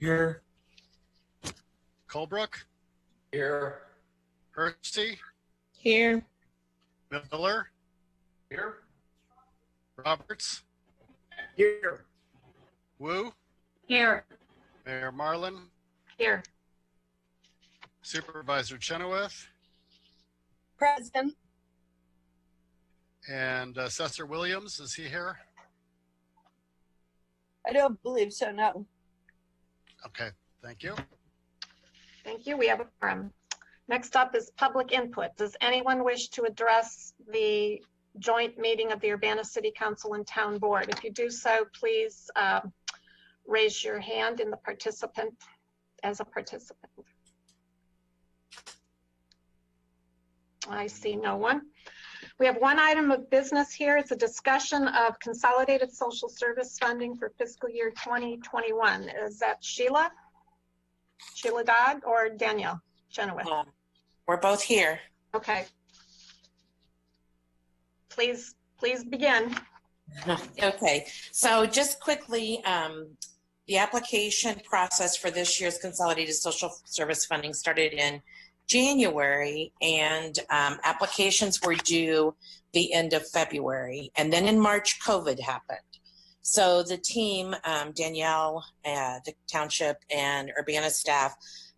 Here. Colebrook, Here. Hersey, Here. Miller, Here. Roberts, Here. Wu, Here. Mayor Marlin, Here. Supervisor Chenoweth, Present. and Assessor Williams. Is he here? I don't believe so, no. Okay, thank you. Thank you. We have a forum. Next up is public input. Does anyone wish to address the joint meeting of the Urbana City Council and Town Board? If you do so, please raise your hand in the participant as a participant. I see no one. We have one item of business here. It's a discussion of consolidated social service funding for fiscal year 2021. Is that Sheila Dodd or Danielle Chenoweth? We're both here. Okay. Please begin. Okay, so just quickly, the application process for this year's consolidated social service funding started in January, and applications were due the end of February. And then in March, COVID happened. So the team, Danielle, the township and Urbana staff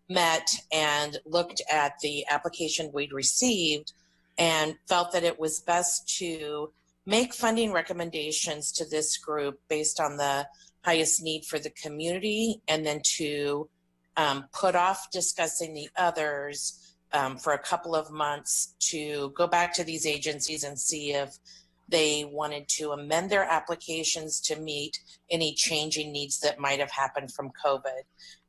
met and looked at the application we'd received and felt that it was best to make funding recommendations to this group based on the highest need for the community, and then to put off discussing the others for a couple of months to go back to these agencies and see if they wanted to amend their applications to meet any changing needs that might have happened from COVID.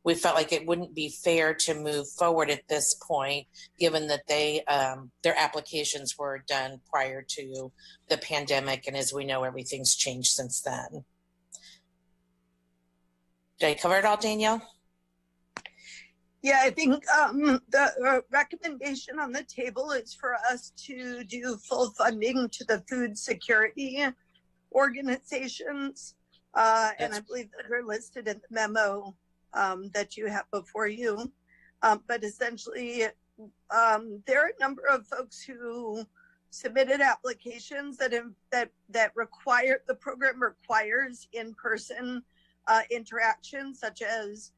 We felt like it wouldn't be fair to move forward at this point, given that their applications were done prior to the pandemic, and as we know, everything's changed since then. Did I cover it all, Danielle? Yeah, I think the recommendation on the table is for us to do full funding to the food security organizations. And I believe that are listed in the memo that you have before you. But essentially, there are a number of folks who submitted applications that require, the program requires in-person interaction, such as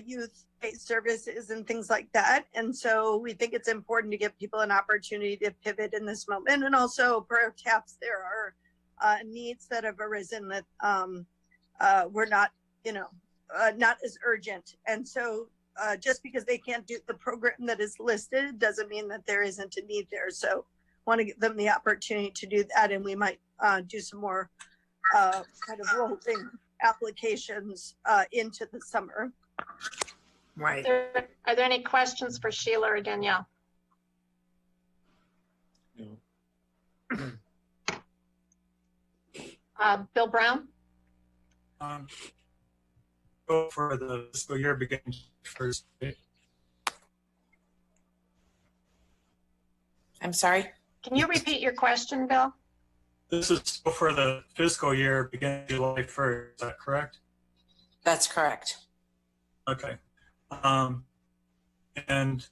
youth-based services and things like that. And so we think it's important to give people an opportunity to pivot in this moment. And also perhaps there are needs that have arisen that were not, not as urgent. And so just because they can't do the program that is listed doesn't mean that there isn't a need there. So want to give them the opportunity to do that. And we might do some more kind of rolling applications into the summer. Right. Are there any questions for Sheila or Danielle? No. Bill Brown? Go for the fiscal year begins first. I'm sorry? Can you repeat your question, Bill? This is for the fiscal year beginning July 1st. Is that correct? That's correct. Okay. And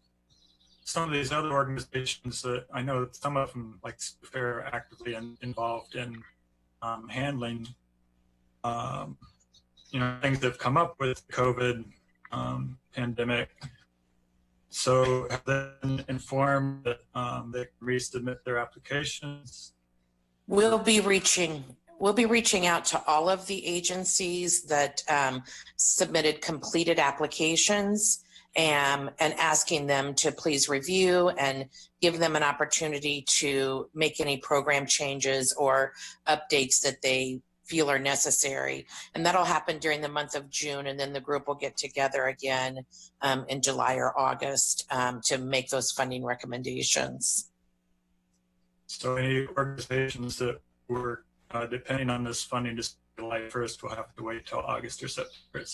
some of these other organizations that I know that some of them, like Fair, are actively involved in handling, things that have come up with the COVID pandemic. So have they been informed that they can resubmit their applications? We'll be reaching out to all of the agencies that submitted completed applications and asking them to please review and give them an opportunity to make any program changes or updates that they feel are necessary. And that'll happen during the month of June, and then the group will get together again in July or August to make those funding recommendations. So any organizations that were depending on this funding to July 1st will have to wait till August or September.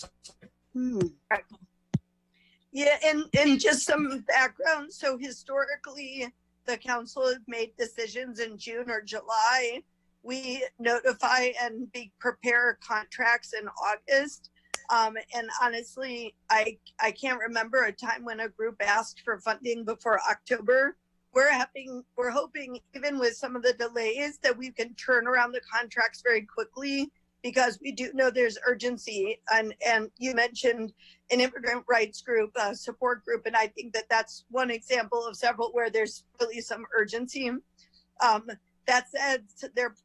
Yeah, and just some background. So historically, the council has made decisions in June or July. We notify and prepare contracts in August. And honestly, I can't remember a time when a group asked for funding before October. We're hoping, even with some of the delays, that we can turn around the contracts very quickly, because we do know there's urgency. And you mentioned an immigrant rights group, a support group, and I think that that's one example of several where there's really some urgency. That said,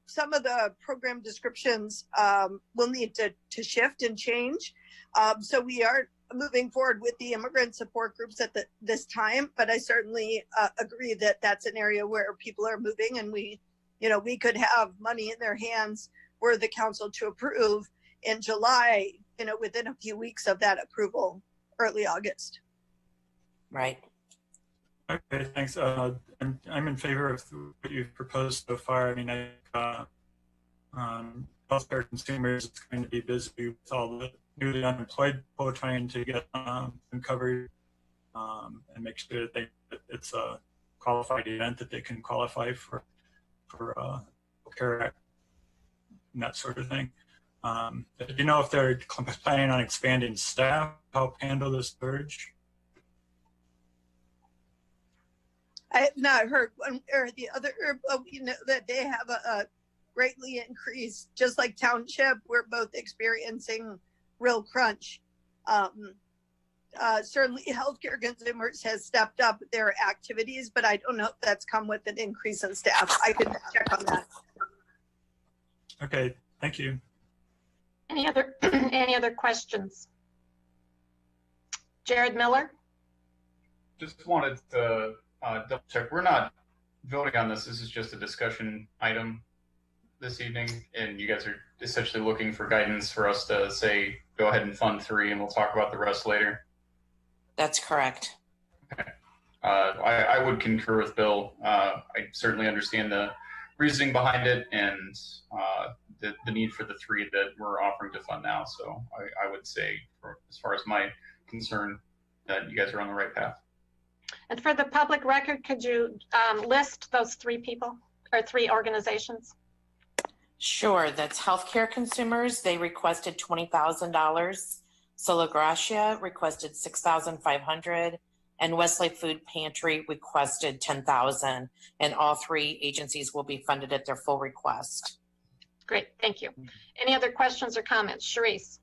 some of the program descriptions will need to shift and change. So we are moving forward with the immigrant support groups at this time, but I certainly agree that that's an area where people are moving, and we could have money in their hands for the council to approve in July, within a few weeks of that approval, early August. Right. Okay, thanks. And I'm in favor of what you've proposed so far. I mean, healthcare consumers is going to be busy with all the newly unemployed people trying to get them covered, and make sure that it's a qualified event that they can qualify for Care Act and that sort of thing. Do you know if they're planning on expanding staff to help handle this surge? I have not heard one or the other, but we know that they have a greatly increased, just like Township, we're both experiencing real crunch. Certainly healthcare consumers has stepped up their activities, but I don't know if that's come with an increase in staff. I could check on that. Okay, thank you. Any other questions? Jared Miller? Just wanted to double check. We're not voting on this. This is just a discussion item this evening, and you guys are essentially looking for guidance for us to say, go ahead and fund 3, and we'll talk about the rest later. That's correct. Okay. I would concur with Bill. I certainly understand the reasoning behind it and the need for the 3 that we're offering to fund now. So I would say, as far as my concern, that you guys are on the right path. And for the public record, could you list those 3 people or 3 organizations? Sure. That's Healthcare Consumers. They requested $20,000. Sola Gracia requested $6,500, and Westlake Food Pantry requested $10,000. And all 3 agencies will be funded at their full request. Great, thank you. Any other questions or comments? Sharice?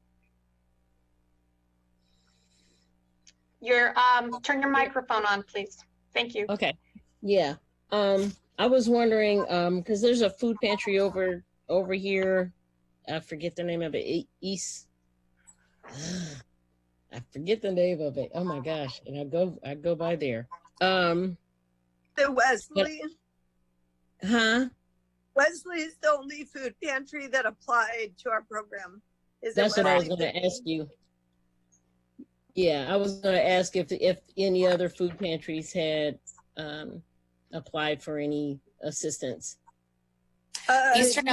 Turn your microphone on, please. Thank you. Okay. Yeah. I was wondering, because there's a food pantry over here. I forget the name of it. East. I forget the name of it. Oh my gosh. And I go by there. The Wesley. Huh? Wesley's the only food pantry that applied to our program. That's what I was going to ask you. Yeah, I was going to ask if any other food pantries had applied for any assistance. Eastern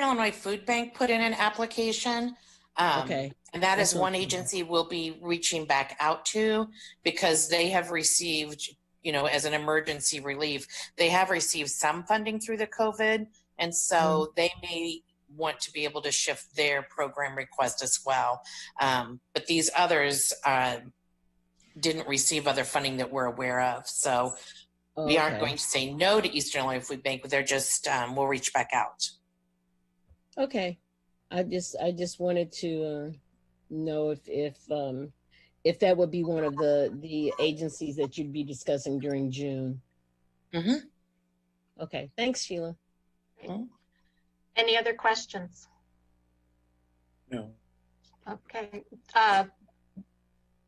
Illinois Food Bank put in an application. Okay. And that is one agency we'll be reaching back out to, because they have received, as an emergency relief, they have received some funding through the COVID. And so they may want to be able to shift their program request as well. But these others didn't receive other funding that we're aware of. So we aren't going to say no to Eastern Illinois Food Bank, but they're just, we'll reach back out. Okay. I just wanted to know if that would be one of the agencies that you'd be discussing during June. Mm-hmm. Okay. Thanks, Sheila. Mm-hmm. Any other questions? No. Okay.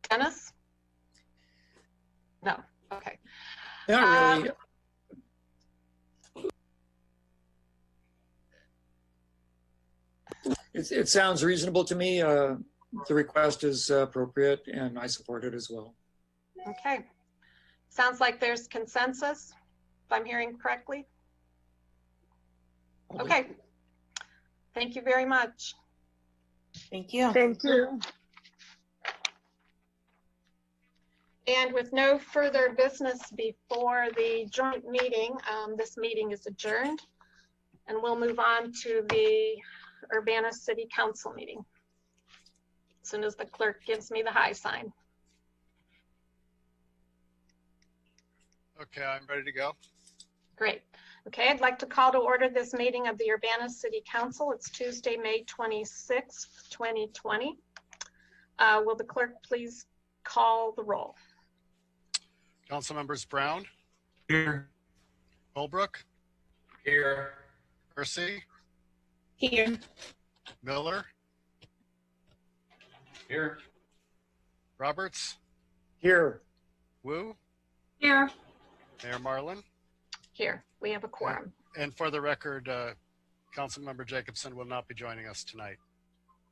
Dennis? No. Okay. Not really. It sounds reasonable to me. The request is appropriate, and I support it as well. Okay. Sounds like there's consensus, if I'm hearing correctly. Okay. Thank you very much. Thank you. Thank you. And with no further business before the joint meeting, this meeting is adjourned, and we'll move on to the Urbana City Council meeting. as soon as the clerk gives me the high sign. Okay, I'm ready to go. Great. Okay, I'd like to call to order this meeting of the Urbana City Council. It's Tuesday, May 26th, 2020. Will the clerk please call the roll? Council members Brown, Here. Holbrook, Here. Percy, Here. Miller, Here. Roberts, Here. Wu, Here. Mayor Marlin. Here, we have a quorum. And for the record, Councilmember Jacobson will not be joining us tonight.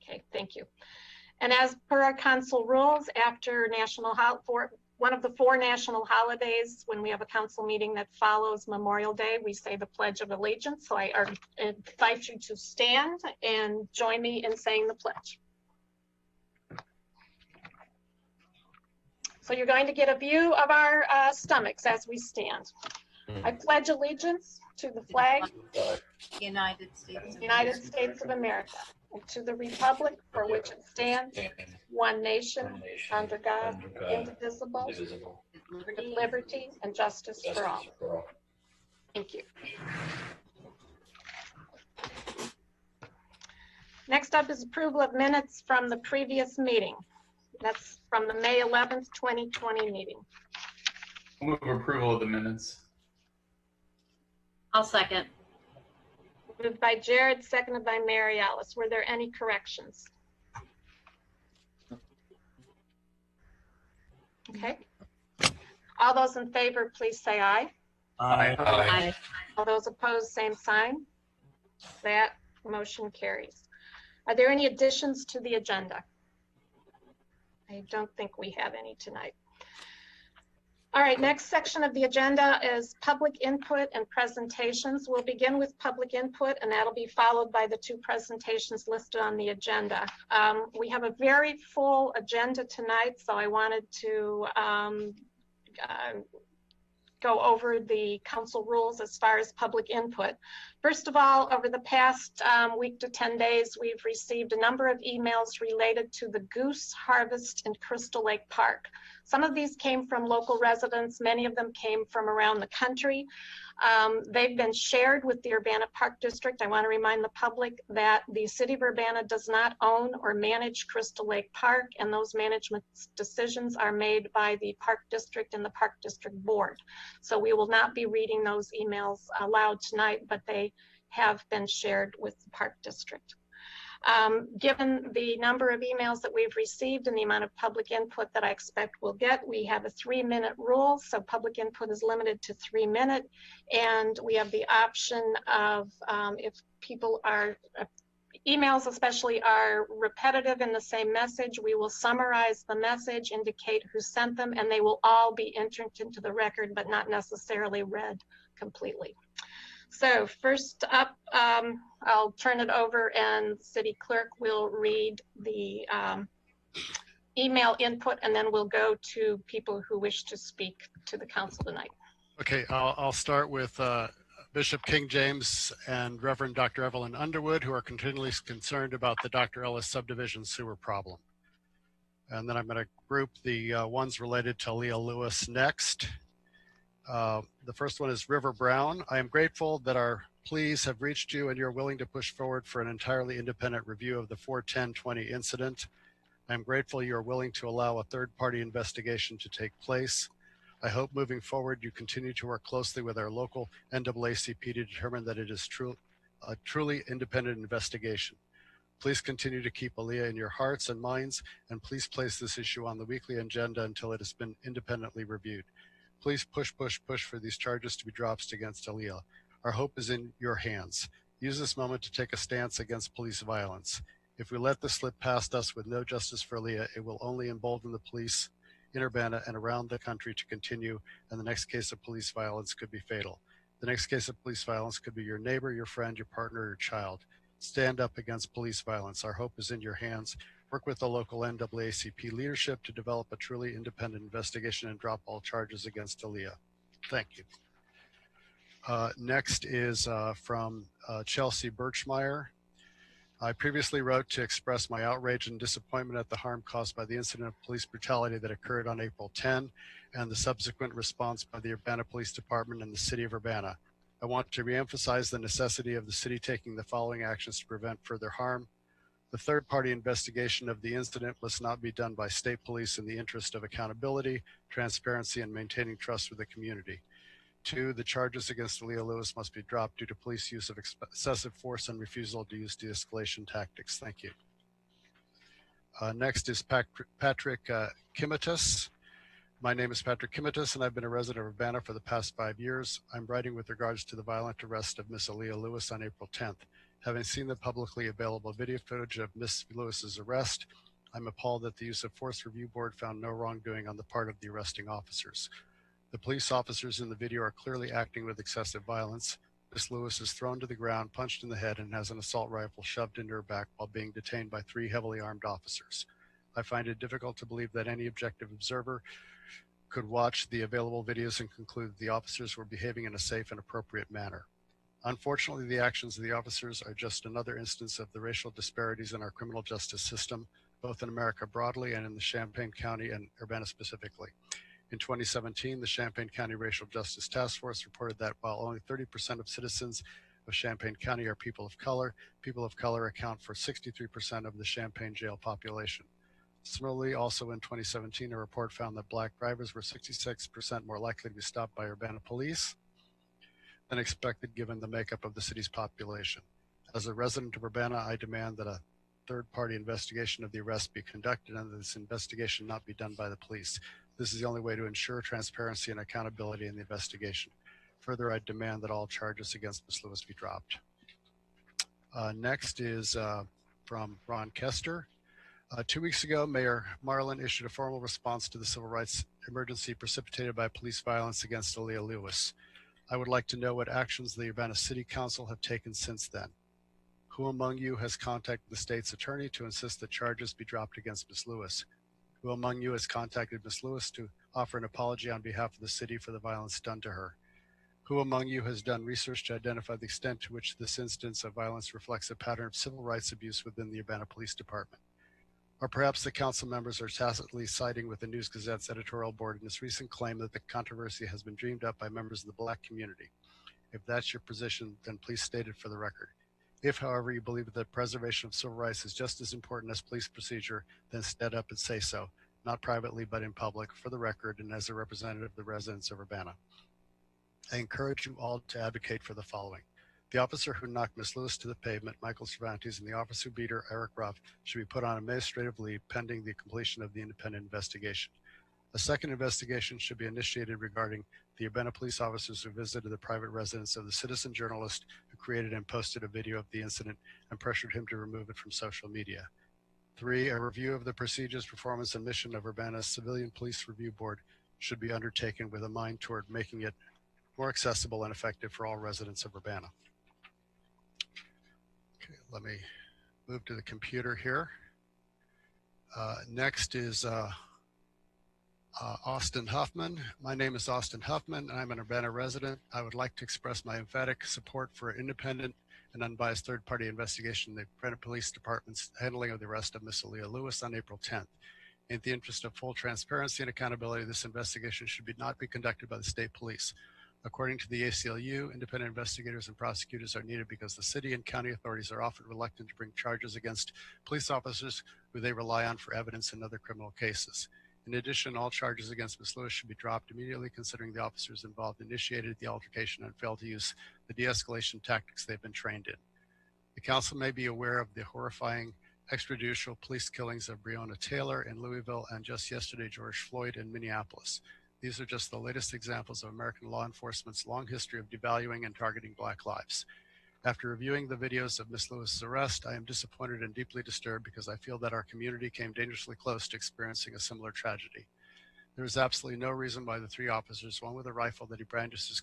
Okay, thank you. And as per our council rules, after one of the 4 national holidays, when we have a council meeting that follows Memorial Day, we say the Pledge of Allegiance. So I invite you to stand and join me in saying the pledge. So you're going to get a view of our stomachs as we stand. I pledge allegiance to the flag United States. United States of America, and to the republic for which it stands, one nation, under God, indivisible, with liberty and justice for all. Thank you. Next up is approval of minutes from the previous meeting. That's from the May 11th, 2020 meeting. I'll move approval of the minutes. I'll second. Moved by Jared, seconded by Mary Alice. Were there any corrections? Okay. All those in favor, please say aye. Aye. All those opposed, same sign. That motion carries. Are there any additions to the agenda? I don't think we have any tonight. All right, next section of the agenda is public input and presentations. We'll begin with public input, and that'll be followed by the 2 presentations listed on the agenda. We have a very full agenda tonight, so I wanted to go over the council rules as far as public input. First of all, over the past week to 10 days, we've received a number of emails related to the goose harvest in Crystal Lake Park. Some of these came from local residents. Many of them came from around the country. They've been shared with the Urbana Park District. I want to remind the public that the City of Urbana does not own or manage Crystal Lake Park, and those management decisions are made by the Park District and the Park District Board. So we will not be reading those emails aloud tonight, but they have been shared with the Park District. Given the number of emails that we've received and the amount of public input that I expect we'll get, we have a 3-minute rule. So public input is limited to 3 minutes. And we have the option of if people are, emails especially are repetitive in the same message, we will summarize the message, indicate who sent them, and they will all be entered into the record, but not necessarily read completely. So first up, I'll turn it over and the city clerk will read the email input, and then we'll go to people who wish to speak to the council tonight. Okay, I'll start with Bishop King James and Reverend Dr. Evelyn Underwood, who are continually concerned about the Dr. Ellis subdivision sewer problem. And then I'm going to group the ones related to Leah Lewis next. The first one is River Brown. I am grateful that our pleas have reached you and you're willing to push forward for an entirely independent review of the 4/10/20 incident. I am grateful you are willing to allow a third-party investigation to take place. I hope moving forward you continue to work closely with our local NAACP to determine that it is a truly independent investigation. Please continue to keep Aaliyah in your hearts and minds, and please place this issue on the weekly agenda until it has been independently reviewed. Please push, push, push for these charges to be dropped against Aaliyah. Our hope is in your hands. Use this moment to take a stance against police violence. If we let this slip past us with no justice for Aaliyah, it will only embolden the police in Urbana and around the country to continue, and the next case of police violence could be fatal. The next case of police violence could be your neighbor, your friend, your partner, or your child. Stand up against police violence. Our hope is in your hands. Work with the local NAACP leadership to develop a truly independent investigation and drop all charges against Aaliyah. Thank you. Next is from Chelsea Birchmeyer. I previously wrote to express my outrage and disappointment at the harm caused by the incident of police brutality that occurred on April 10 and the subsequent response by the Urbana Police Department and the City of Urbana. I want to reemphasize the necessity of the city taking the following actions to prevent further harm. The third-party investigation of the incident must not be done by state police in the interest of accountability, transparency, and maintaining trust with the community. 2, the charges against Leah Lewis must be dropped due to police use of excessive force and refusal to use de-escalation tactics. Thank you. Next is Patrick Kimitis. My name is Patrick Kimitis, and I've been a resident of Urbana for the past 5 years. I'm writing with regards to the violent arrest of Miss Aaliyah Lewis on April 10th. Having seen the publicly available video footage of Miss Lewis's arrest, I'm appalled that the Use of Force Review Board found no wrongdoing on the part of the arresting officers. The police officers in the video are clearly acting with excessive violence. Miss Lewis is thrown to the ground, punched in the head, and has an assault rifle shoved into her back while being detained by 3 heavily armed officers. I find it difficult to believe that any objective observer could watch the available videos and conclude that the officers were behaving in a safe and appropriate manner. Unfortunately, the actions of the officers are just another instance of the racial disparities in our criminal justice system, both in America broadly and in the Champaign County and Urbana specifically. In 2017, the Champaign County Racial Justice Task Force reported that while only 30% of citizens of Champaign County are people of color account for 63% of the Champaign jail population. Similarly, also in 2017, a report found that Black drivers were 66% more likely to be stopped by Urbana police than expected given the makeup of the city's population. As a resident of Urbana, I demand that a third-party investigation of the arrest be conducted and that this investigation not be done by the police. This is the only way to ensure transparency and accountability in the investigation. Further, I demand that all charges against Ms. Lewis be dropped. Next is from Ron Kester. 2 weeks ago, Mayor Marlin issued a formal response to the civil rights emergency precipitated by police violence against Aaliyah Lewis. I would like to know what actions the Urbana City Council have taken since then. Who among you has contacted the state's attorney to insist that charges be dropped against Ms. Lewis? Who among you has contacted Ms. Lewis to offer an apology on behalf of the city for the violence done to her? Who among you has done research to identify the extent to which this instance of violence reflects a pattern of civil rights abuse within the Urbana Police Department? Or perhaps the council members are tacitly siding with the News Gazette's editorial board in its recent claim that the controversy has been dreamed up by members of the Black community. If that's your position, then please state it for the record. If, however, you believe that the preservation of civil rights is just as important as police procedure, then stand up and say so, not privately but in public, for the record and as a representative of the residents of Urbana. I encourage you all to advocate for the following. The officer who knocked Ms. Lewis to the pavement, Michael Cervantes, and the officer who beat her, Eric Ruff, should be put on administrative leave pending the completion of the independent investigation. A second investigation should be initiated regarding the Urbana police officers who visited the private residence of the citizen journalist who created and posted a video of the incident and pressured him to remove it from social media. 3, a review of the procedures, performance, and mission of Urbana's Civilian Police Review Board should be undertaken with a mind toward making it more accessible and effective for all residents of Urbana. Okay, let me move to the computer here. Next is Austin Huffman. My name is Austin Huffman, and I'm an Urbana resident. I would like to express my emphatic support for independent and unbiased third-party investigation of the Urbana Police Department's handling of the arrest of Miss Aaliyah Lewis on April 10th. In the interest of full transparency and accountability, this investigation should not be conducted by the state police. According to the ACLU, independent investigators and prosecutors are needed because the city and county authorities are often reluctant to bring charges against police officers who they rely on for evidence in other criminal cases. In addition, all charges against Ms. Lewis should be dropped immediately, considering the officers involved initiated the altercation and failed to use the de-escalation tactics they've been trained in. The council may be aware of the horrifying extrajudicial police killings of Breonna Taylor in Louisville and just yesterday George Floyd in Minneapolis. These are just the latest examples of American law enforcement's long history of devaluing and targeting Black lives. After reviewing the videos of Ms. Lewis's arrest, I am disappointed and deeply disturbed because I feel that our community came dangerously close to experiencing a similar tragedy. There is absolutely no reason why the 3 officers, one with a rifle that he brandishes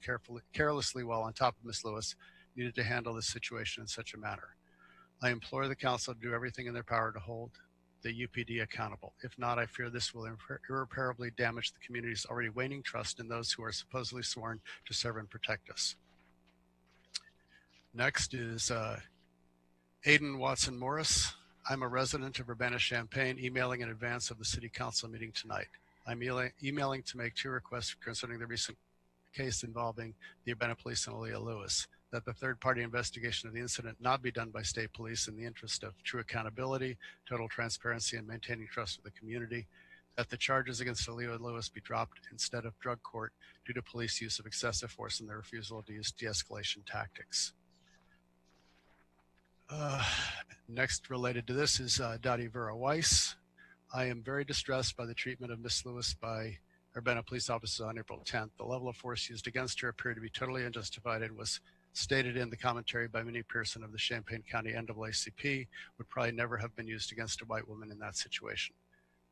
carelessly while on top of Ms. Lewis, needed to handle this situation in such a manner. I implore the council to do everything in their power to hold the UPD accountable. If not, I fear this will irreparably damage the community's already waning trust in those who are supposedly sworn to serve and protect us. Next is Aidan Watson Morris. I'm a resident of Urbana-Champaign, emailing in advance of the City Council meeting tonight. I'm emailing to make 2 requests concerning the recent case involving the Urbana Police and Aaliyah Lewis, that the third-party investigation of the incident not be done by state police in the interest of true accountability, total transparency, and maintaining trust with the community, that the charges against Aaliyah Lewis be dropped instead of drug court due to police use of excessive force and their refusal to use de-escalation tactics. Next related to this is Dottie Vera Weiss. I am very distressed by the treatment of Miss Lewis by Urbana police officers on April 10th. The level of force used against her appeared to be totally unjustified and was stated in the commentary by Minnie Pearson of the Champaign County NAACP would probably never have been used against a white woman in that situation.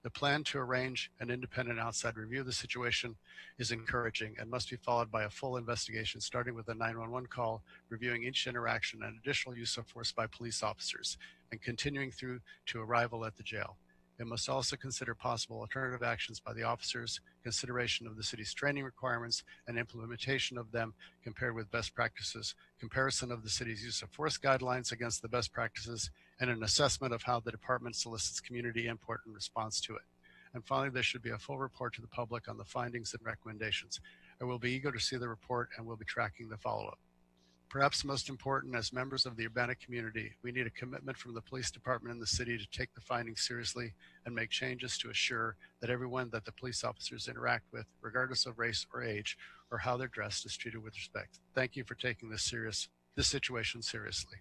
The plan to arrange an independent outside review of the situation is encouraging and must be followed by a full investigation, starting with a 911 call, reviewing each interaction and additional use of force by police officers, and continuing through to arrival at the jail. It must also consider possible alternative actions by the officers, consideration of the city's training requirements and implementation of them compared with best practices, comparison of the city's use of force guidelines against the best practices, and an assessment of how the department solicits community input in response to it. And finally, there should be a full report to the public on the findings and recommendations. I will be eager to see the report and will be tracking the follow-up. Perhaps most important, as members of the Urbana community, we need a commitment from the police department and the city to take the findings seriously and make changes to assure that everyone that the police officers interact with, regardless of race or age or how they're dressed, is treated with respect. Thank you for taking this situation seriously.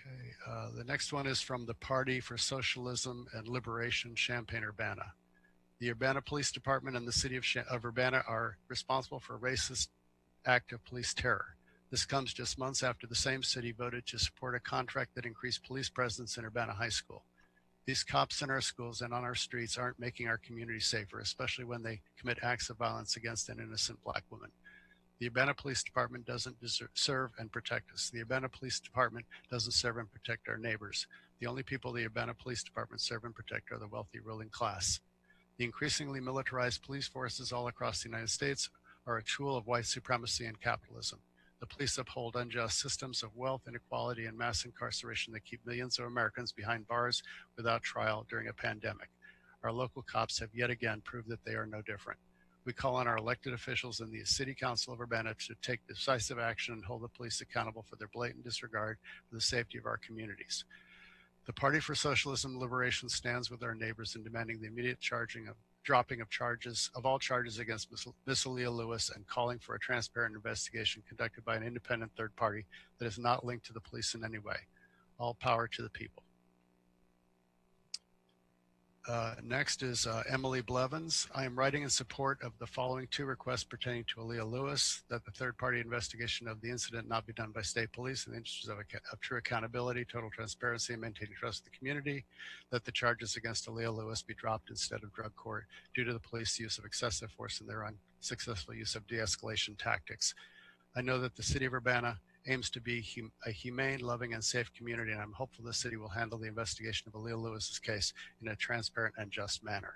Okay, the next one is from the Party for Socialism and Liberation, Champaign-Urbana. The Urbana Police Department and the City of Urbana are responsible for a racist act of police terror. This comes just months after the same city voted to support a contract that increased police presence in Urbana High School. These cops in our schools and on our streets aren't making our community safer, especially when they commit acts of violence against an innocent Black woman. The Urbana Police Department doesn't serve and protect us. The Urbana Police Department doesn't serve and protect our neighbors. The only people the Urbana Police Department serve and protect are the wealthy ruling class. The increasingly militarized police forces all across the United States are a tool of white supremacy and capitalism. The police uphold unjust systems of wealth, inequality, and mass incarceration that keep millions of Americans behind bars without trial during a pandemic. Our local cops have yet again proved that they are no different. We call on our elected officials in the City Council of Urbana to take decisive action and hold the police accountable for their blatant disregard for the safety of our communities. The Party for Socialism and Liberation stands with our neighbors in demanding the immediate dropping of all charges against Miss Aaliyah Lewis and calling for a transparent investigation conducted by an independent third party that is not linked to the police in any way. All power to the people. Next is Emily Blevins. I am writing in support of the following 2 requests pertaining to Aaliyah Lewis: that the third-party investigation of the incident not be done by state police in the interest of true accountability, total transparency, and maintaining trust in the community; that the charges against Aaliyah Lewis be dropped instead of drug court due to the police use of excessive force and their unsuccessful use of de-escalation tactics. I know that the City of Urbana aims to be a humane, loving, and safe community, and I'm hopeful the city will handle the investigation of Aaliyah Lewis's case in a transparent and just manner.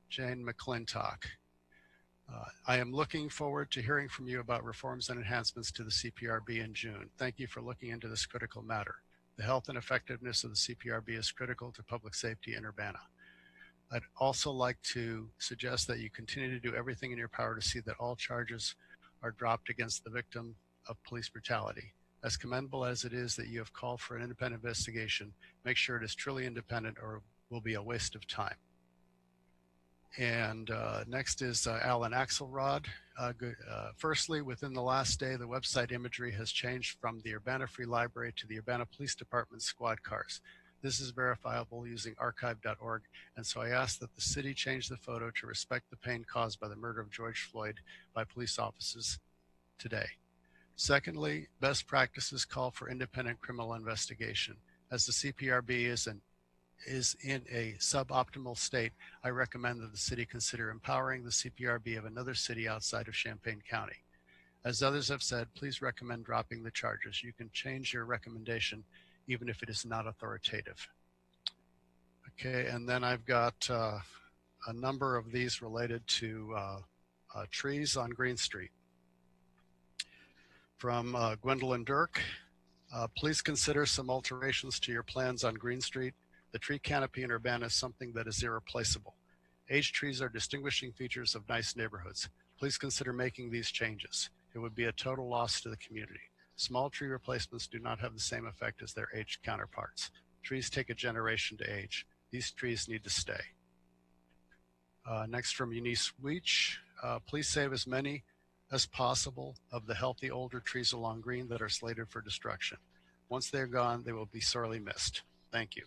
Jane McClintock. I am looking forward to hearing from you about reforms and enhancements to the CPRB in June. Thank you for looking into this critical matter. The health and effectiveness of the CPRB is critical to public safety in Urbana. I'd also like to suggest that you continue to do everything in your power to see that all charges are dropped against the victim of police brutality. As commendable as it is that you have called for an independent investigation, make sure it is truly independent or it will be a waste of time. And next is Alan Axelrod. Firstly, within the last day, the website imagery has changed from the Urbana Free Library to the Urbana Police Department squad cars. This is verifiable using archive.org, and so I ask that the city change the photo to respect the pain caused by the murder of George Floyd by police officers today. Secondly, best practices call for independent criminal investigation. As the CPRB is in a suboptimal state, I recommend that the city consider empowering the CPRB of another city outside of Champaign County. As others have said, please recommend dropping the charges. You can change your recommendation even if it is not authoritative. Okay, and then I've got a number of these related to trees on Green Street. From Gwendolyn Dirk, please consider some alterations to your plans on Green Street. The tree canopy in Urbana is something that is irreplaceable. Aged trees are distinguishing features of nice neighborhoods. Please consider making these changes. It would be a total loss to the community. Small tree replacements do not have the same effect as their aged counterparts. Trees take a generation to age. These trees need to stay. Next from Eunice Weech, please save as many as possible of the healthy older trees along Green that are slated for destruction. Once they're gone, they will be sorely missed. Thank you.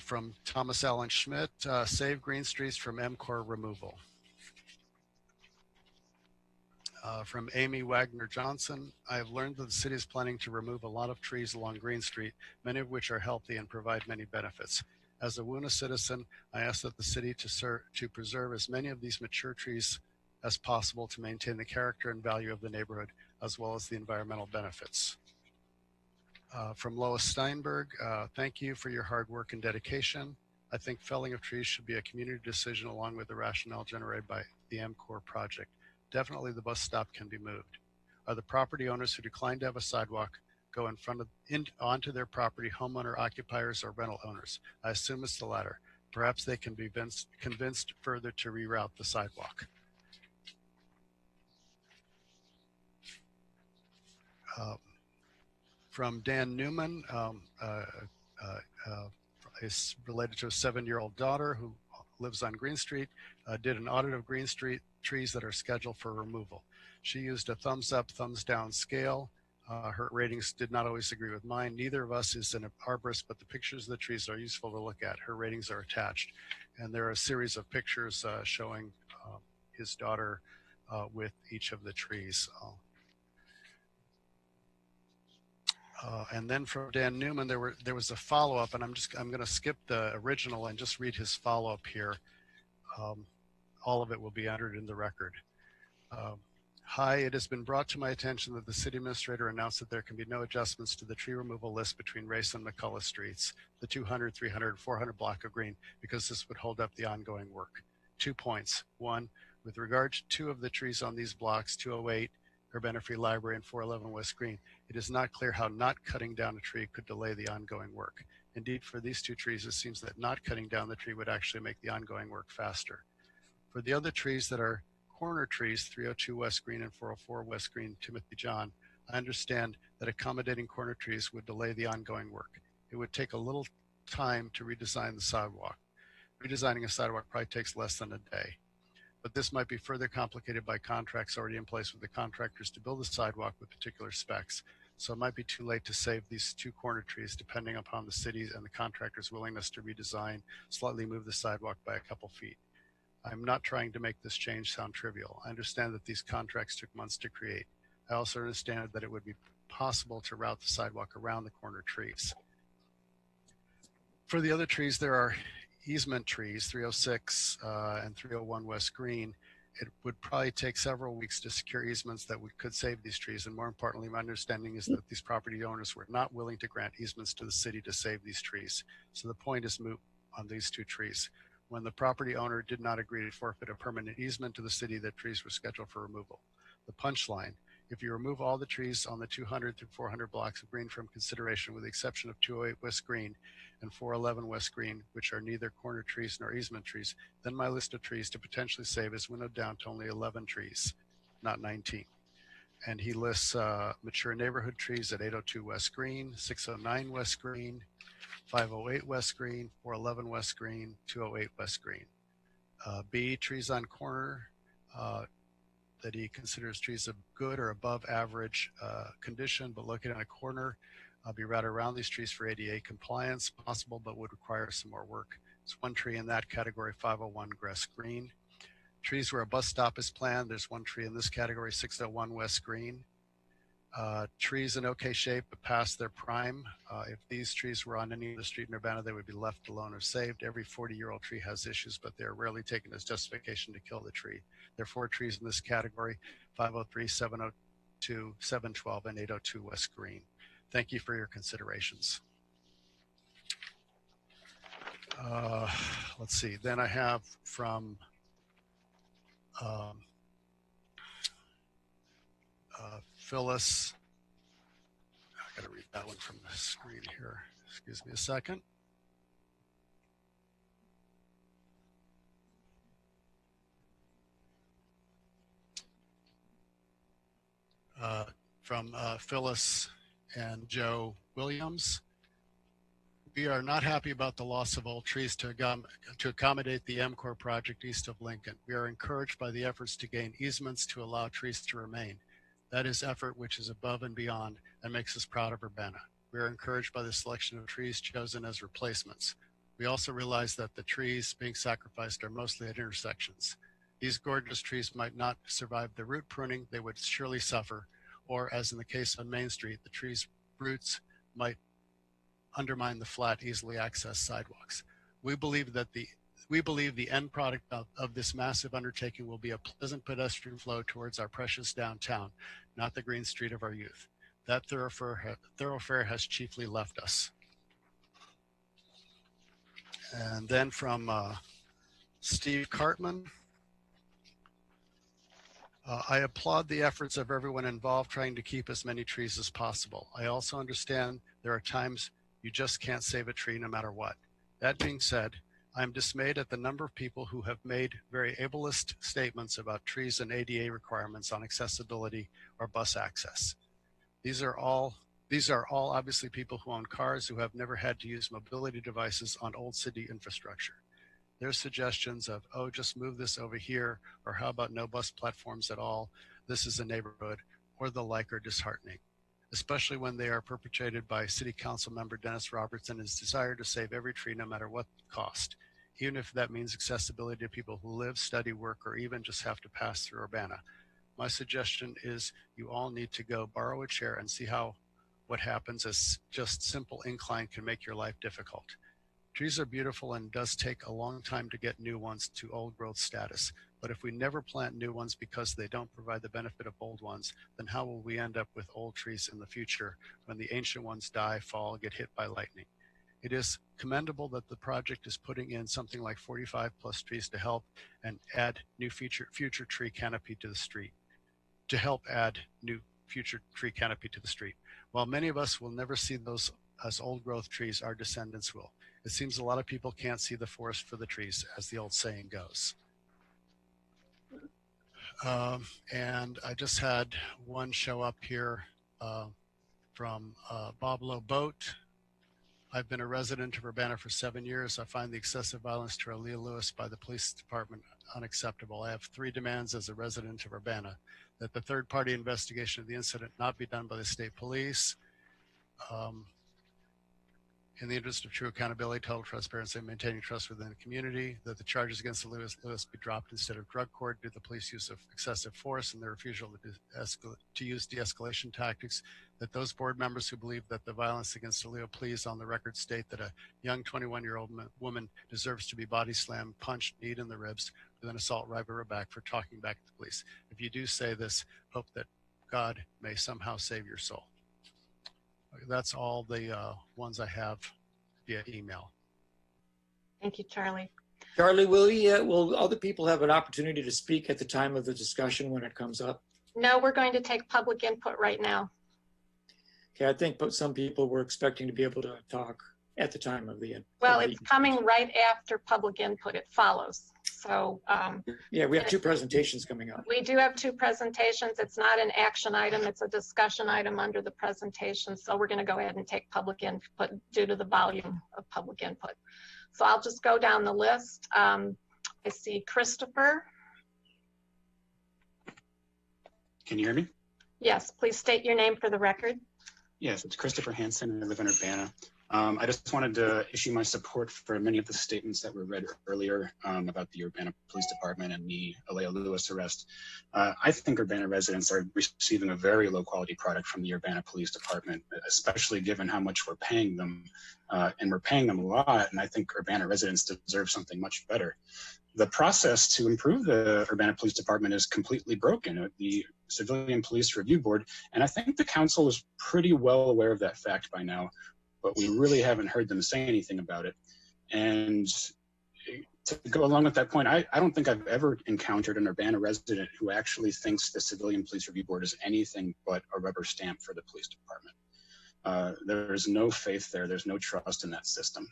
From Thomas Allen Schmidt, save green streets from MCOR removal. From Amy Wagner Johnson, I have learned that the city is planning to remove a lot of trees along Green Street, many of which are healthy and provide many benefits. As a Woona citizen, I ask that the city to preserve as many of these mature trees as possible to maintain the character and value of the neighborhood, as well as the environmental benefits. From Lois Steinberg, thank you for your hard work and dedication. I think felling of trees should be a community decision along with the rationale generated by the MCOR project. Definitely the bus stop can be moved. Are the property owners who decline to have a sidewalk go onto their property homeowner occupiers or rental owners? I assume it's the latter. Perhaps they can be convinced further to reroute the sidewalk. From Dan Newman, is related to a 7-year-old daughter who lives on Green Street, did an audit of Green Street trees that are scheduled for removal. She used a thumbs up, thumbs down scale. Her ratings did not always agree with mine. Neither of us is an arborist, but the pictures of the trees are useful to look at. Her ratings are attached. And there are a series of pictures showing his daughter with each of the trees. And then from Dan Newman, there was a follow-up, and I'm going to skip the original and just read his follow-up here. All of it will be entered in the record. Hi, it has been brought to my attention that the city administrator announced that there can be no adjustments to the tree removal list between Race and McCullough Streets, the 200, 300, 400 block of Green, because this would hold up the ongoing work. 2 points. One, with regard to 2 of the trees on these blocks, 208 Urbana Free Library and 411 West Green, it is not clear how not cutting down a tree could delay the ongoing work. Indeed, for these 2 trees, it seems that not cutting down the tree would actually make the ongoing work faster. For the other trees that are corner trees, 302 West Green and 404 West Green, Timothy John, I understand that accommodating corner trees would delay the ongoing work. It would take a little time to redesign the sidewalk. Redesigning a sidewalk probably takes less than a day. But this might be further complicated by contracts already in place with the contractors to build a sidewalk with particular specs. So it might be too late to save these 2 corner trees depending upon the city's and the contractor's willingness to redesign, slightly move the sidewalk by a couple feet. I'm not trying to make this change sound trivial. I understand that these contracts took months to create. I also understand that it would be possible to route the sidewalk around the corner trees. For the other trees, there are easement trees, 306 and 301 West Green. It would probably take several weeks to secure easements that could save these trees. And more importantly, my understanding is that these property owners were not willing to grant easements to the city to save these trees. So the point is moot on these 2 trees. When the property owner did not agree to forfeit a permanent easement to the city, the trees were scheduled for removal. The punchline, if you remove all the trees on the 200 through 400 blocks of Green from consideration, with the exception of 208 West Green and 411 West Green, which are neither corner trees nor easement trees, then my list of trees to potentially save is winnowed down to only 11 trees, not 19. And he lists mature neighborhood trees at 802 West Green, 609 West Green, 508 West Green, 411 West Green, 208 West Green. B, trees on corner that he considers trees of good or above average condition, but located on a corner, be routed around these trees for ADA compliance, possible, but would require some more work. There's 1 tree in that category, 501 Grass Green. Trees where a bus stop is planned, there's 1 tree in this category, 601 West Green. Trees in okay shape but past their prime. If these trees were on any other street in Urbana, they would be left alone or saved. Every 40-year-old tree has issues, but they're rarely taken as justification to kill the tree. There are 4 trees in this category, 503, 702, 712, and 802 West Green. Thank you for your considerations. Let's see, then I have from Phyllis. I got to read that one from the screen here. Excuse me a second. From Phyllis and Joe Williams. We are not happy about the loss of old trees to accommodate the MCOR project east of Lincoln. We are encouraged by the efforts to gain easements to allow trees to remain. That is effort which is above and beyond and makes us proud of Urbana. We are encouraged by the selection of trees chosen as replacements. We also realize that the trees being sacrificed are mostly at intersections. These gorgeous trees might not survive the root pruning, they would surely suffer, or as in the case on Main Street, the tree's roots might undermine the flat, easily accessed sidewalks. We believe the end product of this massive undertaking will be a pleasant pedestrian flow towards our precious downtown, not the green street of our youth. That thoroughfare has chiefly left us. And then from Steve Cartman. I applaud the efforts of everyone involved trying to keep as many trees as possible. I also understand there are times you just can't save a tree no matter what. That being said, I'm dismayed at the number of people who have made very ableist statements about trees and ADA requirements on accessibility or bus access. These are all obviously people who own cars who have never had to use mobility devices on old city infrastructure. Their suggestions of, oh, just move this over here, or how about no bus platforms at all, this is a neighborhood, or the like are disheartening, especially when they are perpetrated by City Council member Dennis Roberts and his desire to save every tree no matter what cost, even if that means accessibility to people who live, study, work, or even just have to pass through Urbana. My suggestion is you all need to go borrow a chair and see what happens as just simple incline can make your life difficult. Trees are beautiful and it does take a long time to get new ones to old growth status. But if we never plant new ones because they don't provide the benefit of old ones, then how will we end up with old trees in the future when the ancient ones die, fall, get hit by lightning? It is commendable that the project is putting in something like 45 plus trees to help and add new future tree canopy to the street. While many of us will never see those as old growth trees, our descendants will. It seems a lot of people can't see the forest for the trees, as the old saying goes. And I just had one show up here from Bob Lowe Boat. I've been a resident of Urbana for 7 years. I find the excessive violence to Aaliyah Lewis by the police department unacceptable. I have 3 demands as a resident of Urbana: that the third-party investigation of the incident not be done by the state police, in the interest of true accountability, total transparency, and maintaining trust within the community, that the charges against Lewis be dropped instead of drug court due to the police use of excessive force and their refusal to use de-escalation tactics, that those board members who believe that the violence against Aaliyah please on the record state that a young 21-year-old woman deserves to be body slammed, punched, kneed in the ribs with an assault rifle back for talking back to the police. If you do say this, hope that God may somehow save your soul. That's all the ones I have via email. Thank you, Charlie. Charlie, will other people have an opportunity to speak at the time of the discussion when it comes up? No, we're going to take public input right now. Okay, I think some people were expecting to be able to talk at the time of the end. Well, it's coming right after public input. It follows. So yeah, we have 2 presentations coming up. We do have 2 presentations. It's not an action item. It's a discussion item under the presentation. So we're going to go ahead and take public input due to the volume of public input. So I'll just go down the list. I see Christopher. Can you hear me? Yes, please state your name for the record. Yes, it's Christopher Hansen and I live in Urbana. I just wanted to issue my support for many of the statements that were read earlier about the Urbana Police Department and the Aaliyah Lewis arrest. I think Urbana residents are receiving a very low quality product from the Urbana Police Department, especially given how much we're paying them. And we're paying them a lot, and I think Urbana residents deserve something much better. The process to improve the Urbana Police Department is completely broken. The Civilian Police Review Board, and I think the council is pretty well aware of that fact by now, but we really haven't heard them say anything about it. And to go along with that point, I don't think I've ever encountered an Urbana resident who actually thinks the Civilian Police Review Board is anything but a rubber stamp for the police department. There's no faith there. There's no trust in that system.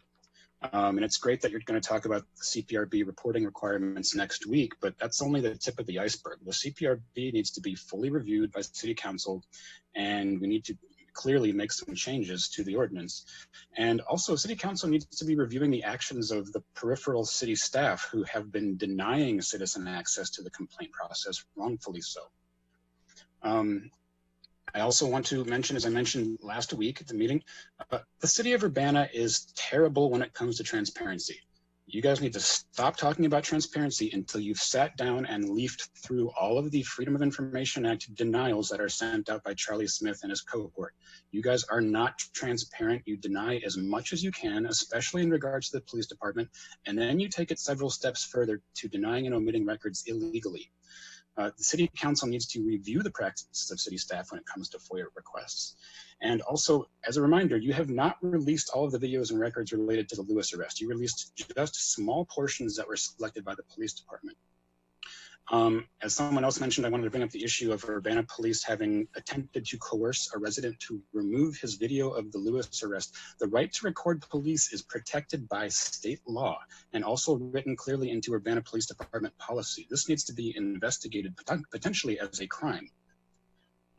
And it's great that you're going to talk about the CPRB reporting requirements next week, but that's only the tip of the iceberg. The CPRB needs to be fully reviewed by City Council, and we need to clearly make some changes to the ordinance. And also, City Council needs to be reviewing the actions of the peripheral city staff who have been denying citizen access to the complaint process, wrongfully so. I also want to mention, as I mentioned last week at the meeting, the city of Urbana is terrible when it comes to transparency. You guys need to stop talking about transparency until you've sat down and leafed through all of the Freedom of Information Act denials that are sent out by Charlie Smith and his cohort. You guys are not transparent. You deny as much as you can, especially in regards to the police department, and then you take it several steps further to denying and omitting records illegally. The City Council needs to review the practices of city staff when it comes to FOIA requests. And also, as a reminder, you have not released all of the videos and records related to the Lewis arrest. You released just small portions that were selected by the police department. As someone else mentioned, I wanted to bring up the issue of Urbana police having attempted to coerce a resident to remove his video of the Lewis arrest. The right to record police is protected by state law and also written clearly into Urbana Police Department policy. This needs to be investigated potentially as a crime.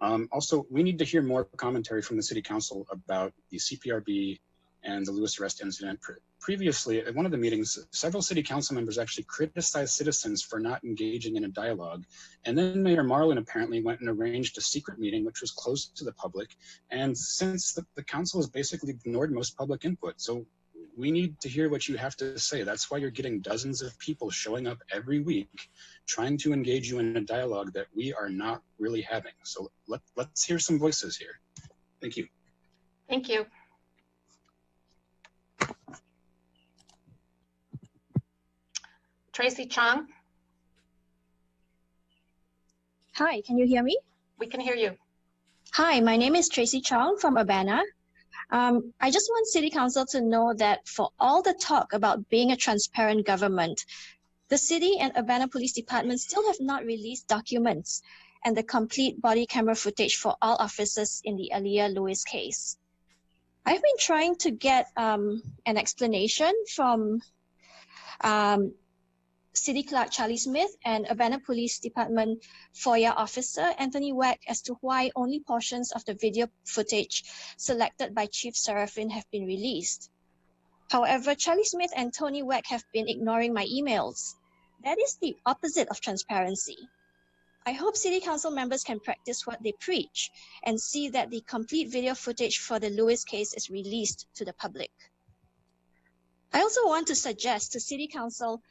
Also, we need to hear more commentary from the City Council about the CPRB and the Lewis arrest incident. Previously, at one of the meetings, several city council members actually criticized citizens for not engaging in a dialogue. And then Mayor Marlin apparently went and arranged a secret meeting, which was closed to the public. And since the council has basically ignored most public input. So we need to hear what you have to say. That's why you're getting dozens of people showing up every week, trying to engage you in a dialogue that we are not really having. So let's hear some voices here. Thank you. Thank you. Tracy Chong, Hi, can you hear me? we can hear you. Hi, my name is Tracy Chong from Urbana. I just want City Council to know that for all the talk about being a transparent government, the City and Urbana Police Department still have not released documents and the complete body camera footage for all officers in the Aaliyah Lewis case. I've been trying to get an explanation from City Clerk Charlie Smith and Urbana Police Department FOIA Officer Anthony Weck as to why only portions of the video footage selected by Chief Serafin have been released. However, Charlie Smith and Tony Weck have been ignoring my emails. That is the opposite of transparency. I hope City Council members can practice what they preach and see that the complete video footage for the Lewis case is released to the public. I also want to suggest to City Council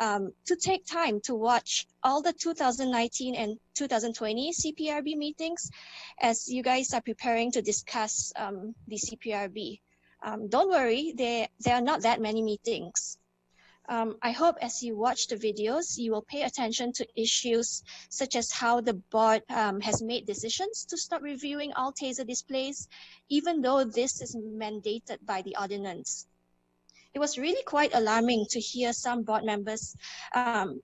to take time to watch all the 2019 and 2020 CPRB meetings as you guys are preparing to discuss the CPRB. Don't worry, there are not that many meetings. I hope as you watch the videos, you will pay attention to issues such as how the board has made decisions to stop reviewing all taser displays, even though this is mandated by the ordinance. It was really quite alarming to hear some board members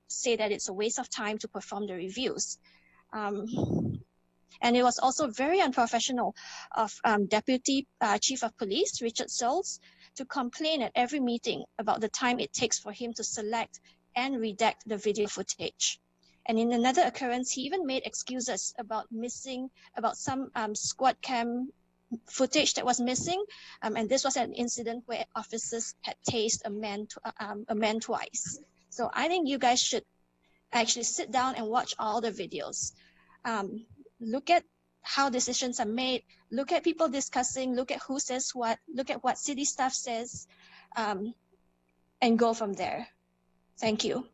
say that it's a waste of time to perform the reviews. And it was also very unprofessional of Deputy Chief of Police, Richard Souls, to complain at every meeting about the time it takes for him to select and redact the video footage. And in another occurrence, he even made excuses about some squad cam footage that was missing, and this was an incident where officers had tased a man twice. So I think you guys should actually sit down and watch all the videos. Look at how decisions are made, look at people discussing, look at who says what, look at what city staff says, and go from there. Thank you.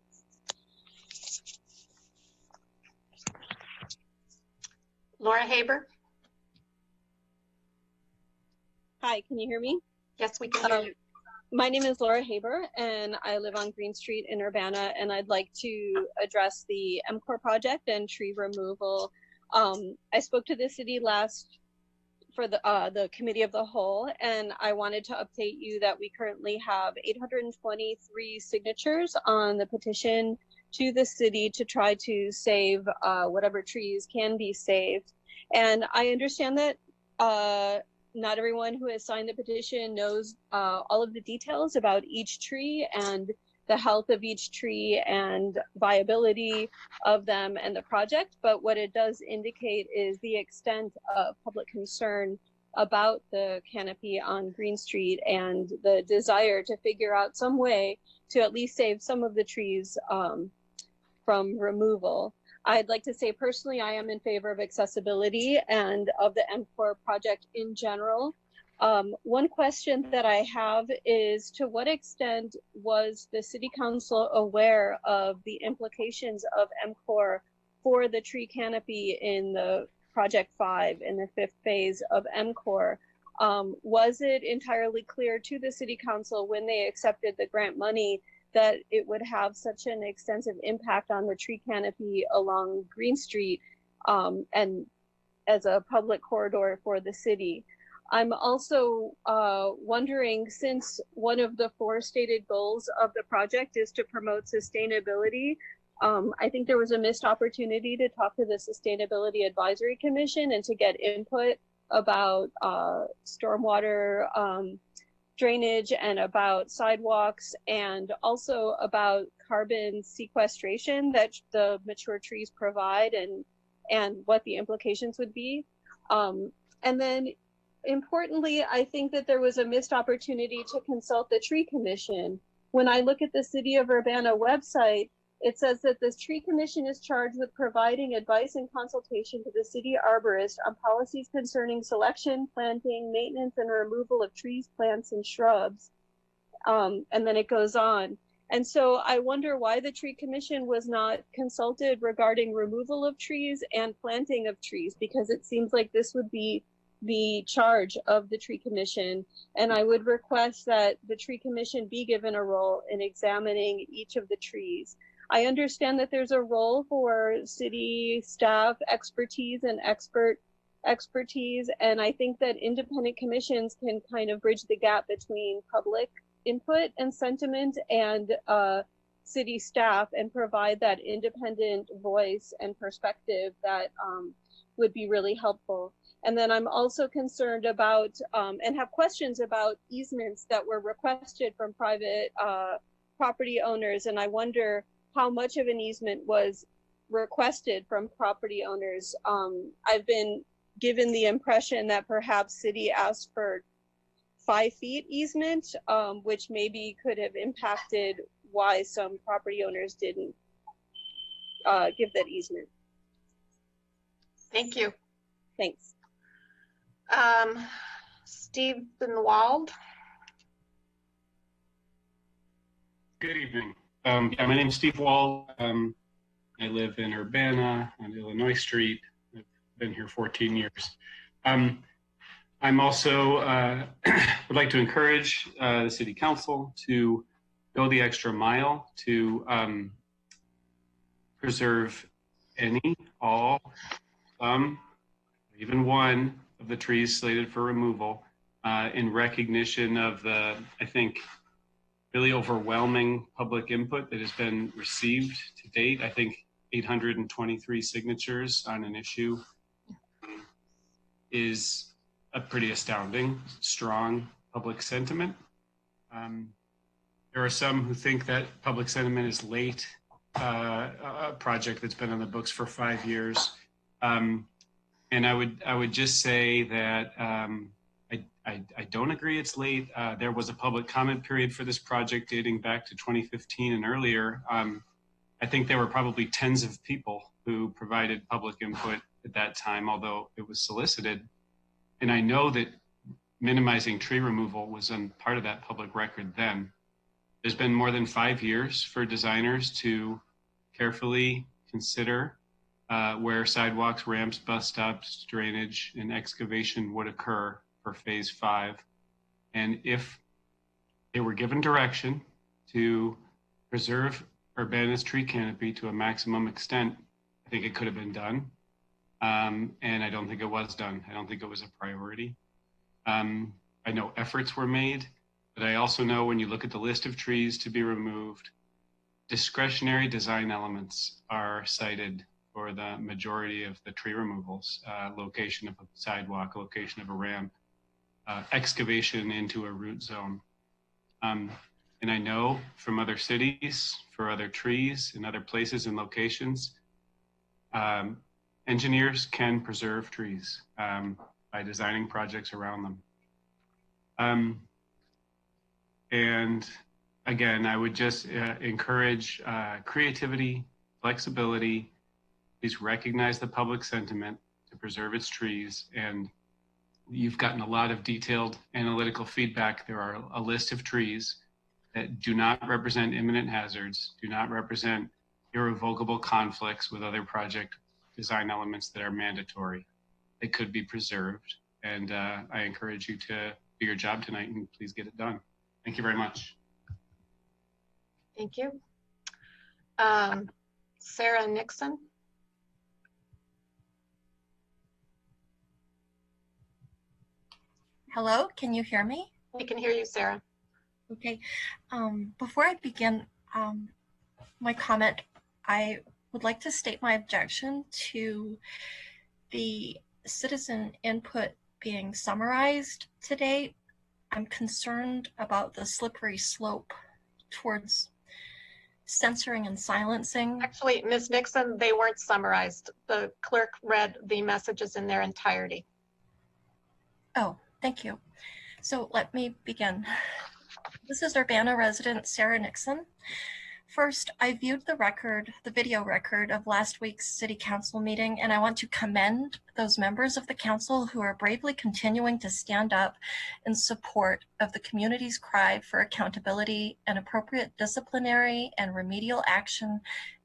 Laura Haber. Hi, can you hear me? Yes, we can hear you. My name is Laura Haber, and I live on Green Street in Urbana, and I'd like to address the MCOR project and tree removal. I spoke to the city last for the committee of the whole, and I wanted to update you that we currently have 823 signatures on the petition to the city to try to save whatever trees can be saved. And I understand that not everyone who has signed the petition knows all of the details about each tree and the health of each tree and viability of them and the project. But what it does indicate is the extent of public concern about the canopy on Green Street and the desire to figure out some way to at least save some of the trees from removal. I'd like to say personally, I am in favor of accessibility and of the MCOR project in general. One question that I have is, to what extent was the City Council aware of the implications of MCOR for the tree canopy in the Project 5 in the 5th phase of MCOR? Was it entirely clear to the City Council when they accepted the grant money that it would have such an extensive impact on the tree canopy along Green Street and as a public corridor for the city? I'm also wondering, since one of the 4 stated goals of the project is to promote sustainability, I think there was a missed opportunity to talk to the Sustainability Advisory Commission and to get input about stormwater drainage and about sidewalks and also about carbon sequestration that the mature trees provide and what the implications would be. And then importantly, I think that there was a missed opportunity to consult the Tree Commission. When I look at the City of Urbana website, it says that this Tree Commission is charged with providing advice and consultation to the city arborist on policies concerning selection, planting, maintenance, and removal of trees, plants, and shrubs. And then it goes on. And so I wonder why the Tree Commission was not consulted regarding removal of trees and planting of trees, because it seems like this would be the charge of the Tree Commission. And I would request that the Tree Commission be given a role in examining each of the trees. I understand that there's a role for city staff expertise and expertise, and I think that independent commissions can kind of bridge the gap between public input and sentiment and city staff and provide that independent voice and perspective that would be really helpful. And then I'm also concerned about and have questions about easements that were requested from private property owners, and I wonder how much of an easement was requested from property owners. I've been given the impression that perhaps city asked for 5 feet easement, which maybe could have impacted why some property owners didn't give that easement. Thank you. Thanks. Stephen Wald. Good evening. Yeah, my name is Steve Wall. I live in Urbana on Illinois Street. I've been here 14 years. I'm also would like to encourage the City Council to go the extra mile to preserve any, all, some, even one of the trees slated for removal in recognition of the, I think, really overwhelming public input that has been received to date. I think 823 signatures on an issue is a pretty astounding, strong public sentiment. There are some who think that public sentiment is late, a project that's been on the books for 5 years. And I would just say that I don't agree it's late. There was a public comment period for this project dating back to 2015 and earlier. I think there were probably tens of people who provided public input at that time, although it was solicited. And I know that minimizing tree removal was part of that public record then. There's been more than 5 years for designers to carefully consider where sidewalks, ramps, bus stops, drainage, and excavation would occur for phase 5. And if they were given direction to preserve Urbana's tree canopy to a maximum extent, I think it could have been done. And I don't think it was done. I don't think it was a priority. I know efforts were made, but I also know when you look at the list of trees to be removed, discretionary design elements are cited for the majority of the tree removals, location of a sidewalk, location of a ramp, excavation into a root zone. And I know from other cities, for other trees in other places and locations, engineers can preserve trees by designing projects around them. And again, I would just encourage creativity, flexibility. Please recognize the public sentiment to preserve its trees. And you've gotten a lot of detailed analytical feedback. There are a list of trees that do not represent imminent hazards, do not represent irrevocable conflicts with other project design elements that are mandatory. They could be preserved. And I encourage you to do your job tonight and please get it done. Thank you very much. Thank you. Sarah Nixon. Hello, can you hear me? We can hear you, Sarah. Okay. Before I begin my comment, I would like to state my objection to the citizen input being summarized today. I'm concerned about the slippery slope towards censoring and silencing. Actually, Ms. Nixon, they weren't summarized. The clerk read the messages in their entirety. Oh, thank you. So let me begin. This is Urbana resident Sarah Nixon. First, I viewed the video record of last week's city council meeting, and I want to commend those members of the council who are bravely continuing to stand up in support of the community's cry for accountability and appropriate disciplinary and remedial action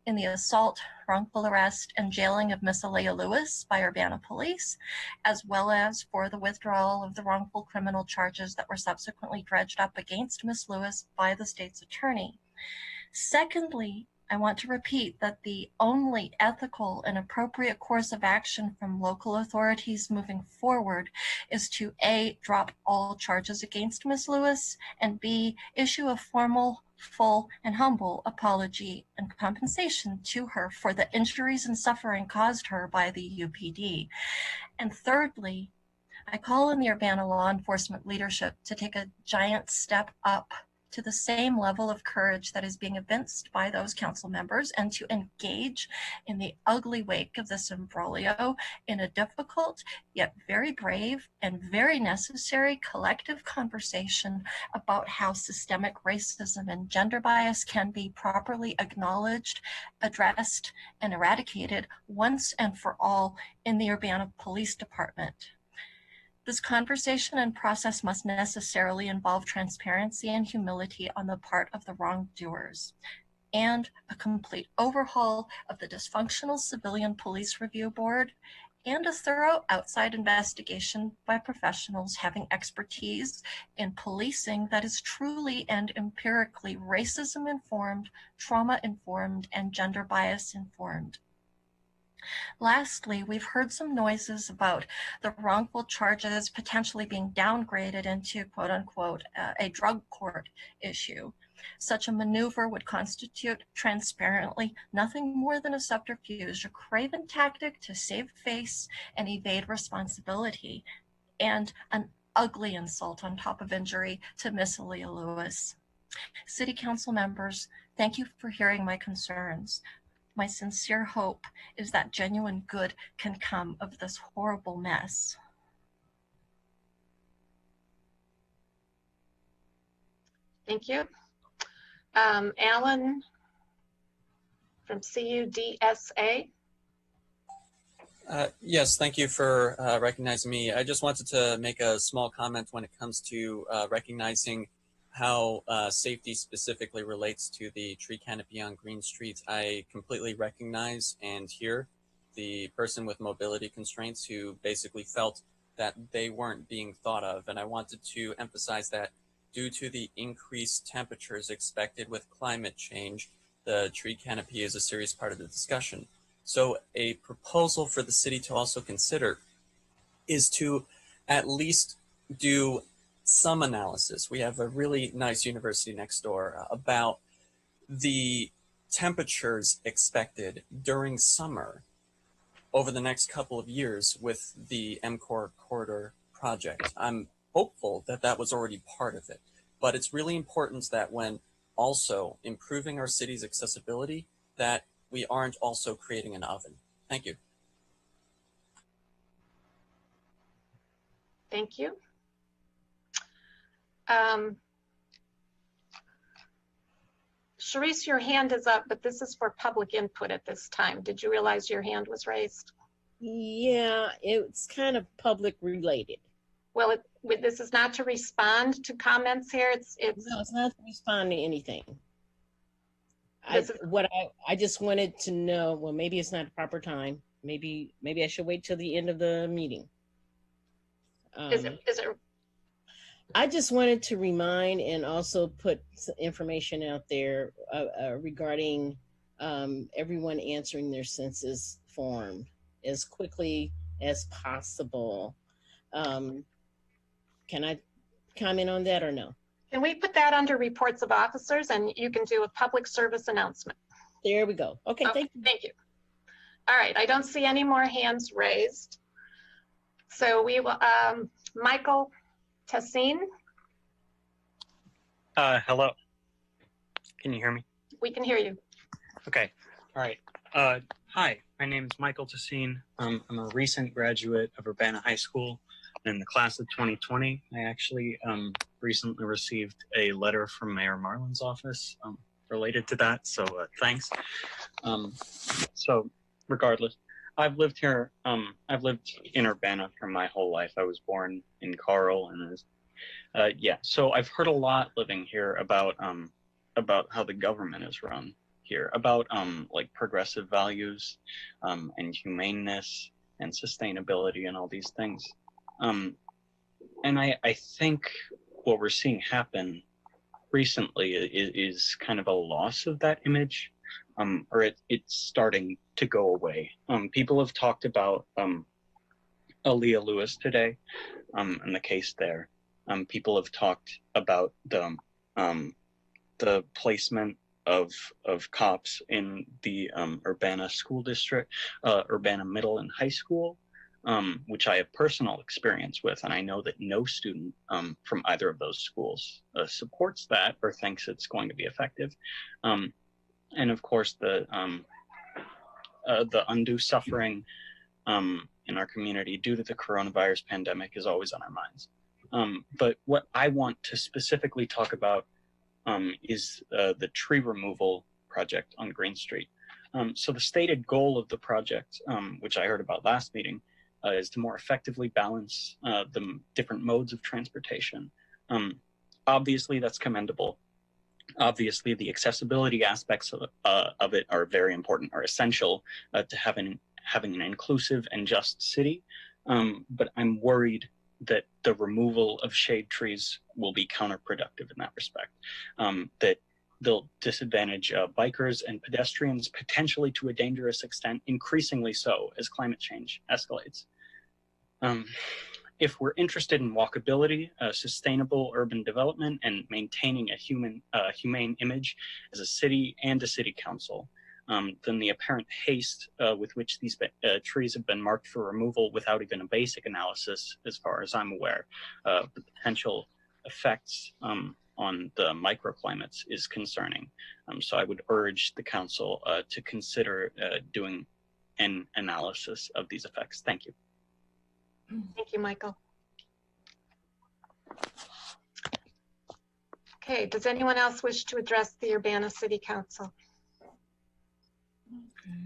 in the assault, wrongful arrest, and jailing of Miss Alea Lewis by Urbana police, as well as for the withdrawal of the wrongful criminal charges that were subsequently dredged up against Miss Lewis by the state's attorney. Secondly, I want to repeat that the only ethical and appropriate course of action from local authorities moving forward is to A, drop all charges against Ms. Lewis, and B, issue a formal, full, and humble apology and compensation to her for the injuries and suffering caused her by the UPD. And thirdly, I call on the Urbana law enforcement leadership to take a giant step up to the same level of courage that is being evinced by those council members and to engage in the ugly wake of this imbroglio in a difficult yet very brave and very necessary collective conversation about how systemic racism and gender bias can be properly acknowledged, addressed, and eradicated once and for all in the Urbana Police Department. This conversation and process must necessarily involve transparency and humility on the part of the wrongdoers, and a complete overhaul of the dysfunctional Civilian Police Review Board, and a thorough outside investigation by professionals having expertise in policing that is truly and empirically racism-informed, trauma-informed, and gender bias-informed. Lastly, we've heard some noises about the wrongful charges potentially being downgraded into quote unquote a drug court issue. Such a maneuver would constitute transparently nothing more than a subterfuge, a craven tactic to save face and evade responsibility, and an ugly insult on top of injury to Miss Alea Lewis. City Council members, thank you for hearing my concerns. My sincere hope is that genuine good can come of this horrible mess. Thank you. Alan from CUDSA. Yes, thank you for recognizing me. I just wanted to make a small comment when it comes to recognizing how safety specifically relates to the tree canopy on Green Street. I completely recognize and hear the person with mobility constraints who basically felt that they weren't being thought of. And I wanted to emphasize that due to the increased temperatures expected with climate change, the tree canopy is a serious part of the discussion. So a proposal for the city to also consider is to at least do some analysis. We have a really nice university next door about the temperatures expected during summer over the next couple of years with the MCOR corridor project. I'm hopeful that that was already part of it, but it's really important that when also improving our city's accessibility, that we aren't also creating an oven. Thank you. Thank you. Sharice, your hand is up, but this is for public input at this time. Did you realize your hand was raised? Yeah, it's kind of public related. Well, this is not to respond to comments here. No, it's not to respond to anything. I just wanted to know, well, maybe it's not the proper time. Maybe I should wait till the end of the meeting. Is it I just wanted to remind and also put some information out there regarding everyone answering their census form as quickly as possible. Can I comment on that or no? Can we put that under reports of officers and you can do a public service announcement? There we go. Okay, thank you. Thank you. All right, I don't see any more hands raised. So we will, Michael Tessin. Hello. Can you hear me? We can hear you. Okay. All right. Hi, my name is Michael Tessin. I'm a recent graduate of Urbana High School. In the class of 2020, I actually recently received a letter from Mayor Marlin's office related to that. So thanks. So regardless, I've lived here. I've lived in Urbana for my whole life. I was born in Carl, and yeah. So I've heard a lot living here about how the government is run here, about like progressive values and humaneness and sustainability and all these things. And I think what we're seeing happen recently is kind of a loss of that image, or it's starting to go away. People have talked about Aaliyah Lewis today, and the case there. People have talked about the placement of cops in the Urbana school district, Urbana Middle and High School. Which I have personal experience with, and I know that no student from either of those schools supports that or thinks it's going to be effective. And of course, the undue suffering in our community due to the coronavirus pandemic is always on our minds. But what I want to specifically talk about is the tree removal project on Green Street. So the stated goal of the project, which I heard about last meeting, is to more effectively balance the different modes of transportation. Obviously, that's commendable. Obviously, the accessibility aspects of it are very important, are essential to having an inclusive and just city. But I'm worried that the removal of shade trees will be counterproductive in that respect. That they'll disadvantage bikers and pedestrians potentially to a dangerous extent, increasingly so as climate change escalates. If we're interested in walkability, sustainable urban development, and maintaining a humane image as a city and a city council, then the apparent haste with which these trees have been marked for removal without even a basic analysis, as far as I'm aware, the potential effects on the microclimates is concerning. So I would urge the council to consider doing an analysis of these effects. Thank you. Thank you, Michael. Okay, does anyone else wish to address the Urbana City Council?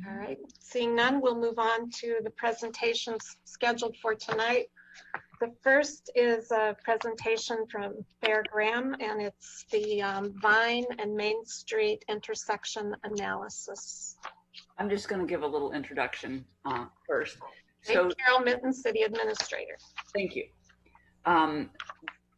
All right, seeing none, we'll move on to the presentations scheduled for tonight. The first is a presentation from Bear Graham, and it's the Vine and Main Street intersection analysis. I'm just going to give a little introduction first. So, Carol Mitten, City Administrator. Thank you.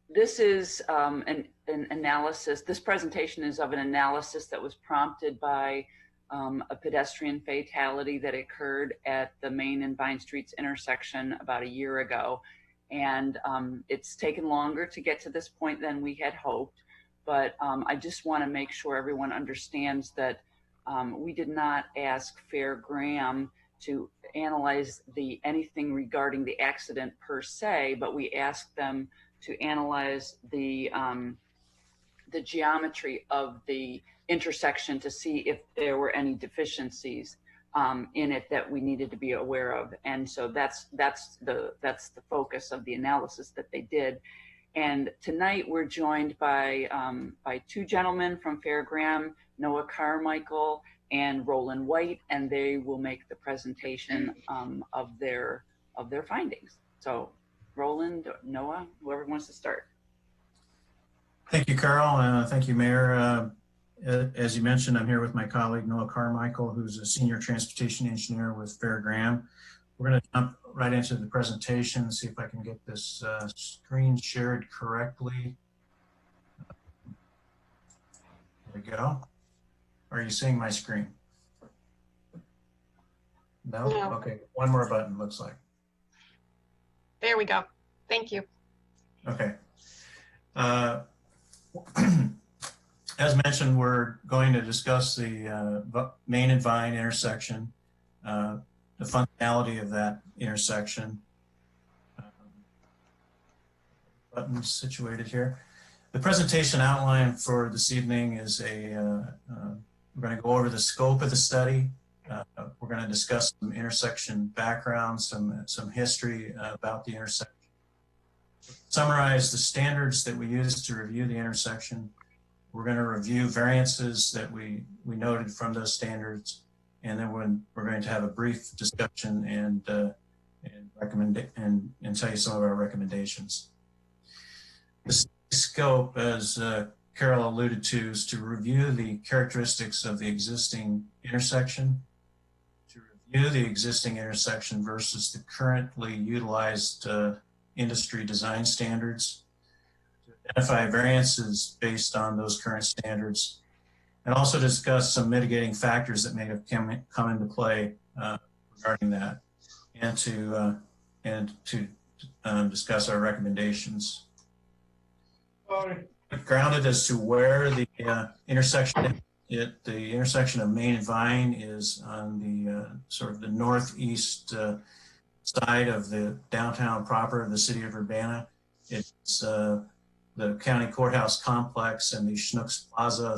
This is an analysis. This presentation is of an analysis that was prompted by a pedestrian fatality that occurred at the Main and Vine Streets intersection about a year ago. And it's taken longer to get to this point than we had hoped. But I just want to make sure everyone understands that we did not ask Fair Graham to analyze anything regarding the accident per se, but we asked them to analyze the geometry of the intersection to see if there were any deficiencies in it that we needed to be aware of. And so that's the focus of the analysis that they did. And tonight we're joined by two gentlemen from Fair Graham, Noah Carmichael and Roland White, and they will make the presentation of their findings. So Roland, Noah, whoever wants to start. Thank you, Carol. Thank you, Mayor. As you mentioned, I'm here with my colleague, Noah Carmichael, who's a senior transportation engineer with Fair Graham. We're going to jump right into the presentation and see if I can get this screen shared correctly. There we go. Are you seeing my screen? No? No. Okay, one more button, looks like. There we go. Thank you. Okay. As mentioned, we're going to discuss the Main and Vine intersection, the functionality of that intersection. Buttons situated here. The presentation outline for this evening is we're going to go over the scope of the study. We're going to discuss some intersection background, some history about the intersection. Summarize the standards that we use to review the intersection. We're going to review variances that we noted from those standards, and then we're going to have a brief discussion and tell you some of our recommendations. The scope, as Carol alluded to, is to review the characteristics of the existing intersection, to review the existing intersection versus the currently utilized industry design standards, to identify variances based on those current standards, and also discuss some mitigating factors that may have come into play regarding that, and to discuss our recommendations. Grounded as to where the intersection of Main and Vine is on the sort of the northeast side of the downtown proper of the city of Urbana. It's the county courthouse complex and the Schnucks Plaza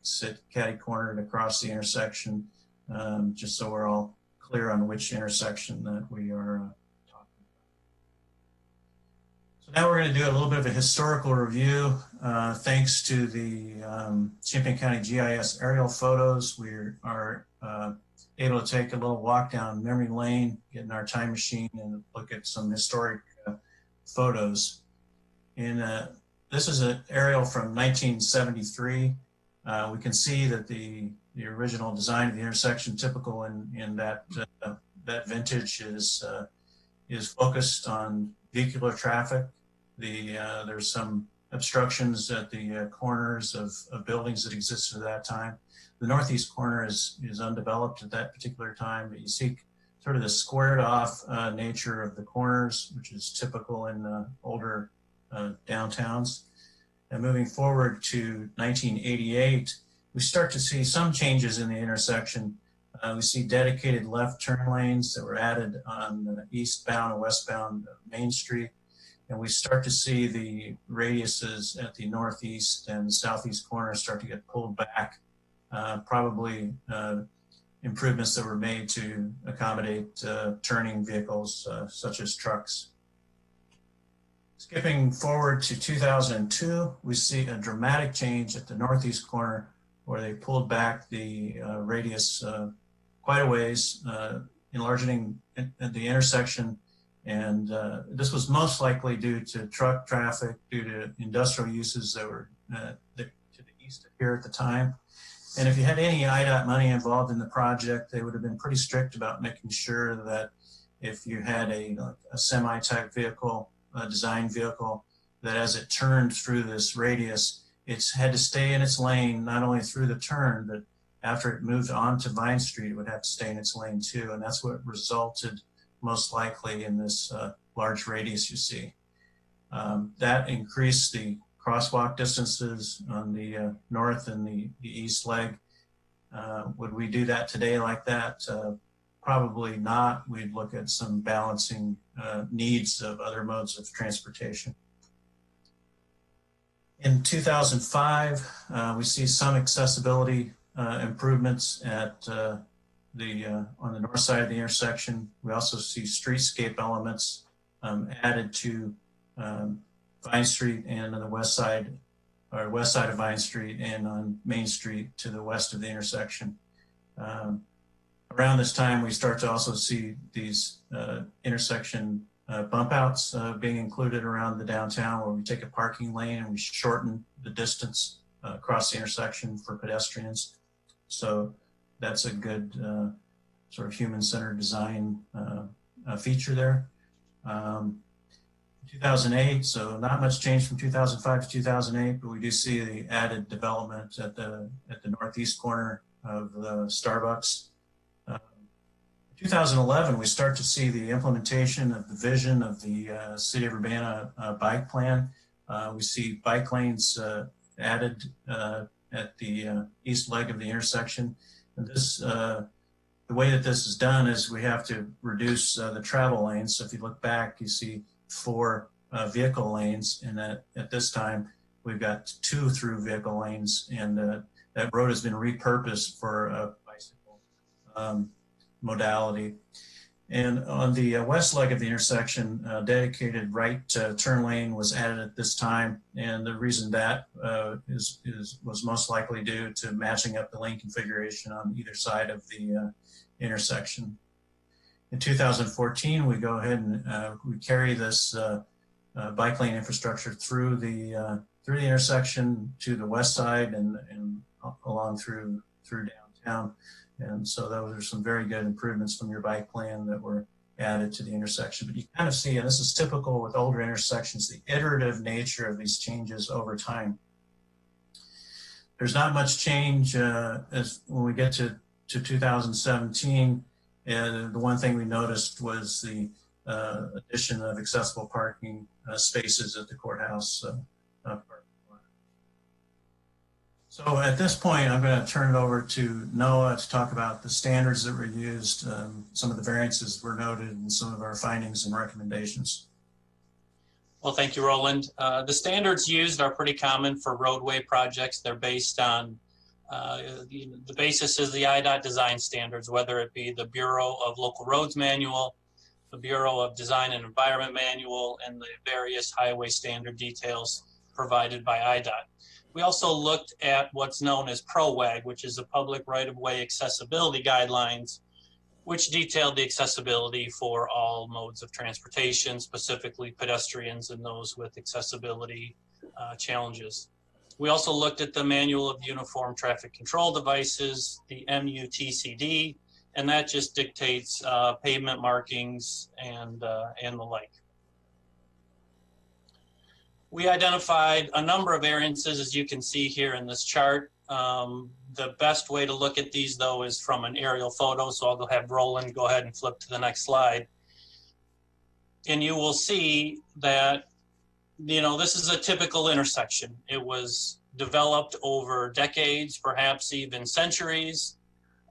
sit catty-cornered across the intersection, just so we're all clear on which intersection that we are talking about. So now we're going to do a little bit of a historical review. Thanks to the Champaign County GIS aerial photos, we are able to take a little walk down memory lane, get in our time machine, and look at some historic photos. This is an aerial from 1973. We can see that the original design of the intersection, typical in that vintage, is focused on vehicular traffic. There's some obstructions at the corners of buildings that existed at that time. The northeast corner is undeveloped at that particular time, but you see sort of the squared off nature of the corners, which is typical in older downtowns. And moving forward to 1988, we start to see some changes in the intersection. We see dedicated left turn lanes that were added on the eastbound and westbound Main Street. And we start to see the radiuses at the northeast and southeast corners start to get pulled back. Probably improvements that were made to accommodate turning vehicles such as trucks. Skipping forward to 2002, we see a dramatic change at the northeast corner where they pulled back the radius quite a ways, enlarging the intersection. And this was most likely due to truck traffic, due to industrial uses that were to the east of here at the time. And if you had any IDOT money involved in the project, they would have been pretty strict about making sure that if you had a semi-type vehicle, a design vehicle, that as it turned through this radius, it's had to stay in its lane, not only through the turn, but after it moved on to Vine Street, it would have to stay in its lane too. And that's what resulted most likely in this large radius you see. That increased the crosswalk distances on the north and the east leg. Would we do that today like that? Probably not. We'd look at some balancing needs of other modes of transportation. In 2005, we see some accessibility improvements at on the north side of the intersection. We also see streetscape elements added to Vine Street and on the west side of Vine Street and on Main Street to the west of the intersection. Around this time, we start to also see these intersection bump outs being included around the downtown, where we take a parking lane and we shorten the distance across the intersection for pedestrians. So that's a good sort of human-centered design feature there. 2008, so not much change from 2005 to 2008, but we do see the added development at the northeast corner of the Starbucks. 2011, we start to see the implementation of the vision of the City of Urbana bike plan. We see bike lanes added at the east leg of the intersection. And this, the way that this is done is we have to reduce the travel lanes. So if you look back, you see 4 vehicle lanes, and at this time we've got 2 through vehicle lanes, and that road has been repurposed for a bicycle modality. And on the west leg of the intersection, a dedicated right turn lane was added at this time, and the reason that was most likely due to matching up the lane configuration on either side of the intersection. In 2014, we go ahead and we carry this bike lane infrastructure through the intersection to the west side and along through downtown. And so those are some very good improvements from your bike plan that were added to the intersection. But you kind of see, and this is typical with older intersections, the iterative nature of these changes over time. There's not much change as when we get to 2017. And the one thing we noticed was the addition of accessible parking spaces at the courthouse parking lot. So at this point, I'm going to turn it over to Noah to talk about the standards that were used, some of the variances were noted, and some of our findings and recommendations. Well, thank you, Roland. The standards used are pretty common for roadway projects. They're based on the basis is the IDOT design standards, whether it be the Bureau of Local Roads Manual, the Bureau of Design and Environment Manual, and the various highway standard details provided by IDOT. We also looked at what's known as PROWAG, which is the Public Right-of-Way Accessibility Guidelines, which detailed the accessibility for all modes of transportation, specifically pedestrians and those with accessibility challenges. We also looked at the Manual of Uniform Traffic Control Devices, the MUTCD, and that just dictates pavement markings and the like. We identified a number of variances, as you can see here in this chart. The best way to look at these, though, is from an aerial photo, so I'll go have Roland go ahead and flip to the next slide. And you will see that, you know, this is a typical intersection. It was developed over decades, perhaps even centuries.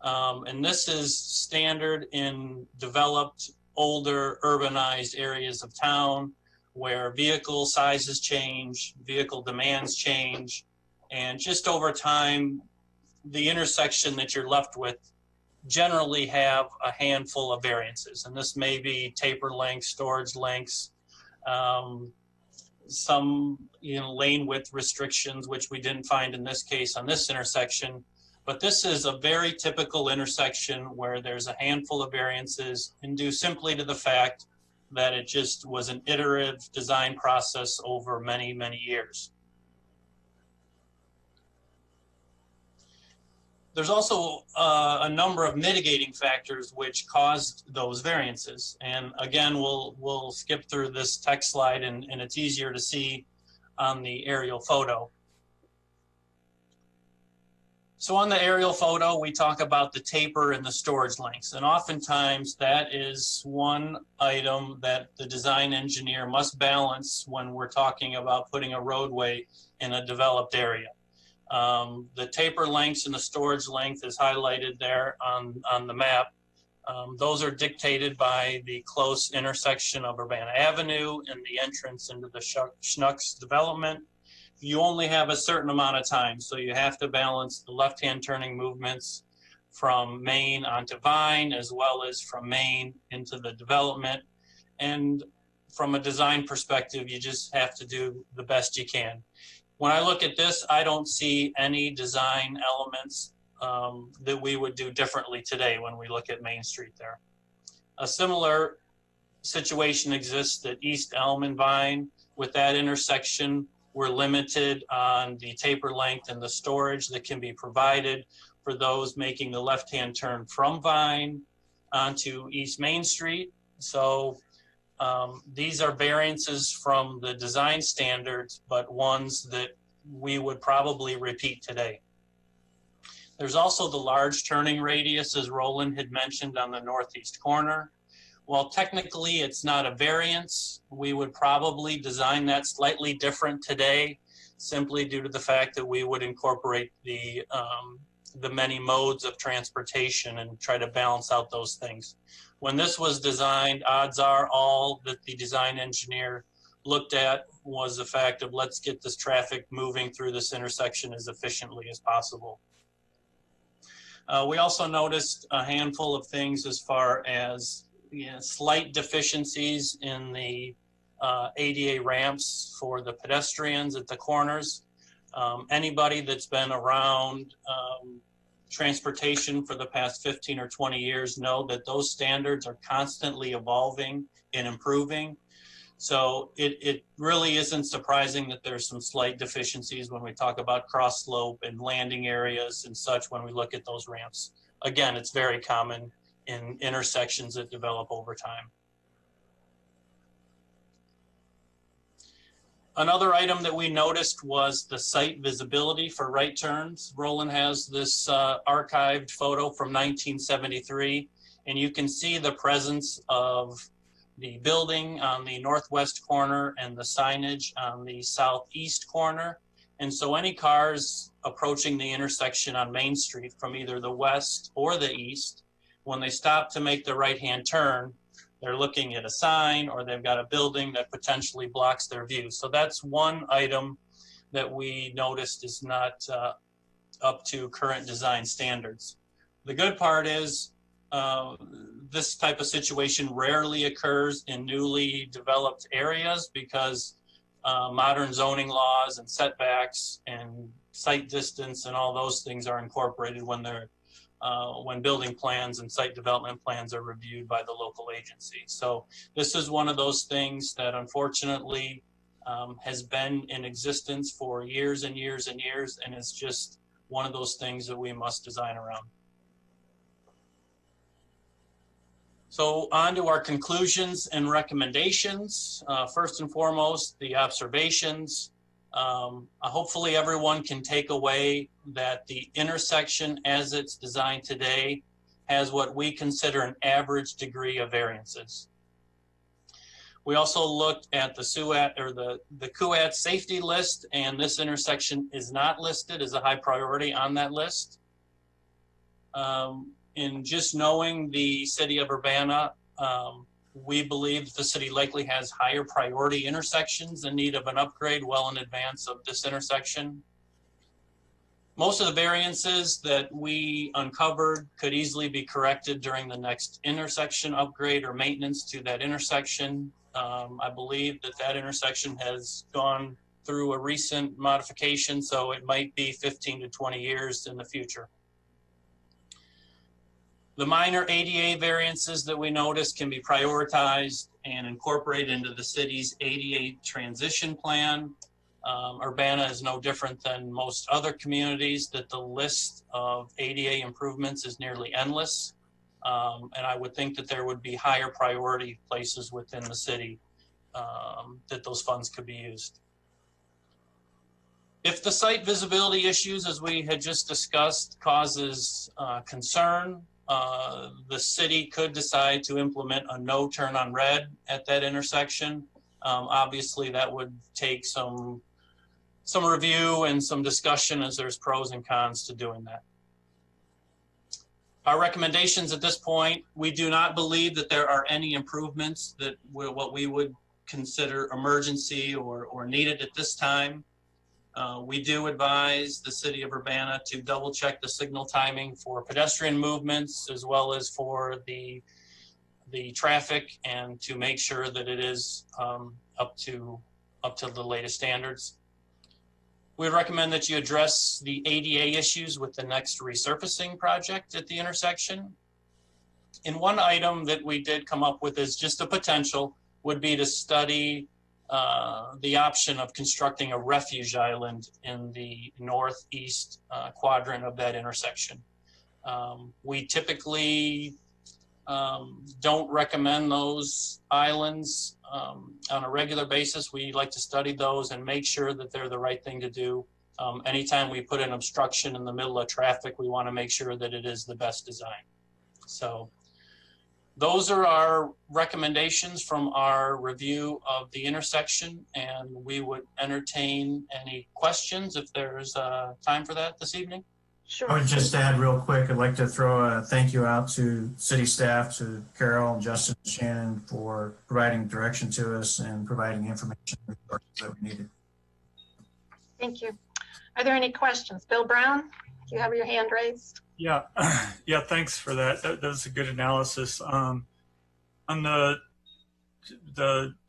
And this is standard in developed, older, urbanized areas of town where vehicle sizes change, vehicle demands change, and just over time, the intersection that you're left with generally have a handful of variances. And this may be taper lengths, storage lengths, some lane width restrictions, which we didn't find in this case on this intersection. But this is a very typical intersection where there's a handful of variances and due simply to the fact that it just was an iterative design process over many, many years. There's also a number of mitigating factors which caused those variances. And again, we'll skip through this text slide and it's easier to see on the aerial photo. So on the aerial photo, we talk about the taper and the storage lengths. And oftentimes that is one item that the design engineer must balance when we're talking about putting a roadway in a developed area. The taper lengths and the storage length is highlighted there on the map. Those are dictated by the close intersection of Urbana Avenue and the entrance into the Schnucks development. You only have a certain amount of time, so you have to balance the left-hand turning movements from Main onto Vine, as well as from Main into the development. And from a design perspective, you just have to do the best you can. When I look at this, I don't see any design elements that we would do differently today when we look at Main Street there. A similar situation exists at East Elm and Vine. With that intersection, we're limited on the taper length and the storage that can be provided for those making the left-hand turn from Vine onto East Main Street. So these are variances from the design standards, but ones that we would probably repeat today. There's also the large turning radius, as Roland had mentioned, on the northeast corner. While technically it's not a variance, we would probably design that slightly different today, simply due to the fact that we would incorporate the many modes of transportation and try to balance out those things. When this was designed, odds are all that the design engineer looked at was the fact of let's get this traffic moving through this intersection as efficiently as possible. We also noticed a handful of things as far as slight deficiencies in the ADA ramps for the pedestrians at the corners. Anybody that's been around transportation for the past 15 or 20 years know that those standards are constantly evolving and improving. So it really isn't surprising that there's some slight deficiencies when we talk about cross slope and landing areas and such when we look at those ramps. Again, it's very common in intersections that develop over time. Another item that we noticed was the site visibility for right turns. Roland has this archived photo from 1973, and you can see the presence of the building on the northwest corner and the signage on the southeast corner. And so any cars approaching the intersection on Main Street from either the west or the east, when they stop to make the right-hand turn, they're looking at a sign or they've got a building that potentially blocks their view. So that's one item that we noticed is not up to current design standards. The good part is this type of situation rarely occurs in newly developed areas because modern zoning laws and setbacks and site distance and all those things are incorporated when building plans and site development plans are reviewed by the local agency. So this is one of those things that unfortunately has been in existence for years and years and years, and it's just one of those things that we must design around. So on to our conclusions and recommendations. First and foremost, the observations. Hopefully everyone can take away that the intersection as it's designed today has what we consider an average degree of variances. We also looked at the SUAT or the CUAT safety list, and this intersection is not listed as a high priority on that list. In just knowing the city of Urbana, we believe the city likely has higher priority intersections in need of an upgrade well in advance of this intersection. Most of the variances that we uncovered could easily be corrected during the next intersection upgrade or maintenance to that intersection. I believe that intersection has gone through a recent modification, so it might be 15 to 20 years in the future. The minor ADA variances that we noticed can be prioritized and incorporated into the city's ADA transition plan. Urbana is no different than most other communities that the list of ADA improvements is nearly endless. And I would think that there would be higher priority places within the city that those funds could be used. If the site visibility issues, as we had just discussed, causes concern, the city could decide to implement a no turn on red at that intersection. Obviously, that would take some review and some discussion, as there's pros and cons to doing that. Our recommendations at this point, we do not believe that there are any improvements that what we would consider emergency or needed at this time. We do advise the city of Urbana to double check the signal timing for pedestrian movements as well as for the traffic, and to make sure that it is up to the latest standards. We recommend that you address the ADA issues with the next resurfacing project at the intersection. And one item that we did come up with is just a potential would be to study the option of constructing a refuge island in the northeast quadrant of that intersection. We typically don't recommend those islands on a regular basis. We like to study those and make sure that they're the right thing to do. Anytime we put an obstruction in the middle of traffic, we want to make sure that it is the best design. So those are our recommendations from our review of the intersection, and we would entertain any questions if there's time for that this evening. Sure. I would just add real quick, I'd like to throw a thank you out to city staff, to Carol, Justin, and Shannon for providing direction to us and providing information that we needed. Thank you. Are there any questions? Bill Brown, do you have your hand raised? Yeah, yeah, thanks for that. That was a good analysis. On the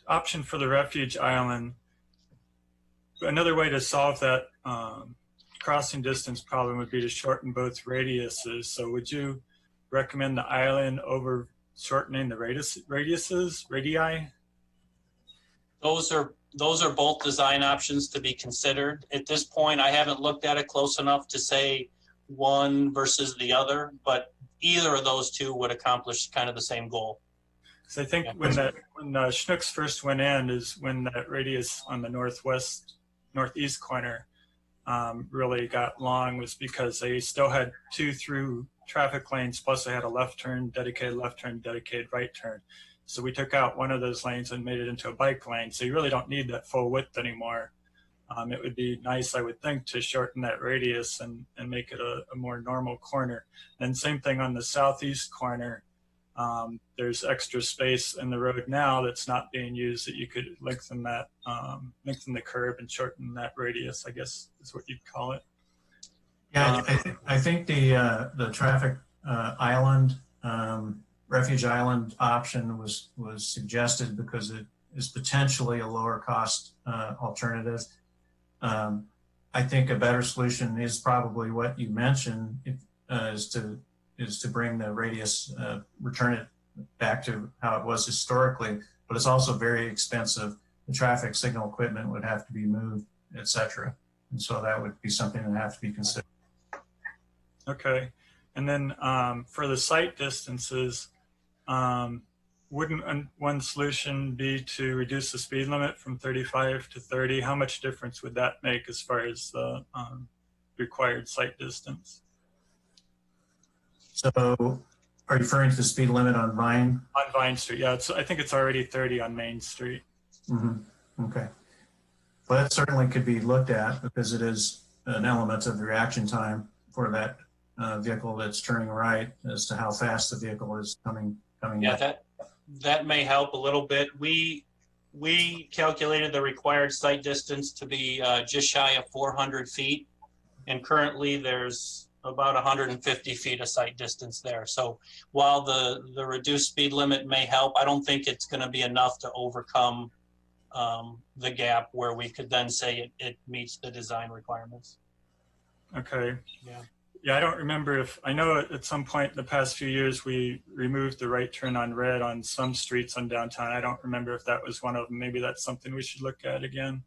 option for the refuge island, another way to solve that crossing distance problem would be to shorten both radiuses. So would you recommend the island over shortening the radii? Those are both design options to be considered. At this point, I haven't looked at it close enough to say one versus the other, but either of those two would accomplish kind of the same goal. Because I think when Schnucks first went in is when that radius on the northeast corner really got long, was because they still had 2 through traffic lanes, plus they had a left turn, dedicated right turn. So we took out one of those lanes and made it into a bike lane. So you really don't need that full width anymore. It would be nice, I would think, to shorten that radius and make it a more normal corner. And same thing on the southeast corner. There's extra space in the road now that's not being used, that you could lengthen that, lengthen the curb and shorten that radius, I guess is what you'd call it. Yeah, I think the traffic island, refuge island option was suggested because it is potentially a lower cost alternative. I think a better solution is probably what you mentioned, is to bring the radius, return it back to how it was historically, but it's also very expensive. The traffic signal equipment would have to be moved, etc. And so that would be something that would have to be considered. Okay. And then for the site distances, wouldn't one solution be to reduce the speed limit from 35 to 30? How much difference would that make as far as the required site distance? So are you referring to the speed limit on Vine? On Vine Street, yeah. I think it's already 30 on Main Street. Mm-hmm. Okay. Well, that certainly could be looked at because it is an element of the reaction time for that vehicle that's turning right as to how fast the vehicle is coming Yeah, up. that may help a little bit. We calculated the required site distance to be just shy of 400 feet, and currently there's about 150 feet of site distance there. So while the reduced speed limit may help, I don't think it's going to be enough to overcome the gap where we could then say it meets the design requirements. Okay. Yeah. Yeah, I don't remember if, I know at some point in the past few years we removed the right turn on red on some streets on downtown. I don't remember if that was one of them. Maybe that's something we should look at again.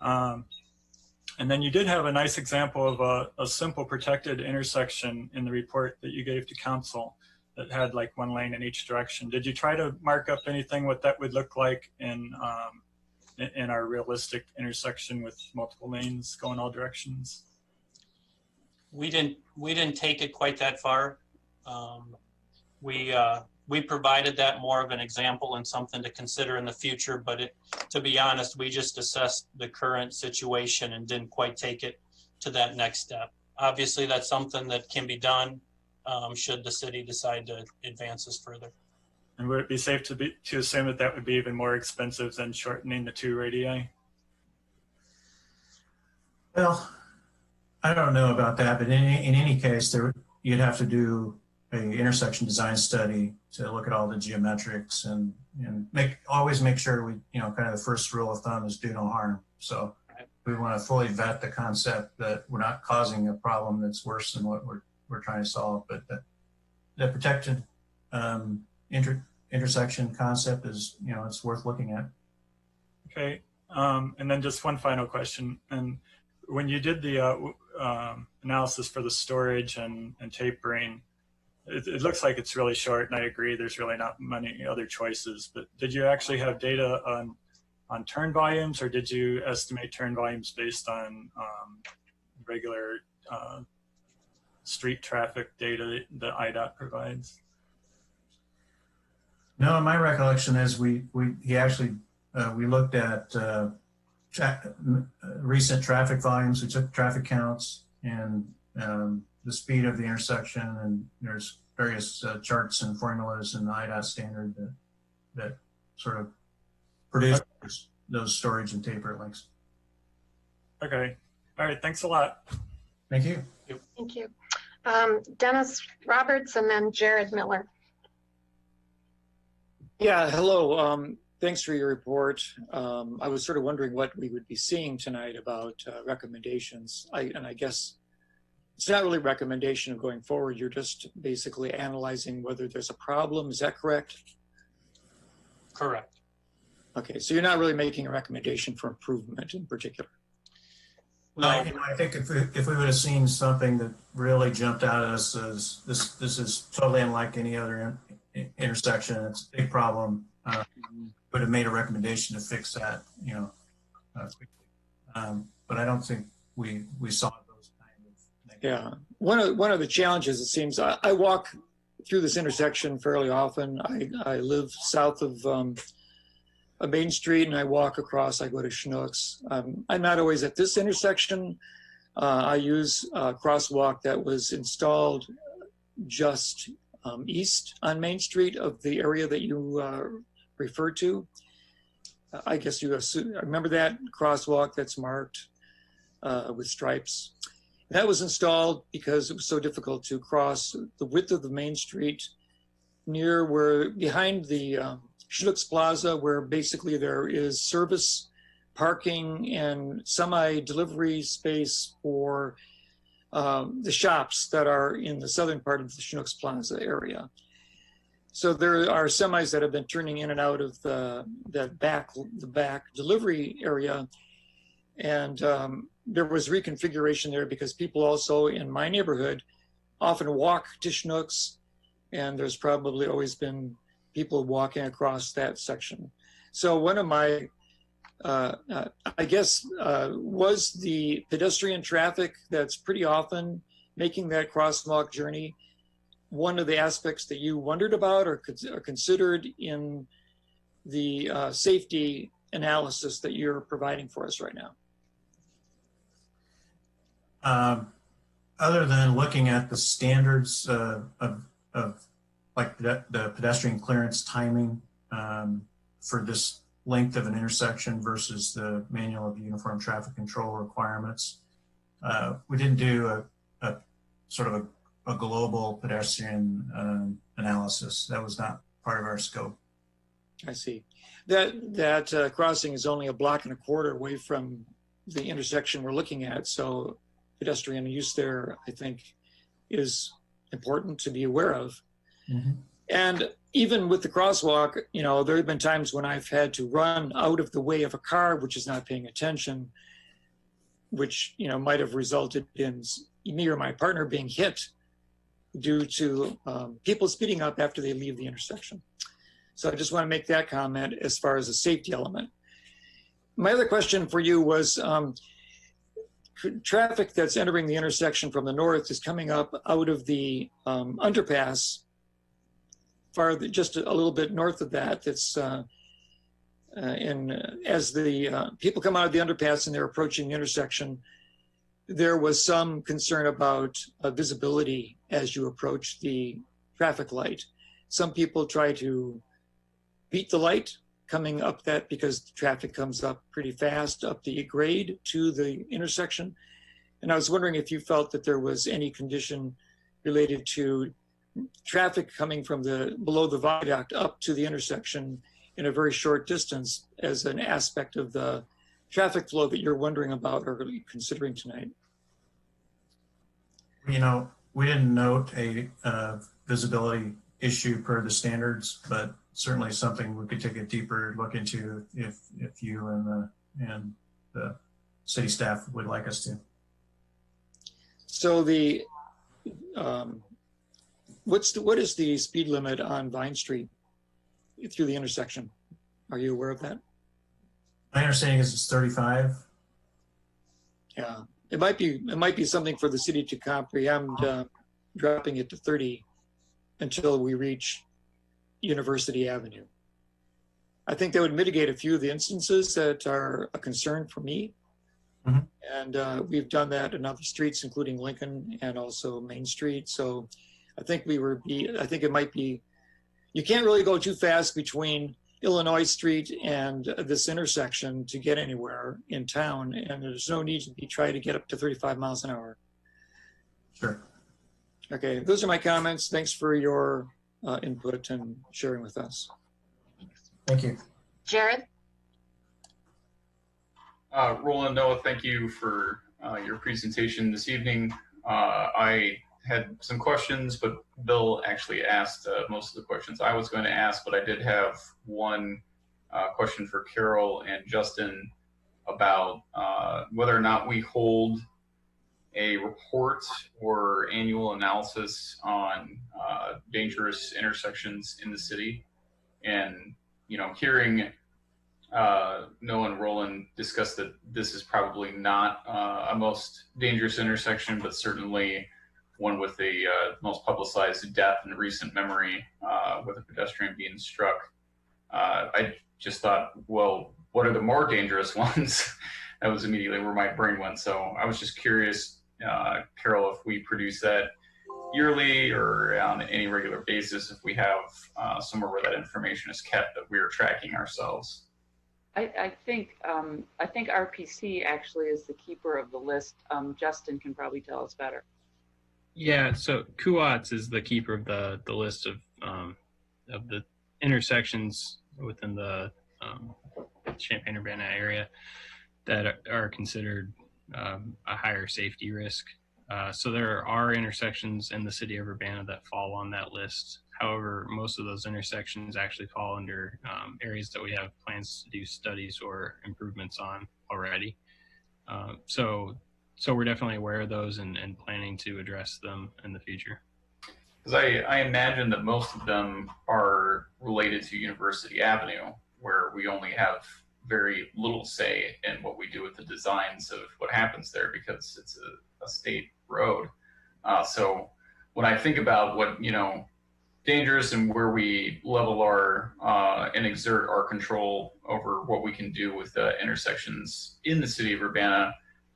And then you did have a nice example of a simple protected intersection in the report that you gave to council that had like 1 lane in each direction. Did you try to mark up anything what that would look like in in our realistic intersection with multiple lanes going all directions? We didn't take it quite that far. We provided that more of an example and something to consider in the future, but to be honest, we just assessed the current situation and didn't quite take it to that next step. Obviously, that's something that can be done should the city decide to advance this further. And would it be safe to assume that that would be even more expensive than shortening the 2 radii? Well, I don't know about that, but in any case, you'd have to do an intersection design study to look at all the geometrics and always make sure we, kind of the first rule of thumb is do no harm. So we want to fully vet the concept that we're not causing a problem that's worse than what we're trying to solve. But the protected intersection concept is, it's worth looking at. Okay, and then just one final question. And when you did the analysis for the storage and tapering, it looks like it's really short, and I agree there's really not many other choices, but did you actually have data on turn volumes, or did you estimate turn volumes based on regular street traffic data that IDOT provides? No, my recollection is we looked at recent traffic volumes. We took traffic counts and the speed of the intersection, and there's various charts and formulas in the IDOT standard that sort of produce those storage and taper links. Okay. All right. Thanks a lot. Thank you. Thank you. Dennis Roberts and then Jared Miller. Yeah, hello. Thanks for your report. I was sort of wondering what we would be seeing tonight about recommendations. And I guess it's not really a recommendation of going forward. You're just basically analyzing whether there's a problem. Is that correct? Correct. Okay, so you're not really making a recommendation for improvement in particular. No, I think if we would have seen something that really jumped out at us as this is totally unlike any other intersection, it's a big problem, would have made a recommendation to fix that, quickly. But I don't think we saw those kind of things. Yeah, one of the challenges, it seems, I walk through this intersection fairly often. I live south of a Main Street, and I walk across. I go to Schnucks. I'm not always at this intersection. I use a crosswalk that was installed just east on Main Street of the area that you referred to. I guess you assume, remember that crosswalk that's marked with stripes. That was installed because it was so difficult to cross the width of the Main Street near where, behind the Schnucks Plaza, where basically there is service parking and semi-delivery space for the shops that are in the southern part of the Schnucks Plaza area. So there are semis that have been turning in and out of the back delivery area. And there was reconfiguration there because people also in my neighborhood often walk to Schnucks, and there's probably always been people walking across that section. So one of my, I guess, was the pedestrian traffic that's pretty often making that crosswalk journey one of the aspects that you wondered about or considered in the safety analysis that you're providing for us right now? Other than looking at the standards of like the pedestrian clearance timing for this length of an intersection versus the Manual of Uniform Traffic Control requirements, we didn't do a sort of a global pedestrian analysis. That was not part of our scope. I see. That crossing is only a block and a quarter away from the intersection we're looking at. So pedestrian use there, I think, is important to be aware of. Mm-hmm. And even with the crosswalk, there have been times when I've had to run out of the way of a car which is not paying attention, which, might have resulted in me or my partner being hit due to people speeding up after they leave the intersection. So I just want to make that comment as far as the safety element. My other question for you was traffic that's entering the intersection from the north is coming up out of the underpass, just a little bit north of that. That's as the people come out of the underpass and they're approaching the intersection, there was some concern about visibility as you approach the traffic light. Some people try to beat the light coming up that because the traffic comes up pretty fast up the grade to the intersection. And I was wondering if you felt that there was any condition related to traffic coming from below the viaduct up to the intersection in a very short distance as an aspect of the traffic flow that you're wondering about or considering tonight. You know, we didn't note a visibility issue per the standards, but certainly something we could take a deeper look into if you and the city staff would like us to. So the what is the speed limit on Vine Street through the intersection? Are you aware of that? My understanding is it's 35. Yeah, it might be something for the city to comprehend, dropping it to 30 until we reach University Avenue. I think that would mitigate a few of the instances that are a concern for me. Mm-hmm. And we've done that in other streets, including Lincoln and also Main Street. So I think I think it might be, you can't really go too fast between Illinois Street and this intersection to get anywhere in town. And there's no need to try to get up to 35 miles an hour. Sure. Okay, those are my comments. Thanks for your input and sharing with us. Thank you. Jared? Roland, Noah, thank you for your presentation this evening. I had some questions, but Bill actually asked most of the questions I was going to ask, but I did have one question for Carol and Justin about whether or not we hold a report or annual analysis on dangerous intersections in the city. And, you know, hearing Noah and Roland discuss that this is probably not a most dangerous intersection, but certainly one with the most publicized death in recent memory with a pedestrian being struck. I just thought, well, what are the more dangerous ones? That was immediately where my brain went. So I was just curious, Carol, if we produce that yearly or on any regular basis, if we have somewhere where that information is kept that we are tracking ourselves. I think RPC actually is the keeper of the list. Justin can probably tell us better. Yeah, so CUATS is the keeper of the list of the intersections within the Champaign-Urbana area that are considered a higher safety risk. So there are intersections in the city of Urbana that fall on that list. However, most of those intersections actually fall under areas that we have plans to do studies or improvements on already. So we're definitely aware of those and planning to address them in the future. Because I imagine that most of them are related to University Avenue, where we only have very little say in what we do with the designs of what happens there because it's a state road. So when I think about what, you know, dangerous and where we level our and exert our control over what we can do with the intersections in the city of Urbana,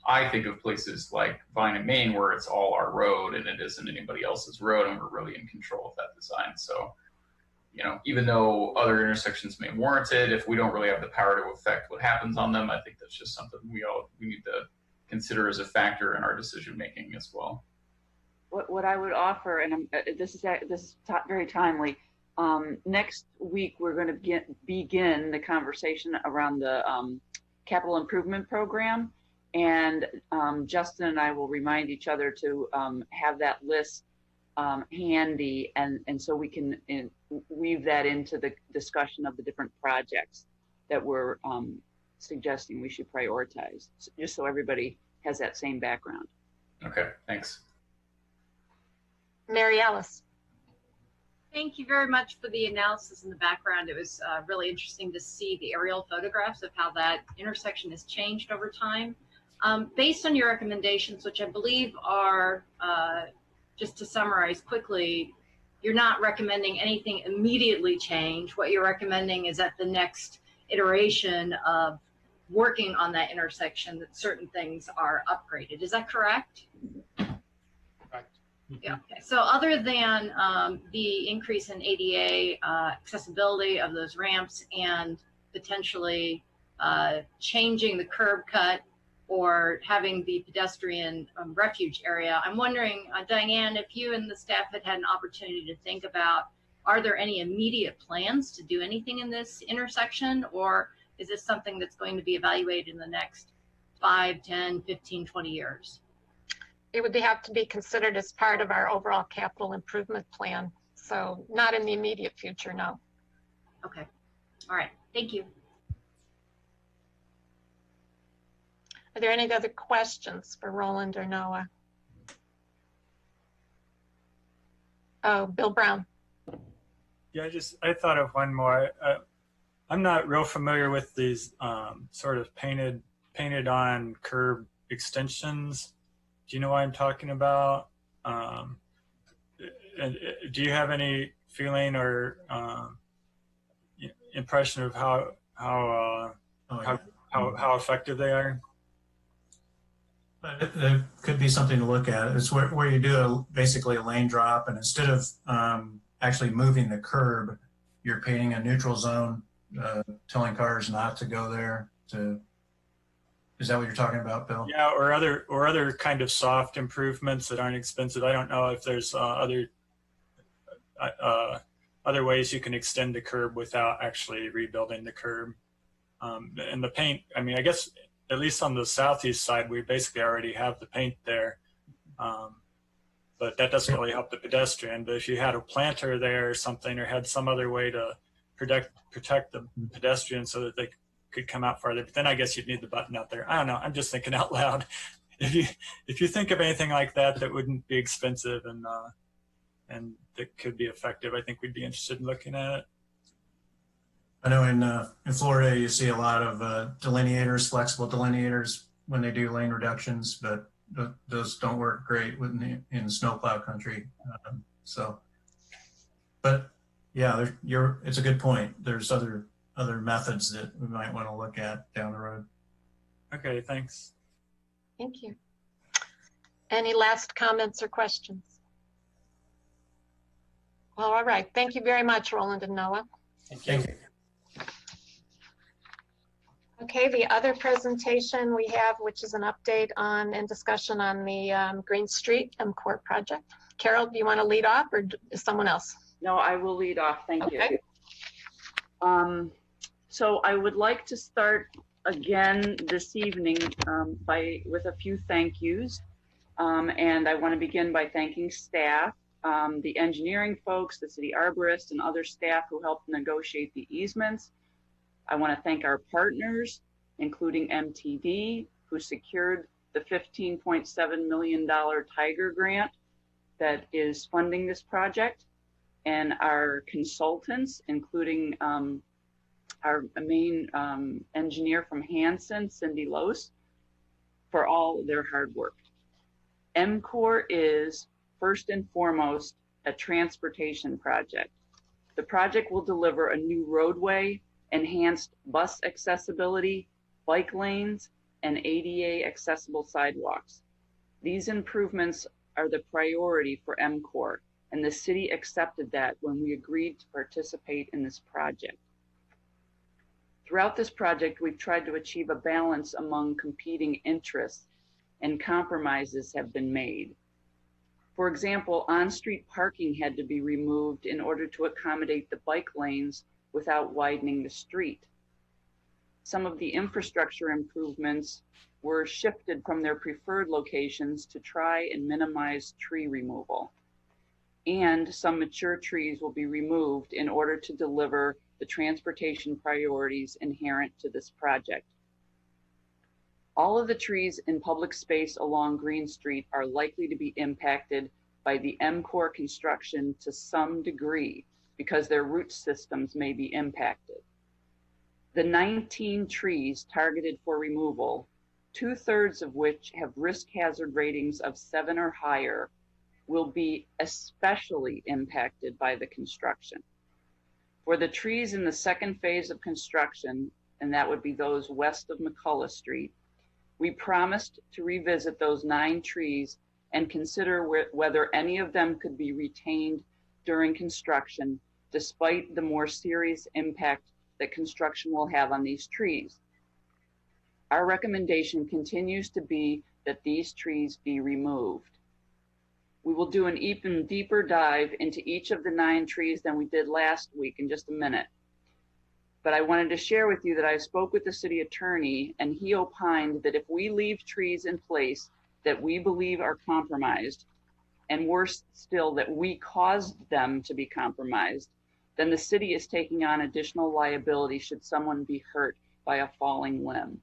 I think of places like Vine and Main where it's all our road and it isn't anybody else's road and we're really in control of that design. So, you know, even though other intersections may warrant it, if we don't really have the power to affect what happens on them, I think that's just something we need to consider as a factor in our decision making as well. What I would offer, and this is very timely. Next week we're going to begin the conversation around the capital improvement program, and Justin and I will remind each other to have that list handy, and so we can weave that into the discussion of the different projects that we're suggesting we should prioritize, just so everybody has that same background. Okay, thanks. Mary Alice. Thank you very much for the analysis in the background. It was really interesting to see the aerial photographs of how that intersection has changed over time. Based on your recommendations, which I believe are, just to summarize quickly, you're not recommending anything immediately change. What you're recommending is at the next iteration of working on that intersection that certain things are upgraded. Is that correct? Yeah. Okay. So other than the increase in ADA accessibility of those ramps and potentially changing the curb cut or having the pedestrian refuge area, I'm wondering, Diane, if you and the staff had an opportunity to think about, are there any immediate plans to do anything in this intersection, or is this something that's going to be evaluated in the next 5, 10, 15, 20 years? It would have to be considered as part of our overall capital improvement plan. So not in the immediate future, no. Okay. All right. Thank you. Are there any other questions for Roland or Noah? Oh, Bill Brown. Yeah, I thought of one more. I'm not real familiar with these sort of painted on curb extensions. Do you know what I'm talking about? And do you have any feeling or impression of how effective they are? But it could be something to look at. It's where you do basically a lane drop, and instead of actually moving the curb, you're painting a neutral zone, telling cars not to go there. Is that what you're talking about, Bill? Yeah, or other kind of soft improvements that aren't expensive. I don't know if there's other ways you can extend the curb without actually rebuilding the curb. And the paint, I mean, I guess at least on the southeast side, we basically already have the paint there. But that doesn't really help the pedestrian. But if you had a planter there or something, or had some other way to protect the pedestrian so that they could come out farther, but then I guess you'd need the button out there. I don't know. I'm just thinking out loud. If you think of anything like that wouldn't be expensive and that could be effective, I think we'd be interested in looking at it. I know in Florida you see a lot of delineators, flexible delineators when they do lane reductions, but those don't work great in snowplow country. But yeah, it's a good point. There's other methods that we might want to look at down the road. Okay, thanks. Thank you. Any last comments or questions? Well, all right. Thank you very much, Roland and Noah. Thank you. Okay, the other presentation we have, which is an update on and discussion on the Green Street MCOR project. Carol, do you want to lead off, or is someone else? No, I will lead off. Thank Okay. you. So I would like to start again this evening with a few thank yous. And I want to begin by thanking staff, the engineering folks, the city arborist, and other staff who helped negotiate the easements. I want to thank our partners, including MTD, who secured the $15.7 million Tiger grant that is funding this project, and our consultants, including our main engineer from Hanson, Cindy Lose, for all their hard work. MCOR is first and foremost a transportation project. The project will deliver a new roadway, enhanced bus accessibility, bike lanes, and ADA accessible sidewalks. These improvements are the priority for MCOR, and the city accepted that when we agreed to participate in this project. Throughout this project, we've tried to achieve a balance among competing interests, and compromises have been made. For example, on-street parking had to be removed in order to accommodate the bike lanes without widening the street. Some of the infrastructure improvements were shifted from their preferred locations to try and minimize tree removal. And some mature trees will be removed in order to deliver the transportation priorities inherent to this project. All of the trees in public space along Green Street are likely to be impacted by the MCOR construction to some degree because their root systems may be impacted. The 19 trees targeted for removal, 2/3 of which have risk hazard ratings of 7 or higher, will be especially impacted by the construction. For the trees in the second phase of construction, and that would be those west of McCullough Street, we promised to revisit those 9 trees and consider whether any of them could be retained during construction, despite the more serious impact that construction will have on these trees. Our recommendation continues to be that these trees be removed. We will do an even deeper dive into each of the 9 trees than we did last week in just a minute. But I wanted to share with you that I spoke with the city attorney, and he opined that if we leave trees in place that we believe are compromised, and worse still, that we caused them to be compromised, then the city is taking on additional liability should someone be hurt by a falling limb.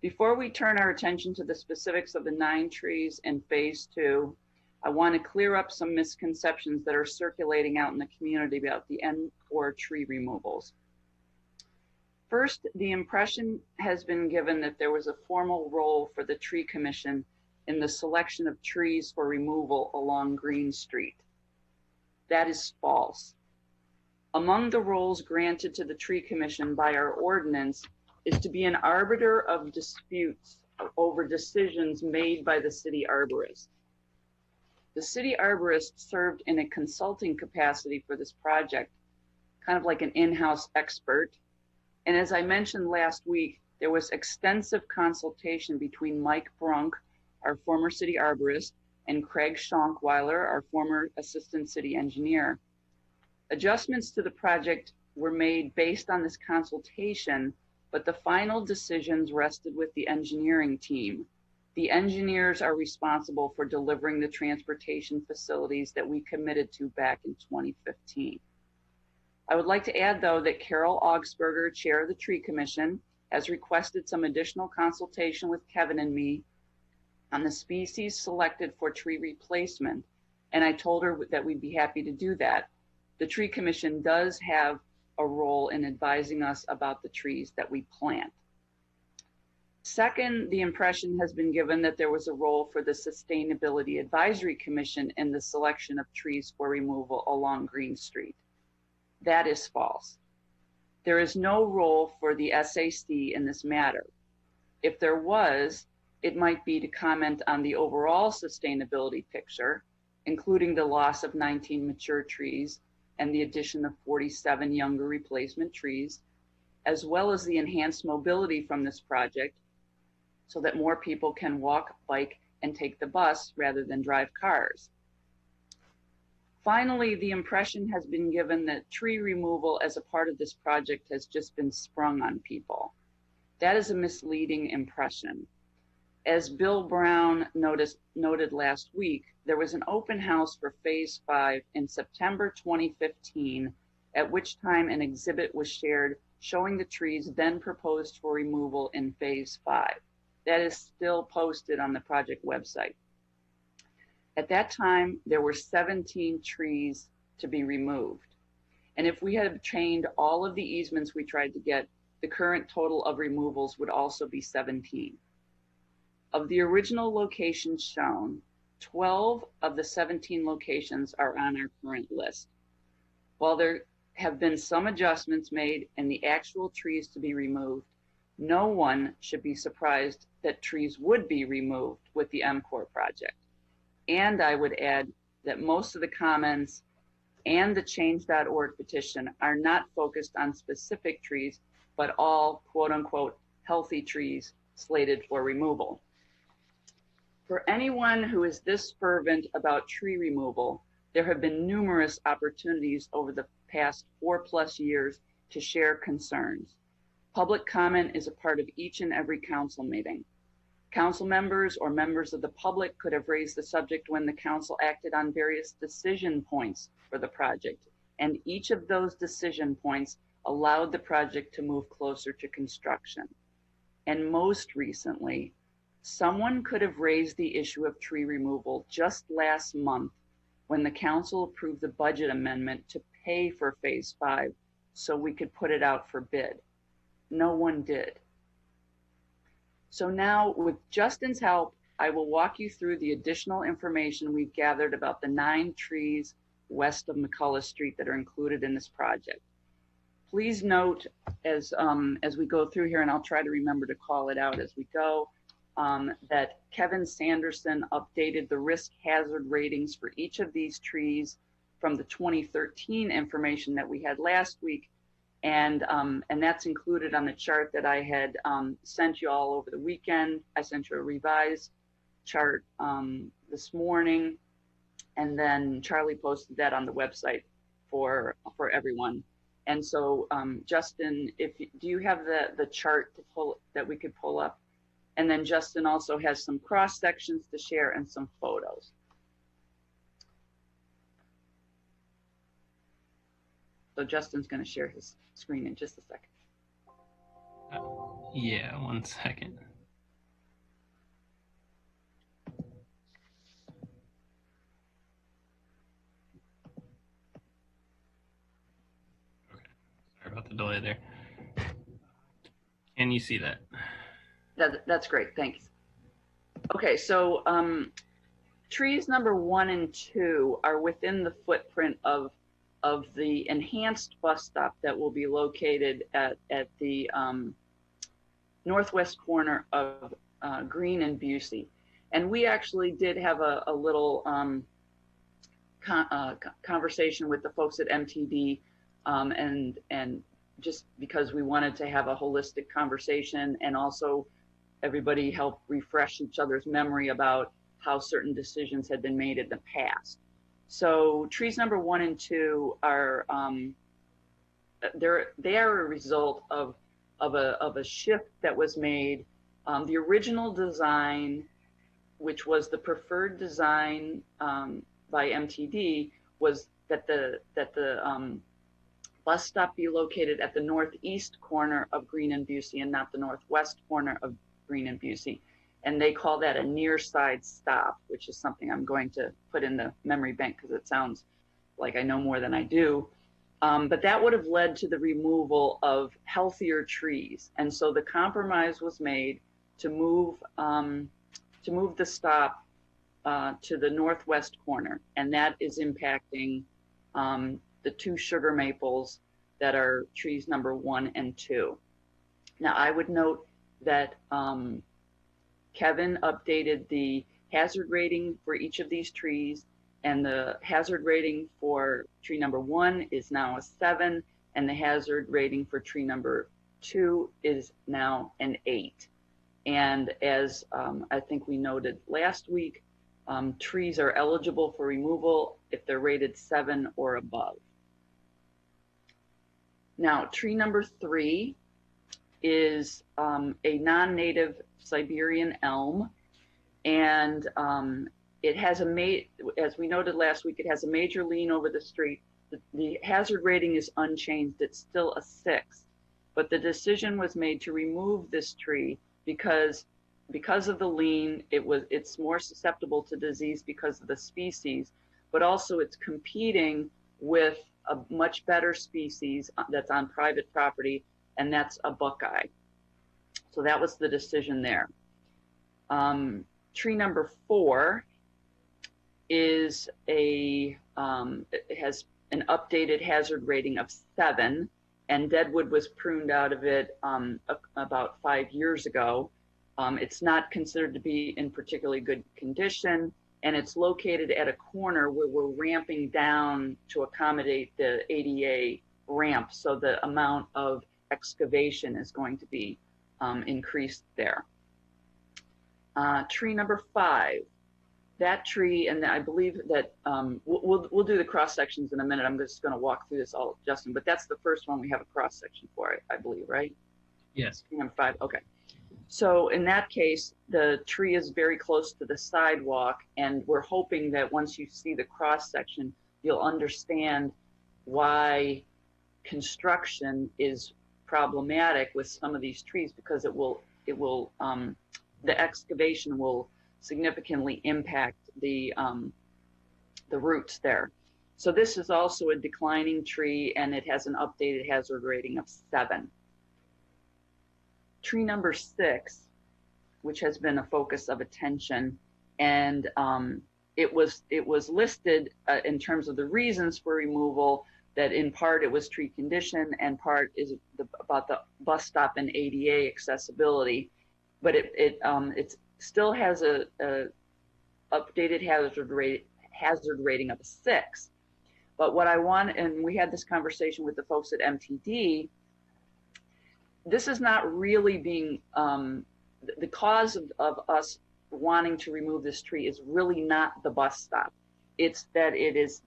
Before we turn our attention to the specifics of the 9 trees in phase 2, I want to clear up some misconceptions that are circulating out in the community about the MCOR tree removals. First, the impression has been given that there was a formal role for the tree commission in the selection of trees for removal along Green Street. That is false. Among the roles granted to the tree commission by our ordinance is to be an arbiter of disputes over decisions made by the city arborist. The city arborist served in a consulting capacity for this project, kind of like an in-house expert. And as I mentioned last week, there was extensive consultation between Mike Brunk, our former city arborist, and Craig Schonkweiler, our former assistant city engineer. Adjustments to the project were made based on this consultation, but the final decisions rested with the engineering team. The engineers are responsible for delivering the transportation facilities that we committed to back in 2015. I would like to add, though, that Carol Augsburger, chair of the Tree Commission, has requested some additional consultation with Kevin and me on the species selected for tree replacement, and I told her that we'd be happy to do that. The Tree Commission does have a role in advising us about the trees that we plant. Second, the impression has been given that there was a role for the Sustainability Advisory Commission in the selection of trees for removal along Green Street. That is false. There is no role for the SAC in this matter. If there was, it might be to comment on the overall sustainability picture, including the loss of 19 mature trees and the addition of 47 younger replacement trees, as well as the enhanced mobility from this project so that more people can walk, bike, and take the bus rather than drive cars. Finally, the impression has been given that tree removal as a part of this project has just been sprung on people. That is a misleading impression. As Bill Brown noted last week, there was an open house for Phase 5 in September 2015, at which time an exhibit was shared showing the trees then proposed for removal in Phase 5. That is still posted on the project website. At that time, there were 17 trees to be removed. And if we had obtained all of the easements we tried to get, the current total of removals would also be 17. Of the original locations shown, 12 of the 17 locations are on our current list. While there have been some adjustments made in the actual trees to be removed, no one should be surprised that trees would be removed with the MCOR project. And I would add that most of the comments and the change.org petition are not focused on specific trees, but all quote unquote healthy trees slated for removal. For anyone who is this fervent about tree removal, there have been numerous opportunities over the past 4+ years to share concerns. Public comment is a part of each and every council meeting. Council members or members of the public could have raised the subject when the council acted on various decision points for the project, and each of those decision points allowed the project to move closer to construction. And most recently, Someone could have raised the issue of tree removal just last month when the council approved the budget amendment to pay for phase 5 so we could put it out for bid. No one did. So now with Justin's help, I will walk you through the additional information we've gathered about the 9 trees west of McCullough Street that are included in this project. Please note as we go through here, and I'll try to remember to call it out as we go, that Kevin Sanderson updated the risk hazard ratings for each of these trees from the 2013 information that we had last week. And that's included on the chart that I had sent you all over the weekend. I sent you a revised chart this morning, and then Charlie posted that on the website for everyone. And so, Justin, do you have the chart to pull that we could pull up? And then Justin also has some cross sections to share and some photos. So Justin's going to share his screen in just a second. Yeah, 1 second. Okay, sorry about the delay there. Can you see that? That's great, thanks. Okay, so trees number 1 and 2 are within the footprint of the enhanced bus stop that will be located at the northwest corner of Green and Busey. And we actually did have a little conversation with the folks at MTD, and just because we wanted to have a holistic conversation, and also everybody help refresh each other's memory about how certain decisions had been made in the past. So trees number 1 and 2 are they are a result of a shift that was made. The original design, which was the preferred design by MTD, was that the bus stop be located at the northeast corner of Green and Busey and not the northwest corner of Green and Busey. And they call that a near side stop, which is something I'm going to put in the memory bank because it sounds like I know more than I do. But that would have led to the removal of healthier trees. And so the compromise was made to move the stop to the northwest corner. And that is impacting the 2 sugar maples that are trees number 1 and 2. Now I would note that Kevin updated the hazard rating for each of these trees, and the hazard rating for tree number 1 is now a 7, and the hazard rating for tree number 2 is now an 8. And as I think we noted last week, trees are eligible for removal if they're rated 7 or above. Now, tree number 3 is a non-native Siberian elm, and it has as we noted last week, it has a major lean over the street. The hazard rating is unchanged, it's still a 6, but the decision was made to remove this tree because of the lean. It's more susceptible to disease because of the species, but also it's competing with a much better species that's on private property, and that's a buckeye. So that was the decision there. Tree number 4 is it has an updated hazard rating of 7, and deadwood was pruned out of it about 5 years ago. It's not considered to be in particularly good condition, and it's located at a corner where we're ramping down to accommodate the ADA ramp, so the amount of excavation is going to be increased there. Tree number 5, that tree, and I believe that we'll do the cross sections in a minute. I'm just going to walk through this all, Justin, but that's the first one we have a cross section for, I believe, right? Yes. Tree number 5, okay. So in that case, the tree is very close to the sidewalk, and we're hoping that once you see the cross section, you'll understand why construction is problematic with some of these trees, because it will the excavation will significantly impact the roots there. So this is also a declining tree, and it has an updated hazard rating of 7. Tree number 6, which has been a focus of attention, and it was listed in terms of the reasons for removal, that in part it was tree condition and part is about the bus stop and ADA accessibility, but it still has a updated hazard rating of a 6. But what I want, and we had this conversation with the folks at MTD, this is not really being, the cause of us wanting to remove this tree is really not the bus stop. It's that it is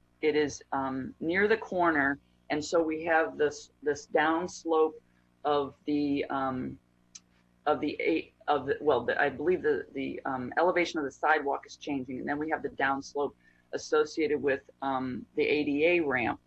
near the corner, and so we have this down slope of the I believe the elevation of the sidewalk is changing, and then we have the downslope associated with the ADA ramp.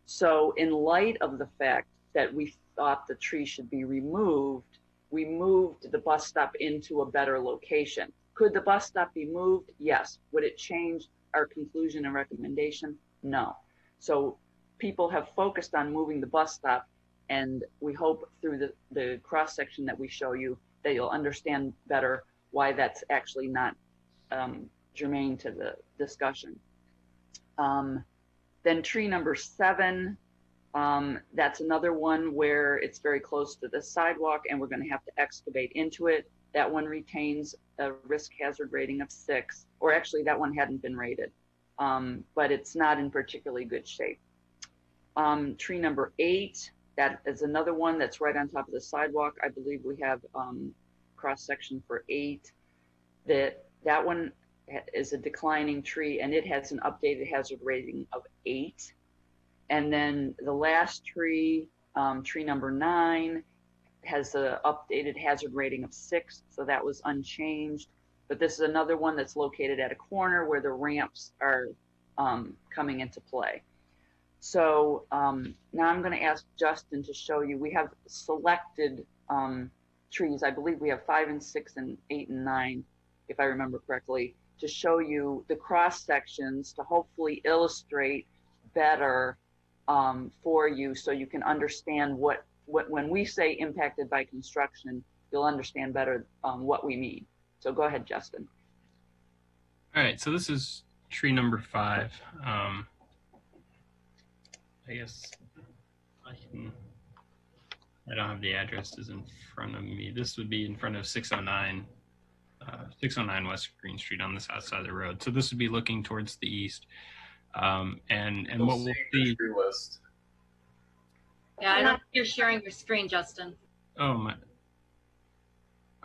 So in light of the fact that we thought the tree should be removed, we moved the bus stop into a better location. Could the bus stop be moved? Yes. Would it change our conclusion and recommendation? No. So people have focused on moving the bus stop, and we hope through the cross section that we show you that you'll understand better why that's actually not germane to the discussion. Then tree number 7, that's another one where it's very close to the sidewalk and we're going to have to excavate into it. That one retains a risk hazard rating of 6, or actually that one hadn't been rated, but it's not in particularly good shape. Tree number 8, that is another one that's right on top of the sidewalk. I believe we have cross section for 8. That one is a declining tree, and it has an updated hazard rating of 8. And then the last tree, tree number 9, has an updated hazard rating of 6, so that was unchanged. But this is another one that's located at a corner where the ramps are coming into play. So now I'm going to ask Justin to show you. We have selected trees. I believe we have 5 and 6 and 8 and 9, if I remember correctly, to show you the cross sections to hopefully illustrate better for you, so you can understand what when we say impacted by construction, you'll understand better what we mean. So go ahead, Justin. All right, so this is tree number 5. I guess I don't have the addresses in front of me. This would be in front of 609 West Green Street on the south side of the road. So this would be looking towards the east. And what we'll see. List. Yeah, I don't think you're sharing your screen, Justin. Oh my.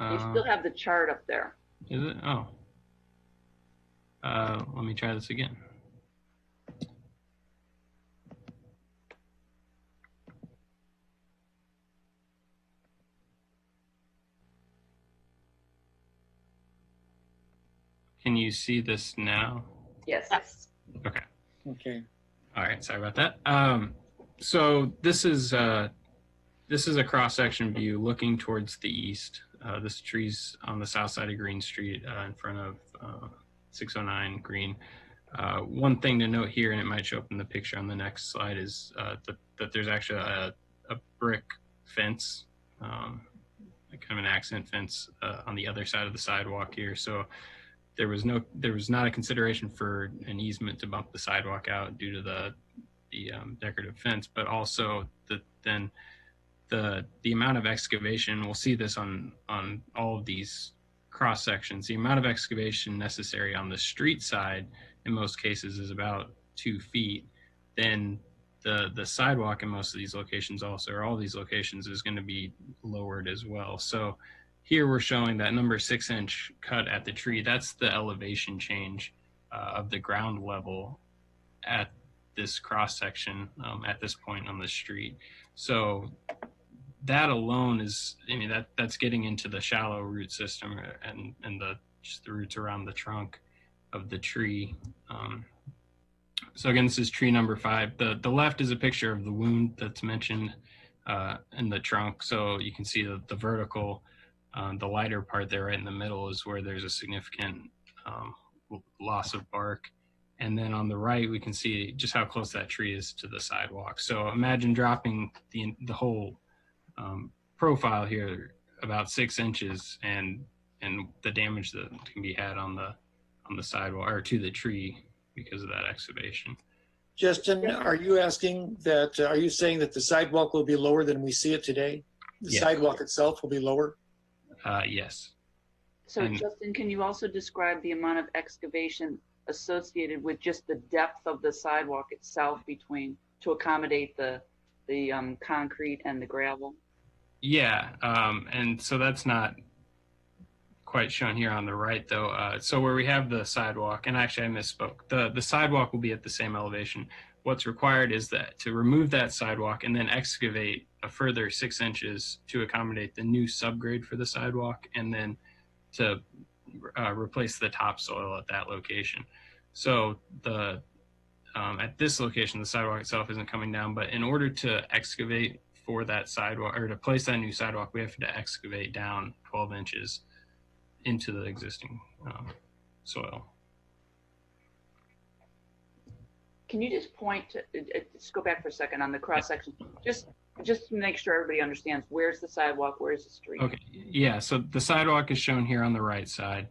You still have the chart up there. Is it? Oh. Let me try this again. Can you see this now? Yes. Okay. Okay. All right. Sorry about that. So this is a cross-section view looking towards the east. This tree's on the south side of Green Street in front of 609 Green. One thing to note here, and it might show up in the picture on the next slide, is that there's actually a brick fence, kind of an accent fence on the other side of the sidewalk here. So there was not a consideration for an easement to bump the sidewalk out due to the decorative fence, but also the amount of excavation. We'll see this on all of these cross sections. The amount of excavation necessary on the street side in most cases is about 2 feet. Then the sidewalk in most of these locations also, or all these locations, is going to be lowered as well. So here we're showing that number 6-inch cut at the tree. That's the elevation change of the ground level at this cross section at this point on the street. So that alone is, that's getting into the shallow root system and just the roots around the trunk of the tree. So again, this is tree number 5. The left is a picture of the wound that's mentioned in the trunk. So you can see the vertical The lighter part there right in the middle is where there's a significant loss of bark. And then on the right, we can see just how close that tree is to the sidewalk. So imagine dropping the whole profile here about 6 inches, and the damage that can be had on the sidewalk or to the tree because of that excavation. Justin, are you asking that, are you saying that the sidewalk will be lower than we see it today? The Yes. sidewalk itself will be lower? Yes. So And- Justin, can you also describe the amount of excavation associated with just the depth of the sidewalk itself to accommodate the concrete and the gravel? Yeah, and so that's not quite shown here on the right though. So where we have the sidewalk, and actually I misspoke, the sidewalk will be at the same elevation. What's required is that to remove that sidewalk and then excavate a further 6 inches to accommodate the new subgrade for the sidewalk, and then to replace the topsoil at that location. So at this location, the sidewalk itself isn't coming down, but in order to excavate for that sidewalk, or to place that new sidewalk, we have to excavate down 12 inches into the existing soil. Can you just point to, just go back for a second on the cross section, just to make sure everybody understands, where's the sidewalk, where's the street? Okay, yeah, so the sidewalk is shown here on the right side,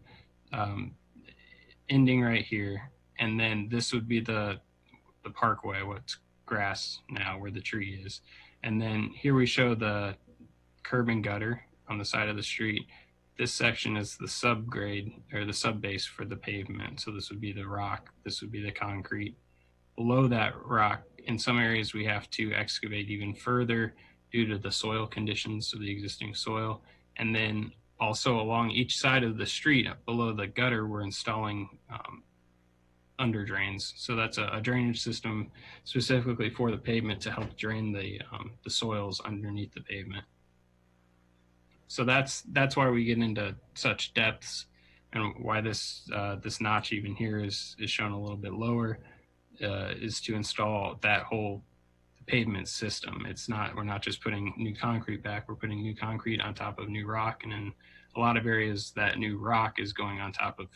ending right here, and then this would be the parkway, what's grass now, where the tree is. And then here we show the curb and gutter on the side of the street. This section is the subgrade, or the subbase for the pavement. So this would be the rock, this would be the concrete. Below that rock, in some areas we have to excavate even further due to the soil conditions of the existing soil. And then also along each side of the street, below the gutter, we're installing under drains. So that's a drainage system specifically for the pavement to help drain the soils underneath the pavement. So that's why we get into such depths, and why this this notch even here is shown a little bit lower, is to install that whole pavement system. We're not just putting new concrete back, we're putting new concrete on top of new rock, and in a lot of areas that new rock is going on top of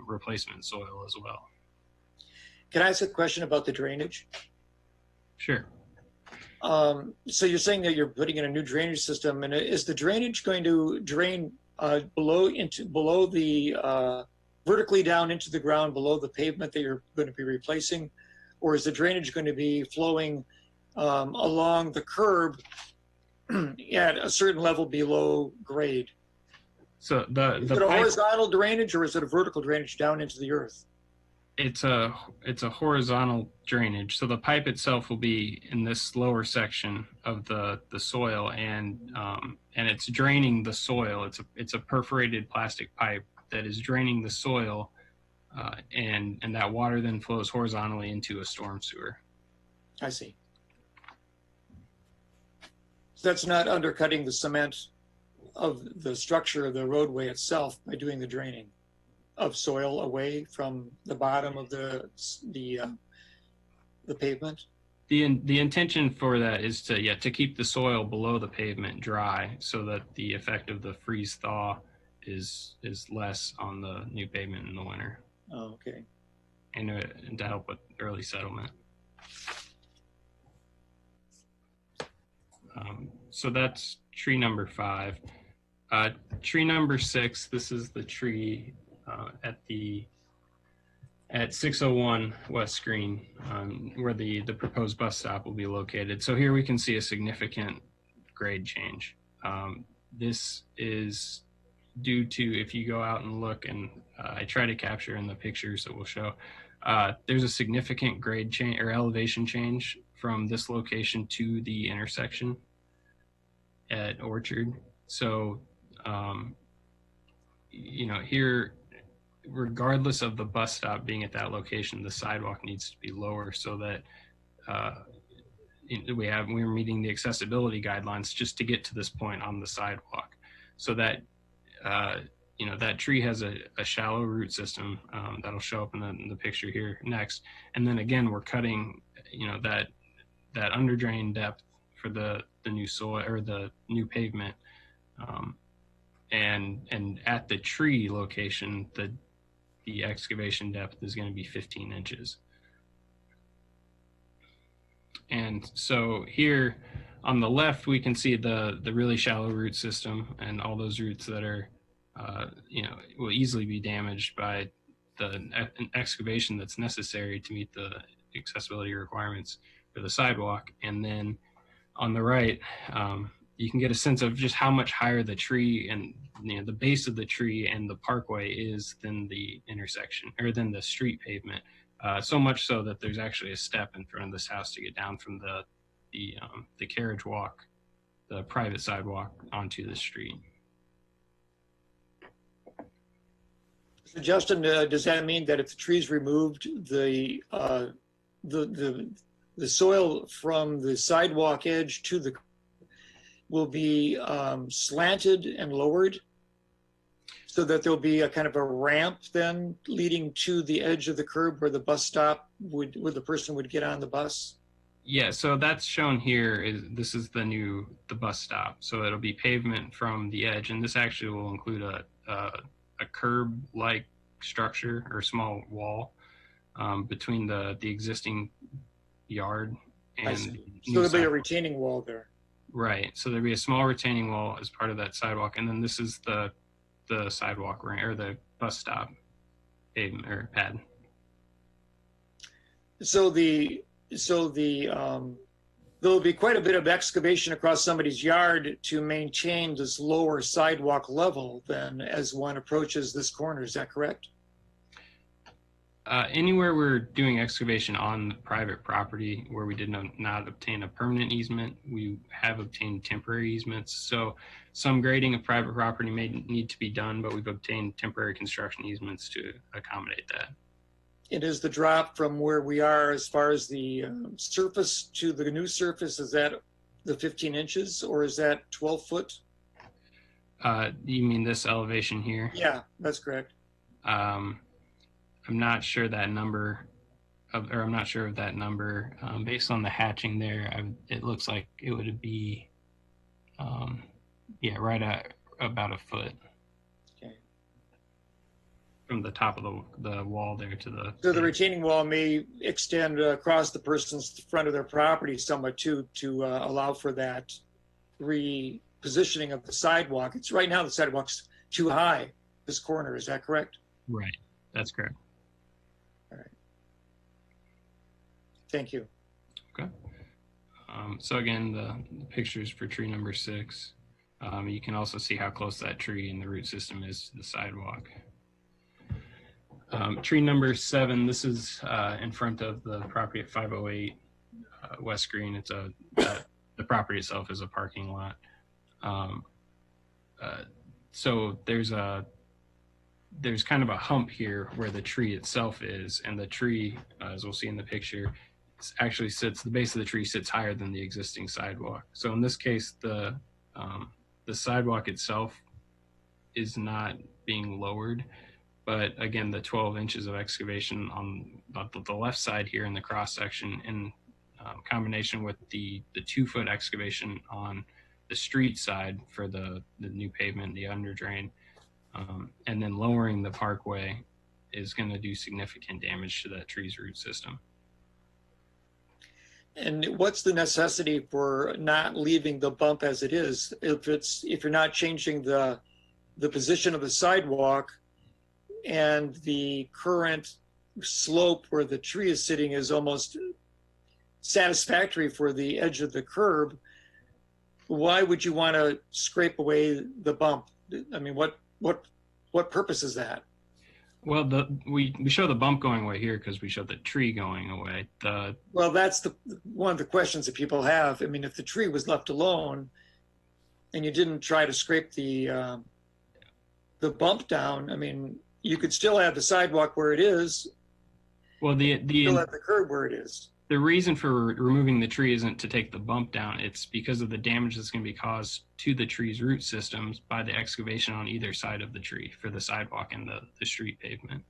replacement soil as well. Can I ask a question about the drainage? Sure. So you're saying that you're putting in a new drainage system, and is the drainage going to drain below the vertically down into the ground below the pavement that you're going to be replacing, or is the drainage going to be flowing along the curb at a certain level below grade? So is it a horizontal drainage, or is it a vertical drainage down into the earth? It's a horizontal drainage. So the pipe itself will be in this lower section of the soil, and it's draining the soil. It's a perforated plastic pipe that is draining the soil, and that water then flows horizontally into a storm sewer. I see. So that's not undercutting the cement of the structure of the roadway itself by doing the draining of soil away from the bottom of the pavement? The intention for that is to keep the soil below the pavement dry, so that the effect of the freeze thaw is less on the new pavement in the winter. Oh, okay. And to help with early settlement. So that's tree number 5. Tree number 6, this is the tree at 601 West Green, where the proposed bus stop will be located. So here we can see a significant grade change. This is due to, if you go out and look, and I try to capture in the pictures that we'll show, there's a significant grade change or elevation change from this location to the intersection at Orchard. So, here, regardless of the bus stop being at that location, the sidewalk needs to be lower, so that we're meeting the accessibility guidelines just to get to this point on the sidewalk. So that that tree has a shallow root system that'll show up in the picture here next, and then again we're cutting that under drain depth for the new soil or the new pavement, and at the tree location, the excavation depth is going to be 15 inches. And so here on the left, we can see the really shallow root system and all those roots that are, will easily be damaged by the excavation that's necessary to meet the accessibility requirements for the sidewalk. And then on the right, you can get a sense of just how much higher the tree and the base of the tree and the parkway is than the intersection or than the street pavement. So much so that there's actually a step in front of this house to get down from the carriage walk, the private sidewalk onto the street. So Justin, does that mean that if the tree's removed, the soil from the sidewalk edge to the will be slanted and lowered, so that there'll be a kind of a ramp then leading to the edge of the curb where the bus stop where the person would get on the bus? Yeah, so that's shown here. This is the bus stop. So it'll be pavement from the edge, and this actually will include a curb-like structure or small wall between the existing yard and so there'll be a retaining wall there. Right. So there'll be a small retaining wall as part of that sidewalk, and then this is the sidewalk or the bus stop pavement or pad. So there'll be quite a bit of excavation across somebody's yard to maintain this lower sidewalk level then as one approaches this corner. Is that correct? Anywhere we're doing excavation on private property where we did not obtain a permanent easement, we have obtained temporary easements. So some grading of private property may need to be done, but we've obtained temporary construction easements to accommodate that. It is the drop from where we are as far as the surface to the new surface, is that the 15 inches or is that 12 foot? You mean this elevation here? Yeah, that's correct. I'm not sure that number, I'm not sure of that number. Based on the hatching there, it looks like it would be, right at about a foot. Okay. From the top of the wall there to the. So the retaining wall may extend across the person's front of their property somewhat too, to allow for that repositioning of the sidewalk. It's right now the sidewalk's too high, this corner, is that correct? Right, that's correct. All right. Thank you. Okay. So again, the pictures for tree number 6. You can also see how close that tree and the root system is to the sidewalk. Tree number 7, this is in front of the property at 508 West Green. It's the property itself is a parking lot. So there's kind of a hump here where the tree itself is, and the tree, as we'll see in the picture, actually the base of the tree sits higher than the existing sidewalk. So in this case, the sidewalk itself is not being lowered, but again, the 12 inches of excavation on the left side here in the cross section, in combination with the 2-foot excavation on the street side for the new pavement, the under drain, and then lowering the parkway is going to do significant damage to that tree's root system. And what's the necessity for not leaving the bump as it is? If you're not changing the position of the sidewalk and the current slope where the tree is sitting is almost satisfactory for the edge of the curb, why would you want to scrape away the bump? I mean, what purpose is that? Well, we show the bump going away here because we show the tree going away. Well, that's one of the questions that people have. I mean, if the tree was left alone and you didn't try to scrape the bump down, I mean, you could still have the sidewalk where it is. Well, still have the curb where it is. The reason for removing the tree isn't to take the bump down. It's because of the damage that's going to be caused to the tree's root systems by the excavation on either side of the tree for the sidewalk and the street pavement.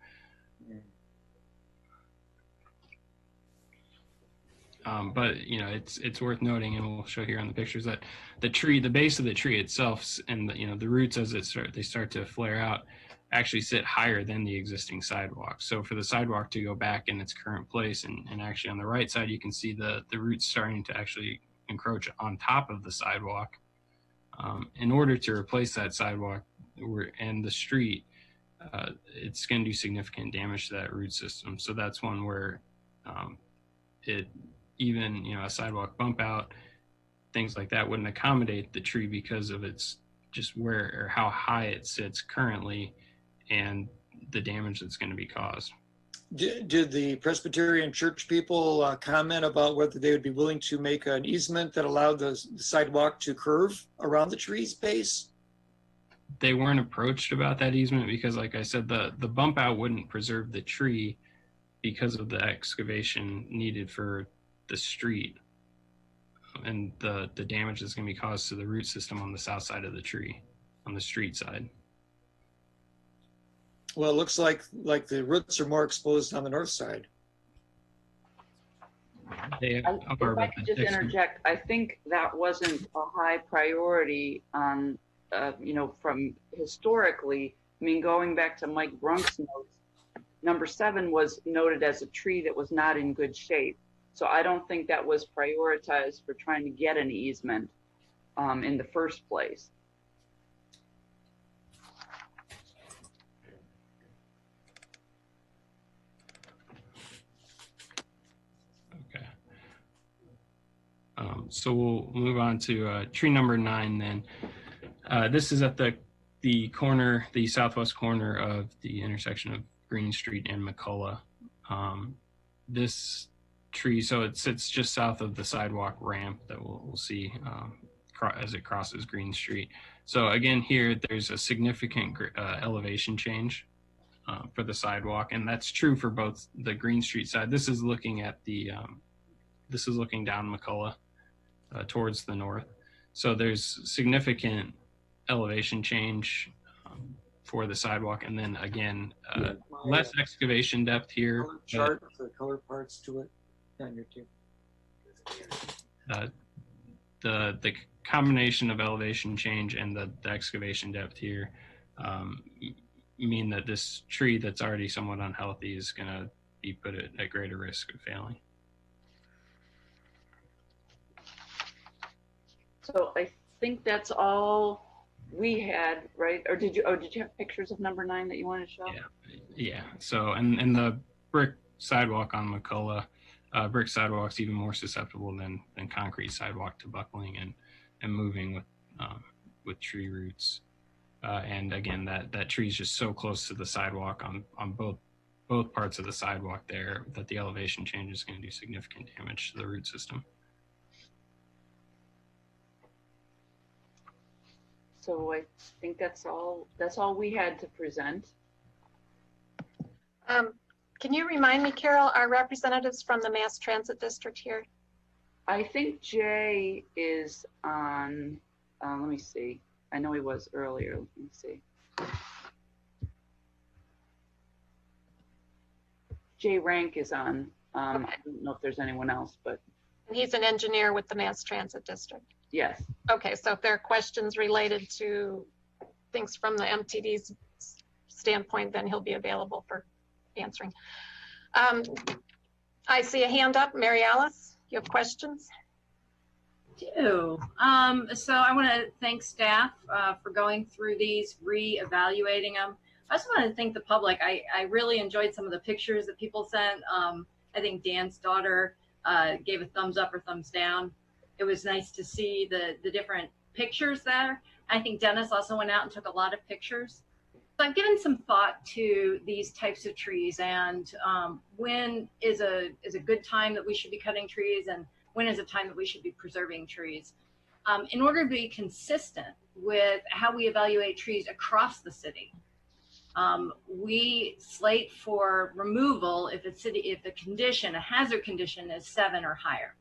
But it's worth noting, and we'll show here on the pictures, that the base of the tree itself, and the roots as they start to flare out, actually sit higher than the existing sidewalk. So for the sidewalk to go back in its current place, and actually on the right side, you can see the roots starting to actually encroach on top of the sidewalk. In order to replace that sidewalk and the street, it's going to do significant damage to that root system. So that's one where even a sidewalk bump out, things like that wouldn't accommodate the tree because of its just where or how high it sits currently and the damage that's going to be caused. Did the Presbyterian church people comment about whether they would be willing to make an easement that allowed the sidewalk to curve around the tree's base? They weren't approached about that easement because, like I said, the bump out wouldn't preserve the tree because of the excavation needed for the street and the damage that's going to be caused to the root system on the south side of the tree, on the street side. Well, it looks like the roots are more exposed on the north side. If I could just interject, I think that wasn't a high priority on, from historically. I mean, going back to Mike Brunk's notes, number 7 was noted as a tree that was not in good shape. So I don't think that was prioritized for trying to get an easement in the first place. So we'll move on to tree number 9 then. This is at the corner, the southwest corner of the intersection of Green Street and McCullough. This tree, so it sits just south of the sidewalk ramp that we'll see as it crosses Green Street. So again, here there's a significant elevation change for the sidewalk, and that's true for both the Green Street side. This is looking at this is looking down McCullough towards the north. So there's significant elevation change for the sidewalk, and then again, less excavation depth here. Chart for color parts to it on your table. The combination of elevation change and the excavation depth here mean that this tree that's already somewhat unhealthy is going to be put at greater risk of failing. So I think that's all we had, right? Or did you have pictures of number 9 that you wanted to show? Yeah. So, and the brick sidewalk on McCullough, brick sidewalk's even more susceptible than concrete sidewalk to buckling and moving with tree roots. And again, that tree is just so close to the sidewalk on both parts of the sidewalk there that the elevation change is going to do significant damage to the root system. So I think that's all we had to present. Can you remind me, Carol, our representatives from the Mass Transit District here? I think Jay is on, let me see. I know he was earlier. Let me see. Jay Rank is on. I don't know if there's anyone else, but. And he's an engineer with the Mass Transit District. Yes. Okay, so if there are questions related to things from the MTD's standpoint, then he'll be available for answering. I see a hand up. Mary Alice, you have questions? I do. So I want to thank staff for going through these, re-evaluating them. I also want to thank the public. I really enjoyed some of the pictures that people sent. I think Dan's daughter gave a thumbs up or thumbs down. It was nice to see the different pictures there. I think Dennis also went out and took a lot of pictures. So I've given some thought to these types of trees and when is a good time that we should be cutting trees and when is a time that we should be preserving trees. In order to be consistent with how we evaluate trees across the city, we slate for removal if the condition, a hazard condition, is 7 or higher.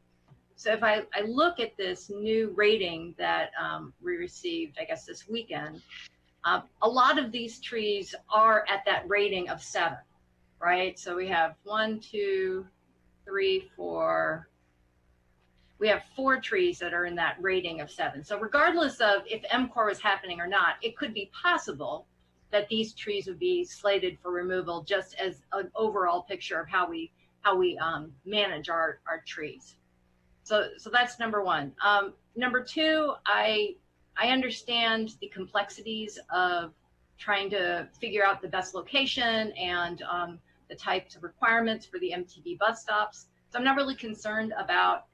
So if I look at this new rating that we received, I guess this weekend, a lot of these trees are at that rating of 7, right? So we have 1, 2, 3, 4, we have 4 trees that are in that rating of 7. So regardless of if MCOR was happening or not, it could be possible that these trees would be slated for removal, just as an overall picture of how we manage our trees. So that's number 1. Number 2, I understand the complexities of trying to figure out the best location and the types of requirements for the MTB bus stops. So I'm not really concerned about,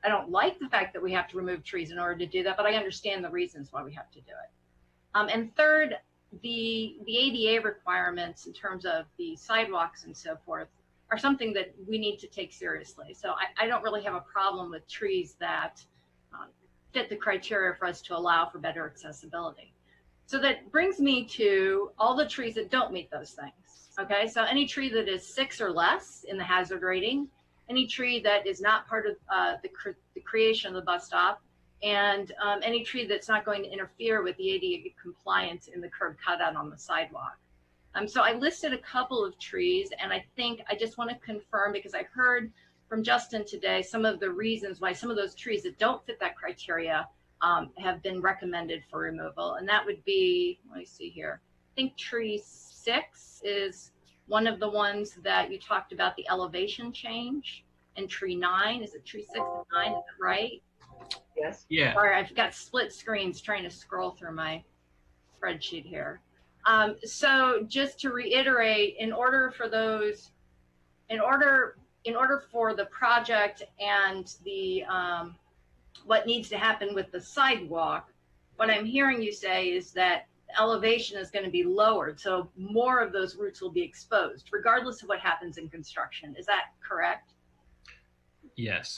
I don't like the fact that we have to remove trees in order to do that, but I understand the reasons why we have to do it. And third, the ADA requirements in terms of the sidewalks and so forth are something that we need to take seriously. So I don't really have a problem with trees that fit the criteria for us to allow for better accessibility. So that brings me to all the trees that don't meet those things. Okay, so any tree that is 6 or less in the hazard rating, any tree that is not part of the creation of the bus stop, and any tree that's not going to interfere with the ADA compliance in the curb cutout on the sidewalk. So I listed a couple of trees, and I think I just want to confirm, because I heard from Justin today some of the reasons why some of those trees that don't fit that criteria have been recommended for removal. And that would be, let me see here, I think tree 6 is one of the ones that you talked about the elevation change, and tree 9, is it tree 6 and 9, is that right? Yes. Yeah. Sorry, I've got split screens trying to scroll through my spreadsheet here. So just to reiterate, in order for those, in order for the project and the what needs to happen with the sidewalk, what I'm hearing you say is that elevation is going to be lowered, so more of those routes will be exposed, regardless of what happens in construction. Is that correct? Yes.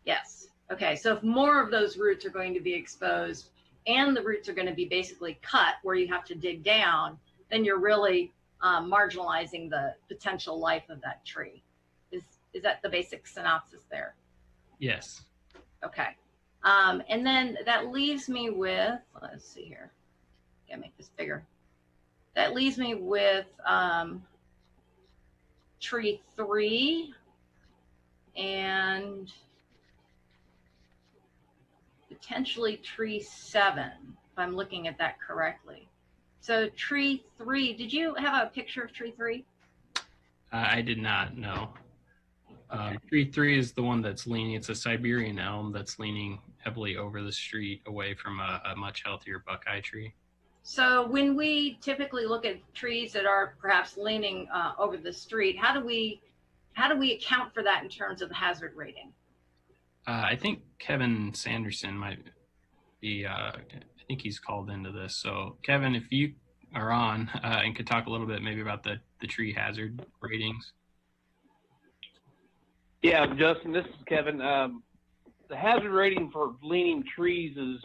Yes. Okay, so if more of those roots are going to be exposed and the roots are going to be basically cut where you have to dig down, then you're really marginalizing the potential life of that tree. Is that the basic synopsis there? Yes. Okay. And then that leaves me with, let's see here. Gotta make this bigger. That leaves me with tree 3 and potentially tree 7, if I'm looking at that correctly. So tree 3, did you have a picture of tree 3? I did not, no. Tree 3 is the one that's leaning. It's a Siberian elm that's leaning heavily over the street away from a much healthier Buckeye tree. So when we typically look at trees that are perhaps leaning over the street, how do we account for that in terms of the hazard rating? I think Kevin Sanderson might be, I think he's called into this. So Kevin, if you are on and could talk a little bit maybe about the tree hazard ratings. Yeah, Justin, this is Kevin. The hazard rating for leaning trees is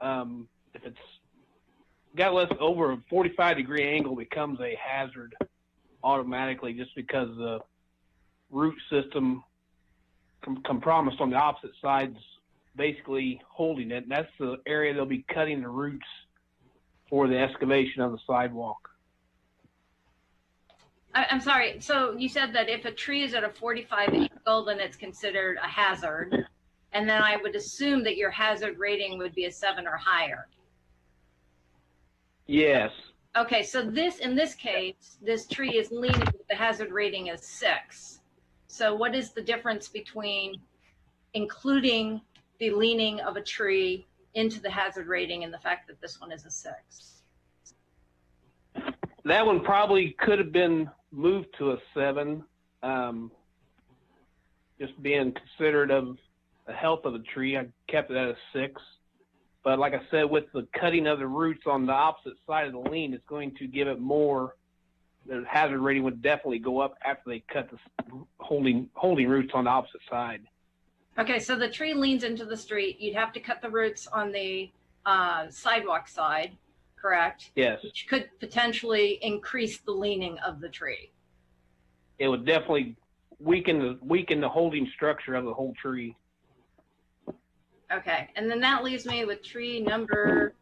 if it's got less over a 45-degree angle, becomes a hazard automatically, just because the root system compromised on the opposite side's basically holding it. And that's the area they'll be cutting the roots for the excavation of the sidewalk. I'm sorry. So you said that if a tree is at a 45 angle, then it's considered a hazard. And then I would assume that your hazard rating would be a 7 or higher. Yes. Okay. So in this case, this tree is leaning, the hazard rating is 6. So what is the difference between including the leaning of a tree into the hazard rating and the fact that this one is a 6? That one probably could have been moved to a 7, just being considerate of the health of the tree. I kept it at a 6. But like I said, with the cutting of the roots on the opposite side of the lean, it's going to give it more. The hazard rating would definitely go up after they cut the holding roots on the opposite side. Okay, so the tree leans into the street. You'd have to cut the roots on the sidewalk side, correct? Yes. Which could potentially increase the leaning of the tree. It would definitely weaken the holding structure of the whole tree. Okay, and then that leaves me with tree number,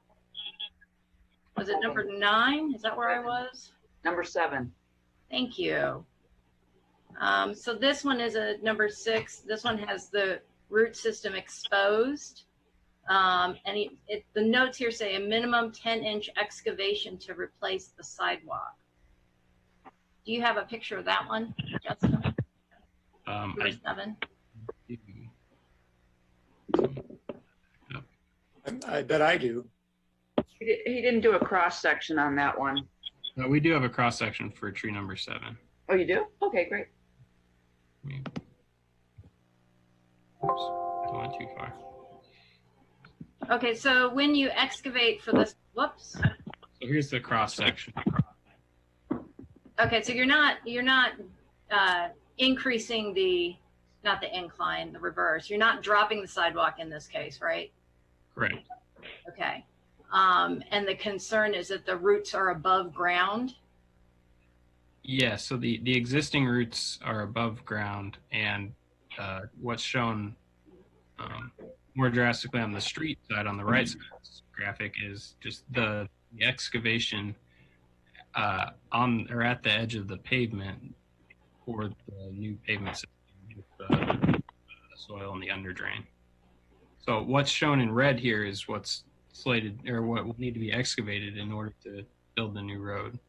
was it number 9? Is that where I was? Number 7. Thank you. So this one is a number 6. This one has the root system exposed. And the notes here say a minimum 10-inch excavation to replace the sidewalk. Do you have a picture of that one, Justin? Number 7. I bet I do. He didn't do a cross section on that one. We do have a cross section for tree number 7. Oh, you do? Okay, great. Oops, I went too far. Okay, so when you excavate for this, whoops. So here's the cross section. Okay, so you're not increasing not the incline, the reverse. You're not dropping the sidewalk in this case, right? Correct. Okay. And the concern is that the roots are above ground. Yeah, so the existing roots are above ground, and what's shown more drastically on the street side, on the right side of this graphic, is just the excavation on or at the edge of the pavement for the new pavement system with the soil and the underdrain. So what's shown in red here is what's slated, or what will need to be excavated in order to build the new road.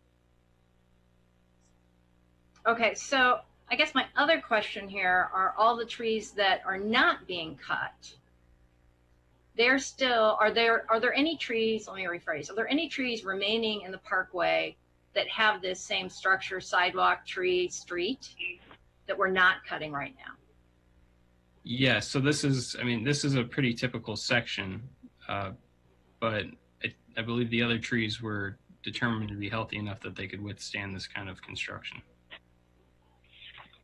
Okay, so I guess my other question here are all the trees that are not being cut. They're still, are there any trees, let me rephrase, are there any trees remaining in the parkway that have this same structure, sidewalk, tree, street, that we're not cutting right now? Yeah, so this is a pretty typical section, but I believe the other trees were determined to be healthy enough that they could withstand this kind of construction.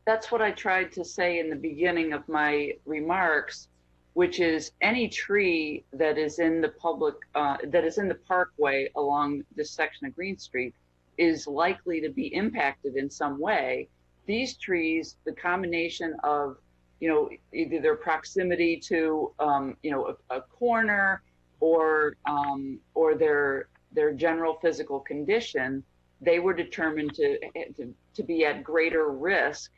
That's what I tried to say in the beginning of my remarks, which is any tree that is in the public, that is in the parkway along this section of Green Street is likely to be impacted in some way. These trees, the combination of, either their proximity to, a corner or their general physical condition, they were determined to be at greater risk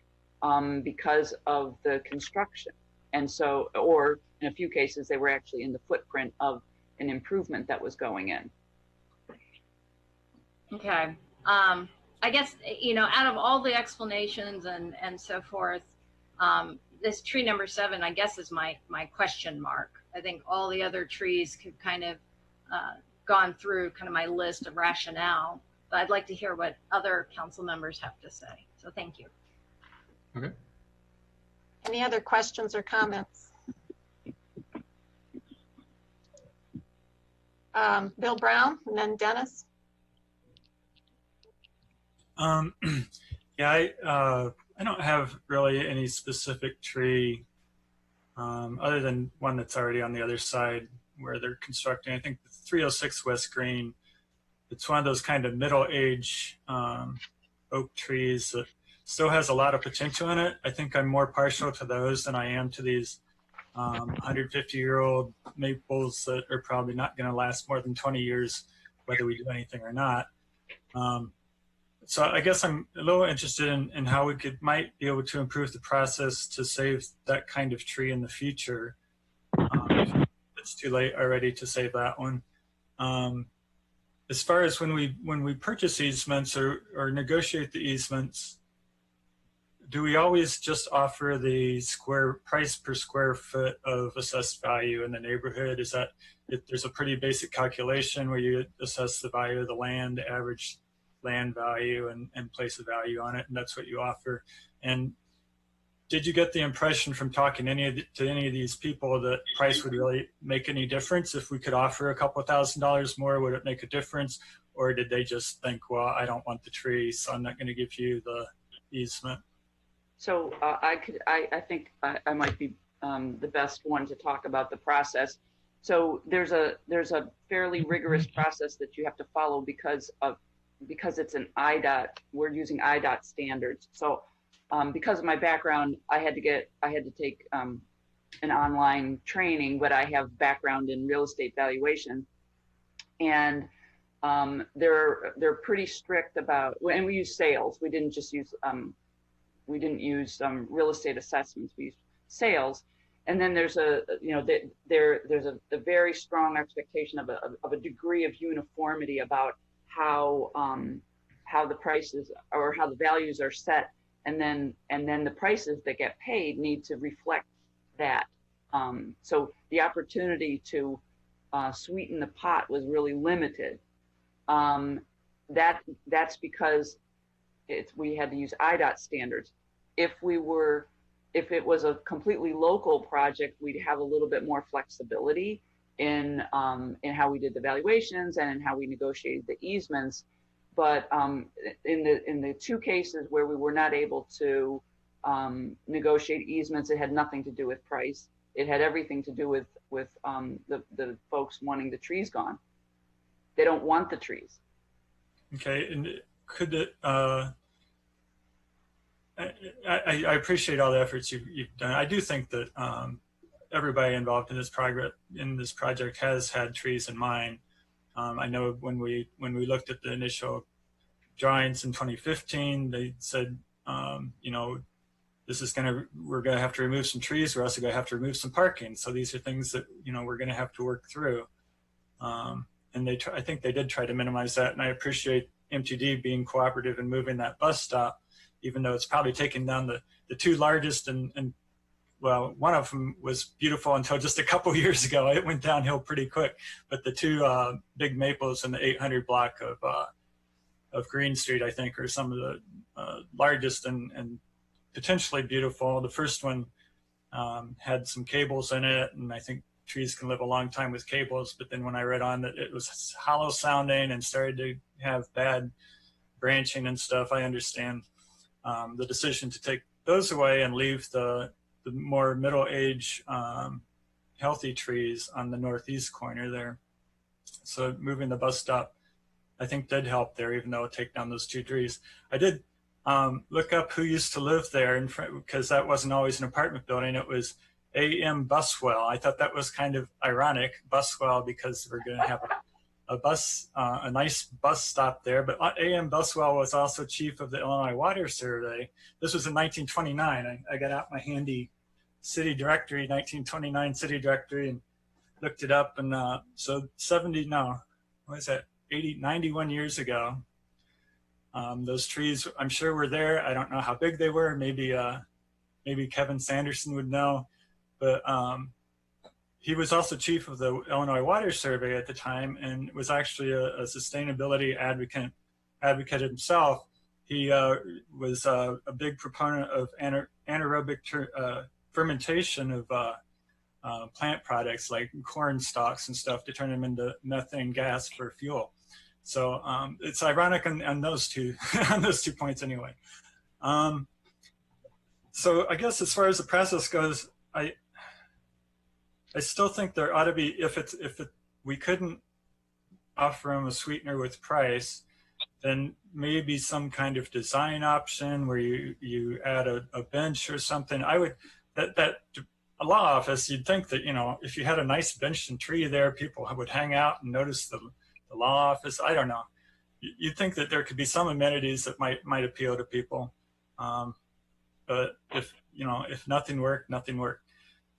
because of the construction. And so, or in a few cases, they were actually in the footprint of an improvement that was going in. Okay. I guess, out of all the explanations and so forth, this tree number 7, I guess, is my question mark. I think all the other trees could kind of gone through kind of my list of rationale, but I'd like to hear what other council members have to say. So thank you. Okay. Any other questions or comments? Bill Brown and then Dennis. Yeah, I don't have really any specific tree other than one that's already on the other side where they're constructing. I think the 306 West Green, it's one of those kind of middle-age oak trees that still has a lot of potential in it. I think I'm more partial to those than I am to these 150-year-old maples that are probably not going to last more than 20 years, whether we do anything or not. So I guess I'm a little interested in how we might be able to improve the process to save that kind of tree in the future. It's too late already to save that one. As far as when we purchase easements or negotiate the easements, do we always just offer the price per square foot of assessed value in the neighborhood? Is that there's a pretty basic calculation where you assess the value of the land, average land value, and place a value on it, and that's what you offer? And did you get the impression from talking to any of these people that price would really make any difference? If we could offer a couple $1,000s more, would it make a difference? Or did they just think, well, I don't want the tree, so I'm not going to give you the easement? So I think I might be the best one to talk about the process. So there's a fairly rigorous process that you have to follow because it's an IDOT. We're using IDOT standards. So because of my background, I had to take an online training, but I have background in real estate valuation, and they're pretty strict about. And we use sales. We didn't just use. We didn't use real estate assessments. We used sales, And then there's there's a very strong expectation of a degree of uniformity about how the prices or how the values are set, and then the prices that get paid need to reflect that. So the opportunity to sweeten the pot was really limited. That's because we had to use IDOT standards. If it was a completely local project, we'd have a little bit more flexibility in how we did the valuations and in how we negotiated the easements. But in the two cases where we were not able to negotiate easements, it had nothing to do with price. It had everything to do with the folks wanting the trees gone. They don't want the trees. Okay, and could it? I appreciate all the efforts you've done. I do think that everybody involved in this project has had trees in mind. I know when we looked at the initial drawings in 2015, they said, we're gonna have to remove some trees. We're also gonna have to remove some parking. So these are things that we're gonna have to work through. And I think they did try to minimize that. And I appreciate MTD being cooperative in moving that bus stop, even though it's probably taken down the two largest and well, one of them was beautiful until just a couple years ago. It went downhill pretty quick. But the two big maples in the 800 block of Green Street, I think, are some of the largest and potentially beautiful. The first one had some cables in it, and I think trees can live a long time with cables. But then when I read on that it was hollow sounding and started to have bad branching and stuff, I understand the decision to take those away and leave the more middle-age healthy trees on the northeast corner there. So moving the bus stop, I think, did help there, even though it take down those two trees. I did look up who used to live there, because that wasn't always an apartment building. It was A.M. Buswell. I thought that was kind of ironic, Buswell, because we're going to have a nice bus stop there. But A.M. Buswell was also chief of the Illinois Water Survey. This was in 1929. I got out my handy city directory, 1929 city directory, and looked it up. And so 91 years ago, those trees, I'm sure, were there. I don't know how big they were. Maybe Kevin Sanderson would know. But he was also chief of the Illinois Water Survey at the time, and was actually a sustainability advocate himself. He was a big proponent of anaerobic fermentation of plant products like corn stalks and stuff to turn them into methane gas for fuel. So it's ironic on those two on those 2 points anyway. So I guess as far as the process goes, I still think there ought to be, we couldn't offer them a sweetener with price, then maybe some kind of design option where you add a bench or something. That a law office, you'd think that, if you had a nice bench and tree there, people would hang out and notice the law office. I don't know. You'd think that there could be some amenities that might appeal to people. But if nothing worked, nothing worked.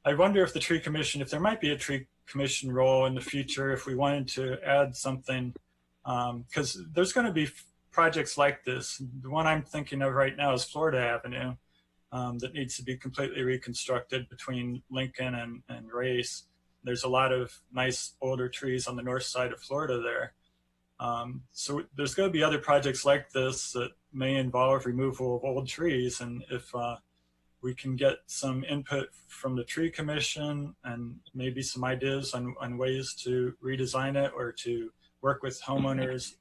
I wonder if if there might be a tree commission role in the future if we wanted to add something, because there's going to be projects like this. The one I'm thinking of right now is Florida Avenue, that needs to be completely reconstructed between Lincoln and Race. There's a lot of nice older trees on the north side of Florida there. So there's going to be other projects like this that may involve removal of old trees. And if we can get some input from the tree commission and maybe some ideas on ways to redesign it or to work with homeowners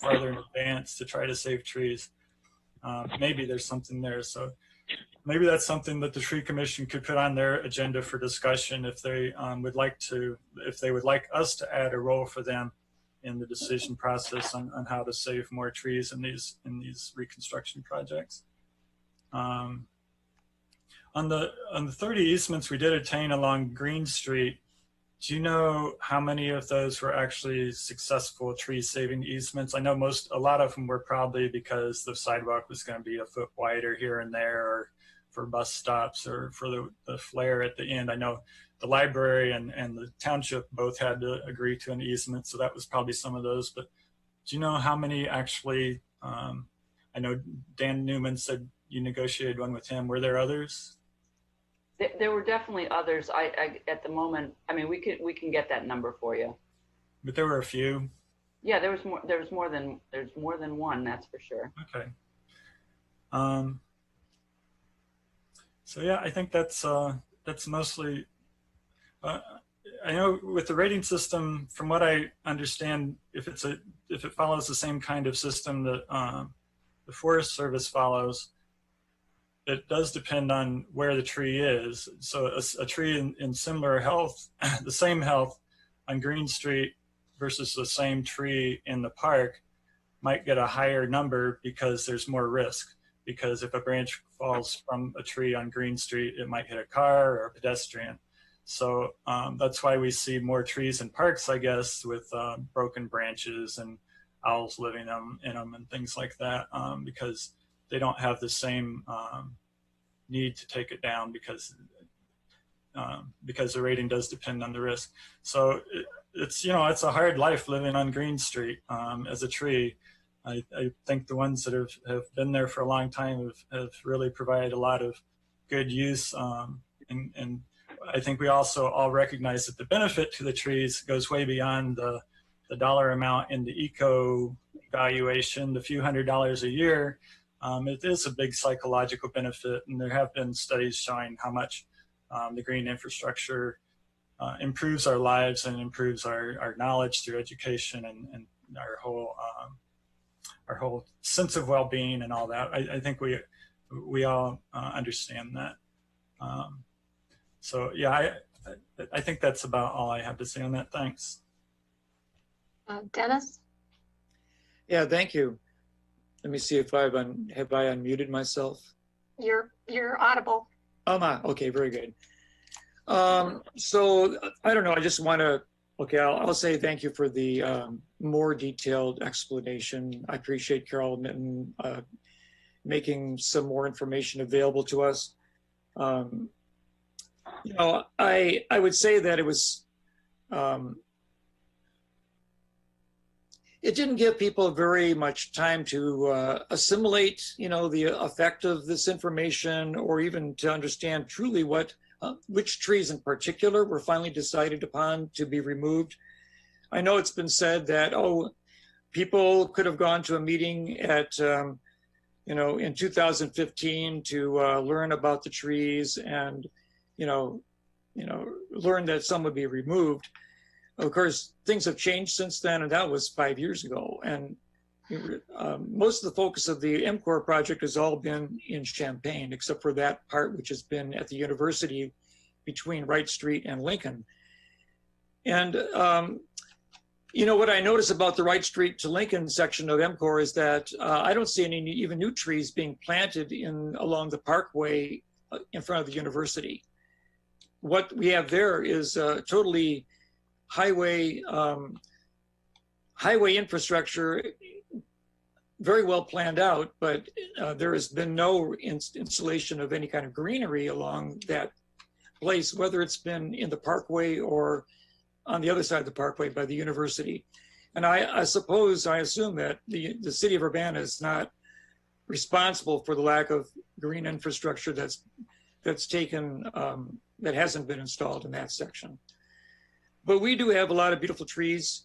farther in advance to try to save trees, maybe there's something there. So maybe that's something that the tree commission could put on their agenda for discussion if they would like us to add a role for them in the decision process on how to save more trees in these reconstruction projects. On the 30 easements we did attain along Green Street, Do you know how many of those were actually successful tree saving easements? I know a lot of them were probably because the sidewalk was going to be a foot wider here and there, or for bus stops, or for the flare at the end. I know the library and the township both had to agree to an easement, so that was probably some of those. But do you know how many actually, I know Dan Newman said you negotiated one with him. Were there others? There were definitely others. I at the moment, I mean, we can get that number for you. But there were a few. Yeah, there's more than one, that's for sure. Okay. So yeah, I think that's mostly. I know with the rating system, from what I understand, if it follows the same kind of system that the Forest Service follows, it does depend on where the tree is. So a tree in similar health, the same health on Green Street versus the same tree in the park might get a higher number because there's more risk. Because if a branch falls from a tree on Green Street, it might hit a car or a pedestrian. So that's why we see more trees in parks, I guess, with broken branches and owls living in them and things like that, because they don't have the same need to take it down because the rating does depend on the risk. So it's a hard life living on Green Street as a tree. I think the ones that have been there for a long time have really provided a lot of good use, and I think we also all recognize that the benefit to the trees goes way beyond the dollar amount in the eco valuation, the few $100s a year. It is a big psychological benefit, and there have been studies showing how much the green infrastructure improves our lives and improves our knowledge through education and our whole sense of well-being and all that. I think we all understand that. So yeah, I think that's about all I have to say on that. Thanks. Dennis? Yeah, thank you. Let me see if have I unmuted myself? You're audible. Okay, very good. So I don't know. I just want to. Okay, I'll say thank you for the more detailed explanation. I appreciate Carol Mitten making some more information available to us. I would say that it was. It didn't give people very much time to assimilate, the effect of this information, or even to understand truly which trees in particular were finally decided upon to be removed. I know it's been said that, people could have gone to a meeting at, in 2015 to learn about the trees and, learn that some would be removed. Of course, things have changed since then, and that was 5 years ago. And most of the focus of the MCOR project has all been in Champaign, except for that part which has been at the university between Wright Street and Lincoln. And what I notice about the Wright Street to Lincoln section of MCOR is that I don't see any even new trees being planted along the parkway in front of the university. What we have there is totally highway infrastructure, very well planned out, but there has been no installation of any kind of greenery along that place, whether it's been in the parkway or on the other side of the parkway by the university. And I assume that the city of Urbana is not responsible for the lack of green infrastructure that's taken, that hasn't been installed in that section. But we do have a lot of beautiful trees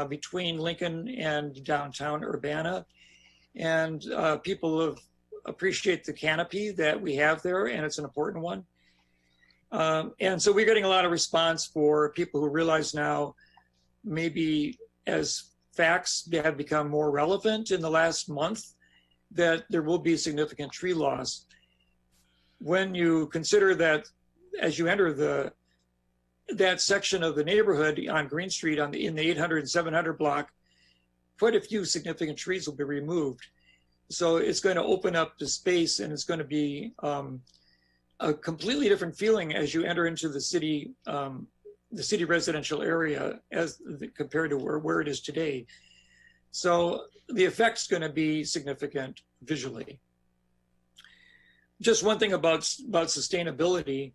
between Lincoln and downtown Urbana. And people appreciate the canopy that we have there, and it's an important one. And so we're getting a lot of response for people who realize now, maybe as facts have become more relevant in the last month, that there will be significant tree loss. When you consider that as you enter that section of the neighborhood on Green Street in the 800 and 700 block, quite a few significant trees will be removed. So it's going to open up the space, and it's going to be a completely different feeling as you enter into the city the city residential area compared to where it is today. So the effect's going to be significant visually. Just one thing about sustainability.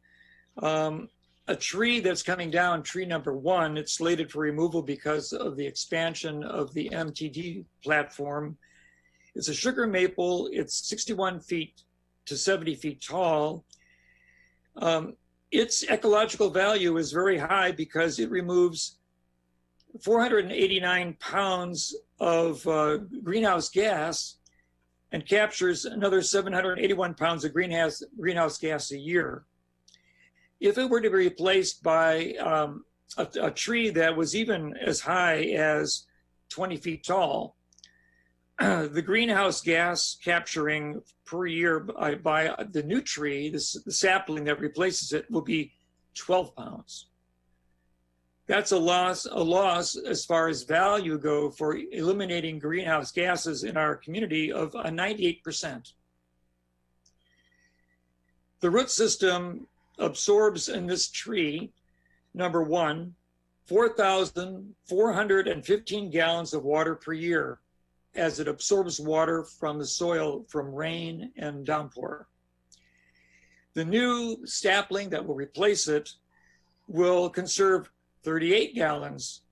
A tree that's coming down, tree number 1, it's slated for removal because of the expansion of the MTD platform. It's a sugar maple. It's 61 feet to 70 feet tall. Its ecological value is very high because it removes 489 pounds of greenhouse gas and captures another 781 pounds of greenhouse gas a year. If it were to be replaced by a tree that was even as high as 20 feet tall, the greenhouse gas capturing per year by the new tree, the sapling that replaces it, will be 12 pounds. That's a loss as far as value go for eliminating greenhouse gases in our community of 98%. The root system absorbs in this tree, number 1, 4,415 gallons of water per year as it absorbs water from the soil from rain and downpour. The new sapling that will replace it will conserve 38 gallons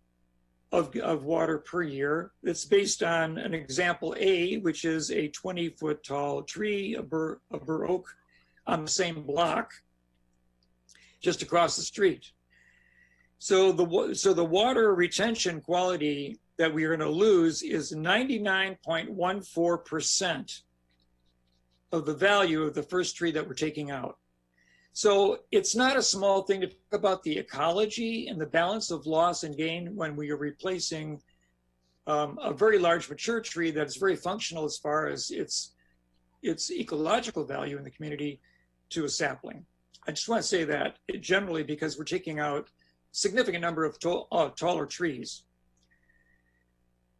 of water per year. It's based on an example A, which is a 20-foot tall tree, a bur oak, on the same block, just across the street. So the water retention quality that we are going to lose is 99.14% of the value of the first tree that we're taking out. So it's not a small thing to talk about the ecology and the balance of loss and gain when we are replacing a very large mature tree that's very functional as far as its ecological value in the community to a sapling. I just want to say that generally because we're taking out a significant number of taller trees.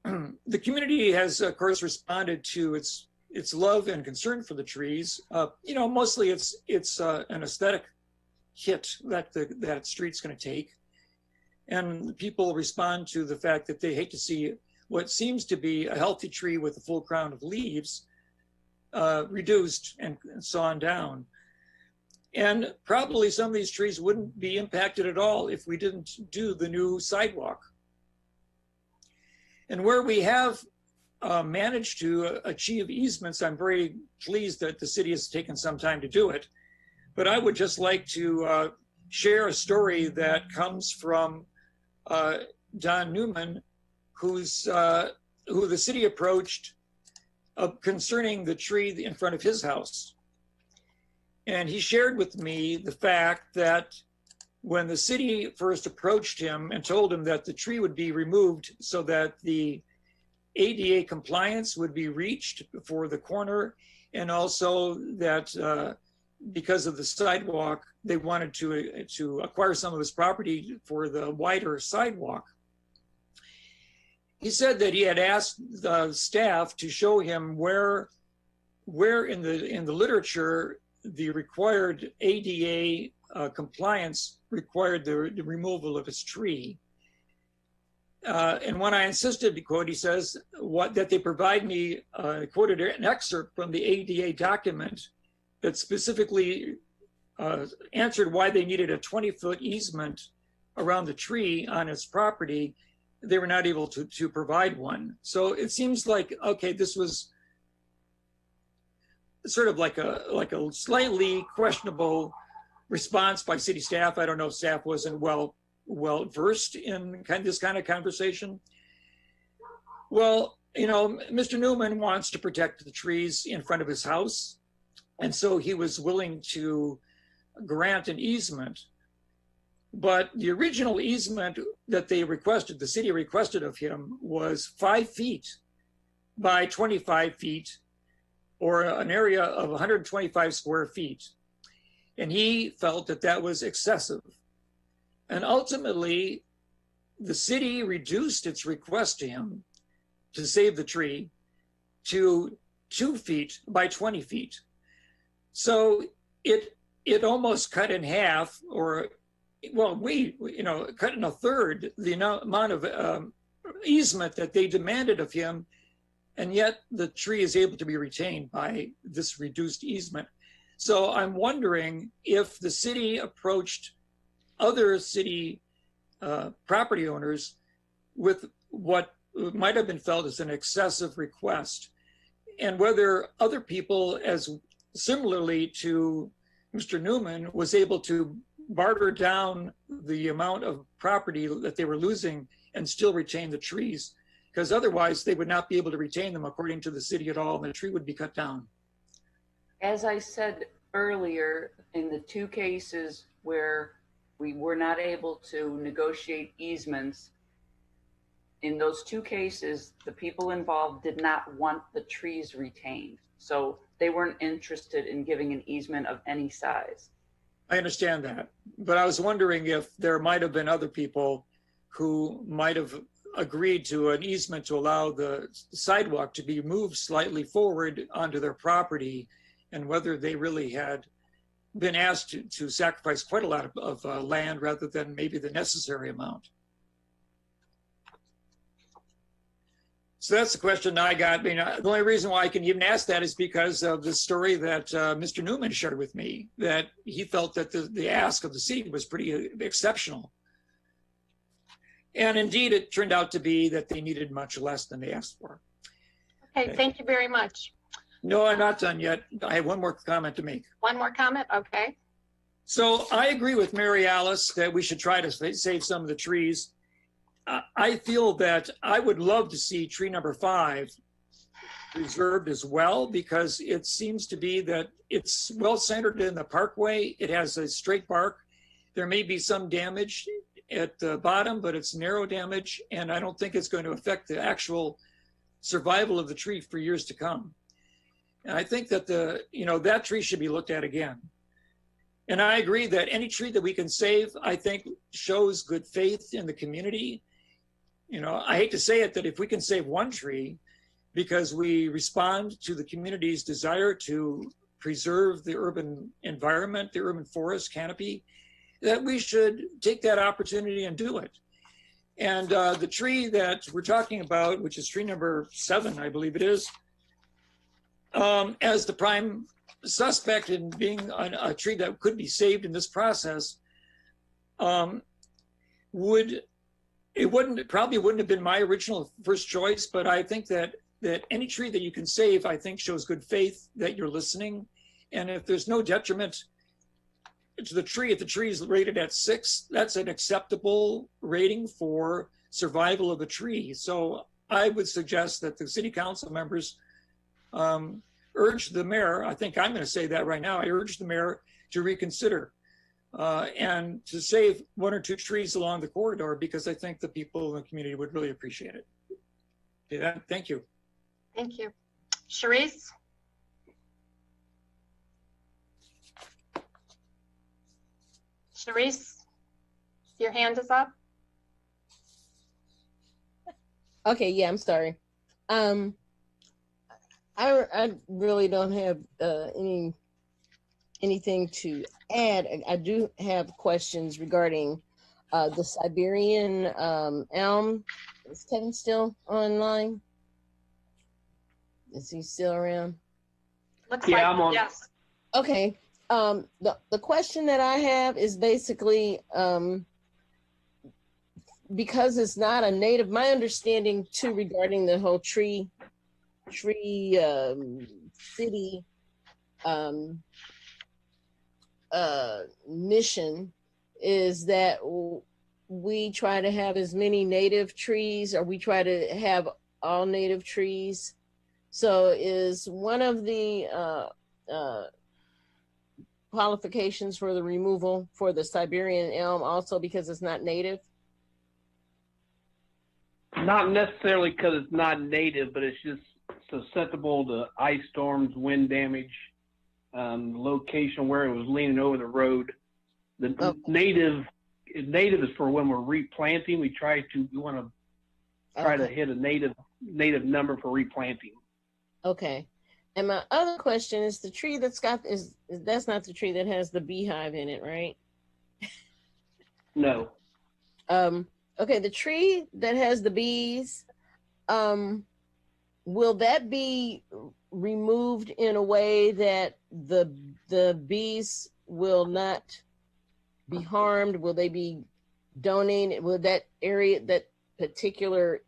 The community has, of course, responded to its love and concern for the trees. Mostly it's an aesthetic hit that street's going to take, and people respond to the fact that they hate to see what seems to be a healthy tree with a full crown of leaves reduced and sawn down. And probably some of these trees wouldn't be impacted at all if we didn't do the new sidewalk. And where we have managed to achieve easements, I'm very pleased that the city has taken some time to do it. But I would just like to share a story that comes from Don Newman, who the city approached concerning the tree in front of his house. And he shared with me the fact that when the city first approached him and told him that the tree would be removed so that the ADA compliance would be reached for the corner, and also that because of the sidewalk, they wanted to acquire some of his property for the wider sidewalk. He said that he had asked the staff to show him where in the literature the required ADA compliance required the removal of his tree. And when I insisted, quote, he says, that they provide me, quoted an excerpt from the ADA document that specifically answered why they needed a 20-foot easement around the tree on his property, they were not able to provide one. So it seems like, okay, this was sort of like a slightly questionable response by city staff. I don't know if staff wasn't well versed in this kind of conversation. Well, Mr. Newman wants to protect the trees in front of his house, and so he was willing to grant an easement. But the original easement that the city requested of him, was 5 feet by 25 feet, or an area of 125 square feet. And he felt that that was excessive. And ultimately, the city reduced its request to him to save the tree to 2 feet by 20 feet. So it almost cut in half, or well, cutting a third the amount of easement that they demanded of him, and yet the tree is able to be retained by this reduced easement. So I'm wondering if the city approached other city property owners with what might have been felt as an excessive request, and whether other people, as similarly to Mr. Newman, was able to barter down the amount of property that they were losing and still retain the trees, because otherwise they would not be able to retain them according to the city at all, and the tree would be cut down. As I said earlier, in the two cases where we were not able to negotiate easements, in those two cases, the people involved did not want the trees retained. So they weren't interested in giving an easement of any size. I understand that, but I was wondering if there might have been other people who might have agreed to an easement to allow the sidewalk to be moved slightly forward onto their property, and whether they really had been asked to sacrifice quite a lot of land rather than maybe the necessary amount. So that's the question I got. I mean, the only reason why I can even ask that is because of the story that Mr. Newman shared with me, that he felt that the ask of the city was pretty exceptional. And indeed, it turned out to be that they needed much less than they asked for. Okay, thank you very much. No, I'm not done yet. I have one more comment to make. One more comment? Okay. So I agree with Mary Alice that we should try to save some of the trees. I feel that I would love to see tree number 5 preserved as well, because it seems to be that it's well centered in the parkway. It has a straight bark. There may be some damage at the bottom, but it's narrow damage, and I don't think it's going to affect the actual survival of the tree for years to come. And I think that that tree should be looked at again. And I agree that any tree that we can save, I think, shows good faith in the community. I hate to say it, that if we can save one tree because we respond to the community's desire to preserve the urban environment, the urban forest canopy, that we should take that opportunity and do it. And the tree that we're talking about, which is tree number 7, I believe it is, as the prime suspect in being a tree that could be saved in this process, probably wouldn't have been my original first choice, but I think that any tree that you can save, I think, shows good faith that you're listening. And if there's no detriment to the tree, if the tree is rated at 6, that's an acceptable rating for survival of a tree. So I would suggest that the city council members urge the mayor, I think I'm going to say that right now, I urge the mayor to reconsider and to save 1 or 2 trees along the corridor, because I think the people in the community would really appreciate it. Okay, thank you. Thank you. Charisse? Charisse, your hand is up. Okay, yeah, I'm sorry. I really don't have anything to add. I do have questions regarding the Siberian elm. Is Kevin still online? Is he still around? Looks like, I'm on. Yes. Okay. The question that I have is basically because it's not a native. My understanding too regarding the whole tree city mission is that we try to have as many native trees, or we try to have all native trees. So is one of the qualifications for the removal for the Siberian elm also because it's not native? Not necessarily because it's not native, but it's just susceptible to ice storms, wind damage, location where it was leaning over the road. The native is for when we're replanting. We want to try to hit a native number for replanting. Okay. And my other question is the tree that's not the tree that has the beehive in it, right? No. Okay, the tree that has the bees, will that be removed in a way that the bees will not be harmed? Will they be donated? Will that area, that particular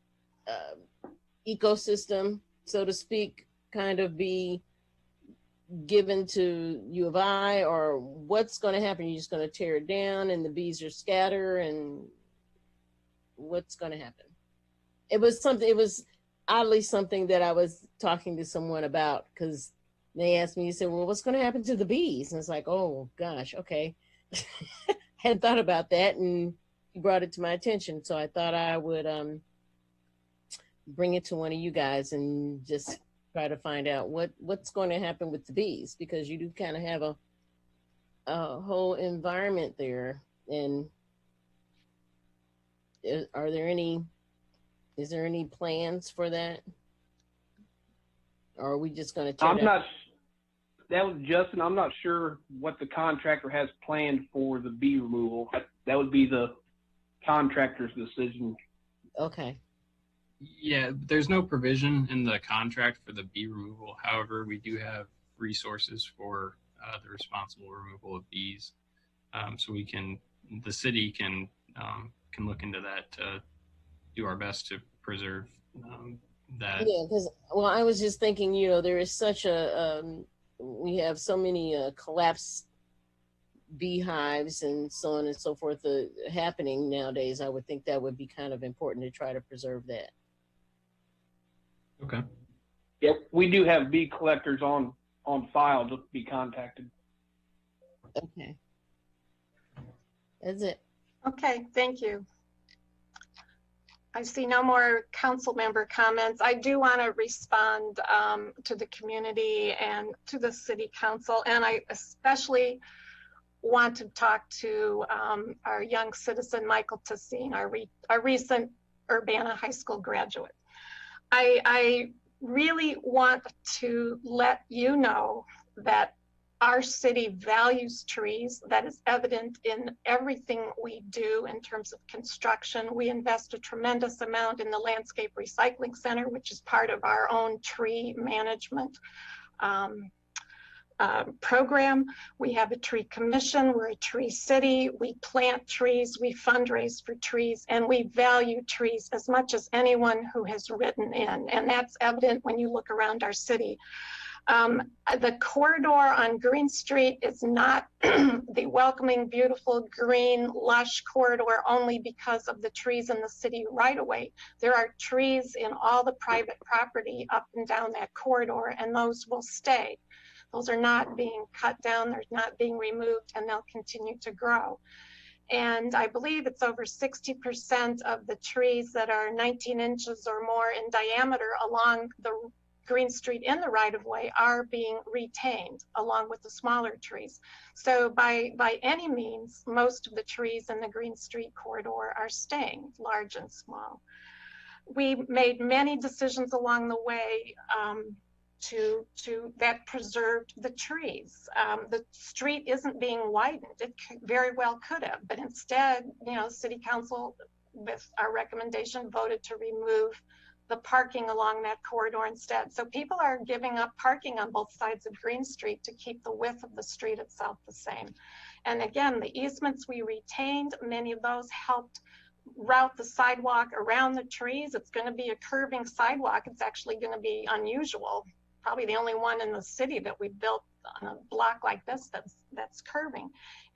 ecosystem, so to speak, kind of be given to U of I, or what's going to happen? You're just going to tear it down and the bees are scatter, and what's going to happen? It was oddly something that I was talking to someone about, because they asked me, you said, well, what's going to happen to the bees? And it's like, oh gosh, okay. Hadn't thought about that, and you brought it to my attention. So I thought I would bring it to one of you guys and just try to find out what's going to happen with the bees, because you do kind of have a whole environment there. And is there any plans for that? Or are we just going to tear down? That was Justin. I'm not sure what the contractor has planned for the bee removal. That would be the contractor's decision. Okay. Yeah, there's no provision in the contract for the bee removal. However, we do have resources for the responsible removal of bees. So the city can look into that to do our best to preserve that. Yeah, because, well, I was just thinking, there is such we have so many collapsed beehives and so on and so forth happening nowadays. I would think that would be kind of important to try to preserve that. Okay. Yep, we do have bee collectors on file to be contacted. Okay. That's it. Okay, thank you. I see no more council member comments. I do want to respond to the community and to the city council, and I especially want to talk to our young citizen, Michael Tassine, our recent Urbana High School graduate. I really want to let you know that our city values trees. That is evident in everything we do in terms of construction. We invest a tremendous amount in the Landscape Recycling Center, which is part of our own tree management program. We have a tree commission. We're a tree city. We plant trees. We fundraise for trees, and we value trees as much as anyone who has written in. And that's evident when you look around our city. The corridor on Green Street is not the welcoming, beautiful, green, lush corridor only because of the trees in the city right away. There are trees in all the private property up and down that corridor, and those will stay. Those are not being cut down, they're not being removed, and they'll continue to grow. And I believe it's over 60% of the trees that are 19 inches or more in diameter along the Green Street in the right-of-way are being retained along with the smaller trees. So by any means, most of the trees in the Green Street corridor are staying, large and small. We made many decisions along the way that preserved the trees. The street isn't being widened. It very well could have, but instead, City Council, with our recommendation, voted to remove the parking along that corridor instead. So people are giving up parking on both sides of Green Street to keep the width of the street itself the same. And again, the easements we retained, many of those helped route the sidewalk around the trees. It's going to be a curving sidewalk. It's actually going to be unusual. Probably the only one in the city that we built on a block like this that's curving.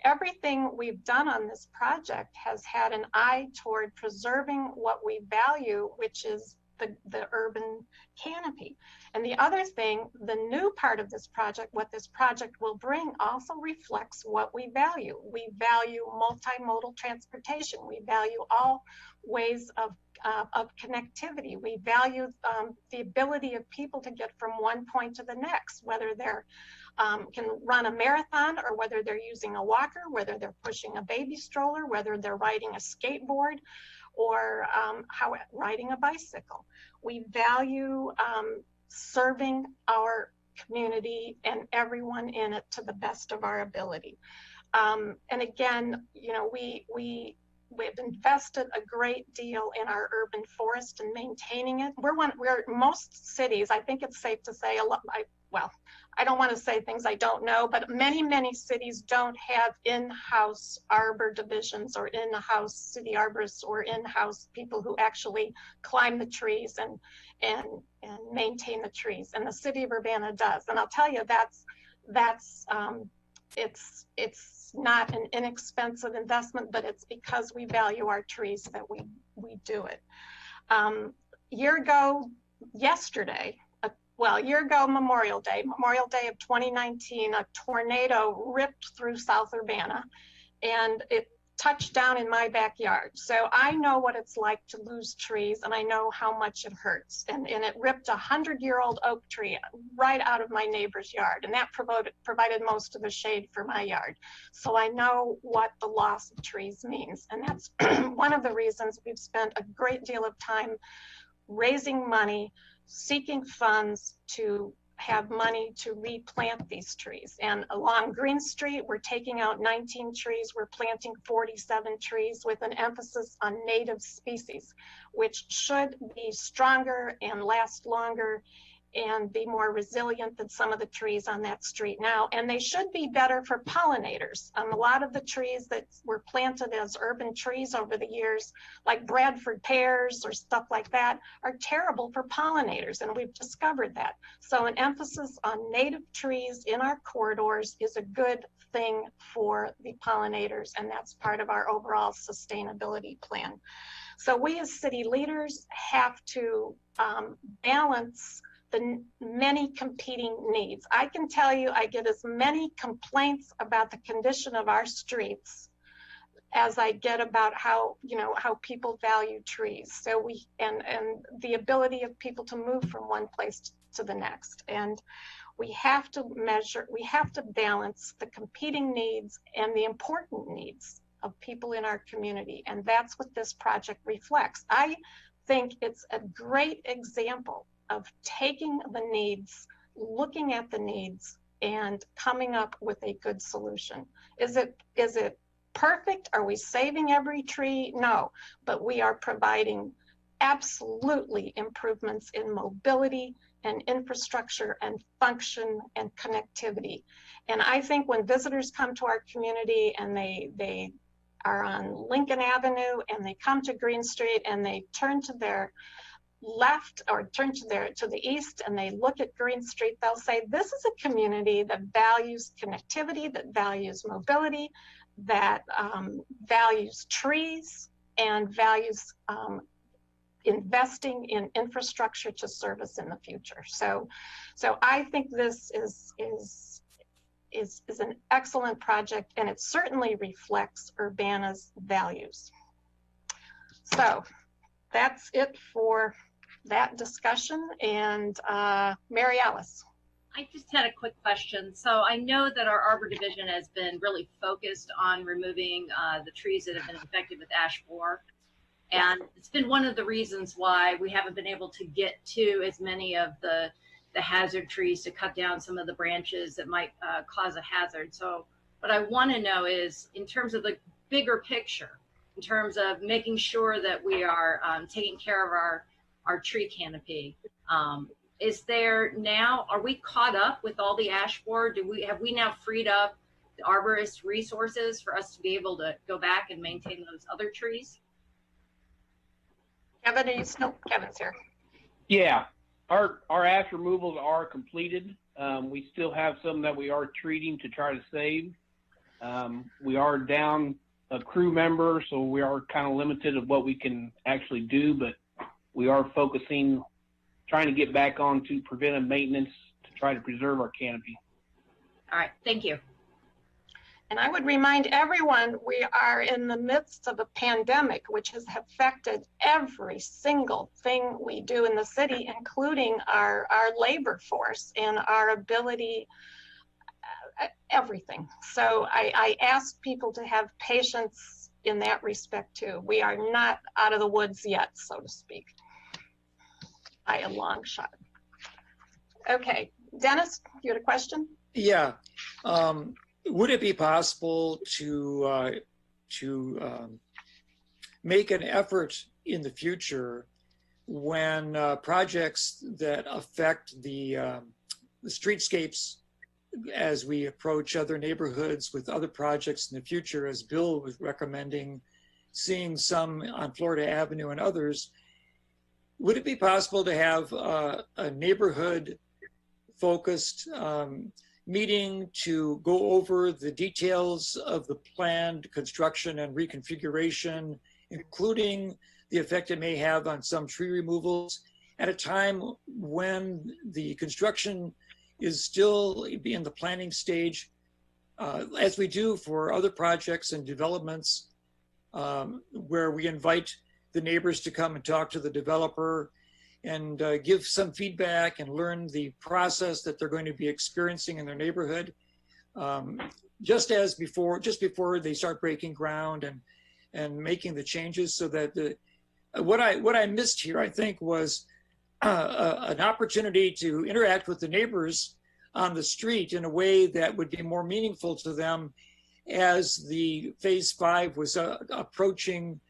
Everything we've done on this project has had an eye toward preserving what we value, which is the urban canopy. And the other thing, the new part of this project, what this project will bring, also reflects what we value. We value multimodal transportation. We value all ways of connectivity. We value the ability of people to get from one point to the next, whether they're can run a marathon or whether they're using a walker, whether they're pushing a baby stroller, whether they're riding a skateboard, or riding a bicycle. We value serving our community and everyone in it to the best of our ability. And again, you know, we've invested a great deal in our urban forest and maintaining it. We're most cities, I think it's safe to say, well, I don't want to say things I don't know, but many cities don't have in-house arbor divisions or in-house city arborists or in-house people who actually climb the trees and maintain the trees. And the city of Urbana does. And I'll tell you, it's not an inexpensive investment, but it's because we value our trees that we do it. Year ago Memorial Day of 2019, a tornado ripped through South Urbana and it touched down in my backyard. So I know what it's like to lose trees, and I know how much it hurts. And it ripped a 100-year-old oak tree right out of my neighbor's yard, and that provided most of the shade for my yard. So I know what the loss of trees means. And that's one of the reasons we've spent a great deal of time raising money, seeking funds to have money to replant these trees. And along Green Street, we're taking out 19 trees. We're planting 47 trees with an emphasis on native species, which should be stronger and last longer and be more resilient than some of the trees on that street now. And they should be better for pollinators. A lot of the trees that were planted as urban trees over the years, like Bradford pears or stuff like that, are terrible for pollinators, and we've discovered that. So an emphasis on native trees in our corridors is a good thing for the pollinators, and that's part of our overall sustainability plan. So we as city leaders have to balance the many competing needs. I can tell you, I get as many complaints about the condition of our streets as I get about how people value trees. So and the ability of people to move from one place to the next. And we have to balance the competing needs and the important needs of people in our community. And that's what this project reflects. I think it's a great example of taking the needs, looking at the needs, and coming up with a good solution. Is it perfect? Are we saving every tree? No, but we are providing absolutely improvements in mobility and infrastructure and function and connectivity. And I think when visitors come to our community and they are on Lincoln Avenue and they come to Green Street and they turn to their left or turn to the east and they look at Green Street, they'll say, this is a community that values connectivity, that values mobility, that values trees, and values investing in infrastructure to service in the future. So I think this is an excellent project, and it certainly reflects Urbana's values. So that's it for that discussion. And Mary Alice. I just had a quick question. So I know that our Arbor Division has been really focused on removing the trees that have been infected with ash borer. And it's been one of the reasons why we haven't been able to get to as many of the hazard trees to cut down some of the branches that might cause a hazard. So what I want to know is, in terms of the bigger picture, in terms of making sure that we are taking care of our tree canopy, is there now, are we caught up with all the ash borer? Have we now freed up the arborist resources for us to be able to go back and maintain those other trees? Kevin, are you still? Kevin's here. Yeah, our ash removals are completed. We still have some that we are treating to try to save. We are down a crew member, so we are kind of limited of what we can actually do, but we are focusing, trying to get back on to preventive maintenance to try to preserve our canopy. All right, thank you. And I would remind everyone, we are in the midst of a pandemic, which has affected every single thing we do in the city, including our labor force and our ability, everything. So I ask people to have patience in that respect too. We are not out of the woods yet, so to speak, by a long shot. Okay, Dennis, you had a question? Yeah. would it be possible to make an effort in the future when projects that affect the streetscapes as we approach other neighborhoods with other projects in the future, as Bill was recommending, seeing some on Florida Avenue and others, would it be possible to have a neighborhood focused meeting to go over the details of the planned construction and reconfiguration, including the effect it may have on some tree removals at a time when the construction is still in the planning stage, as we do for other projects and developments, where we invite the neighbors to come and talk to the developer and give some feedback and learn the process that they're going to be experiencing in their neighborhood, just before they start breaking ground and making the changes, so that what I missed here, I think, was an opportunity to interact with the neighbors on the street in a way that would be more meaningful to them as the phase 5 was approaching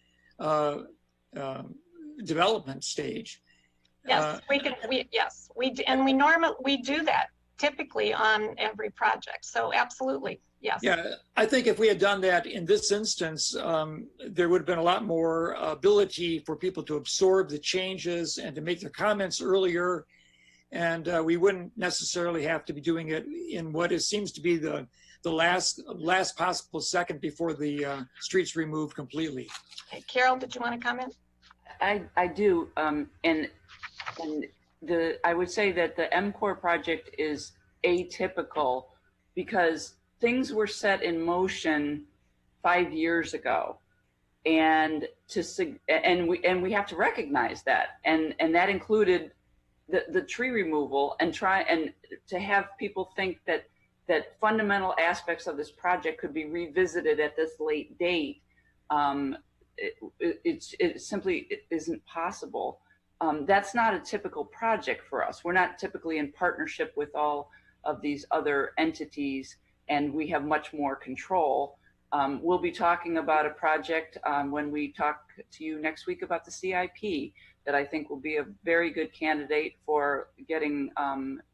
development stage. Yes, we do that typically on every project. So absolutely, yes. Yeah, I think if we had done that in this instance, there would have been a lot more ability for people to absorb the changes and to make their comments earlier. And we wouldn't necessarily have to be doing it in what seems to be the last possible second before the street's removed completely. Okay, Carol, did you want to comment? I do, and I would say that the MCOR project is atypical because things were set in motion 5 years ago, and we have to recognize that, and that included the tree removal, and to have people think that fundamental aspects of this project could be revisited at this late date. It simply isn't possible. That's not a typical project for us. We're not typically in partnership with all of these other entities, and we have much more control. We'll be talking about a project when we talk to you next week about the CIP that I think will be a very good candidate for getting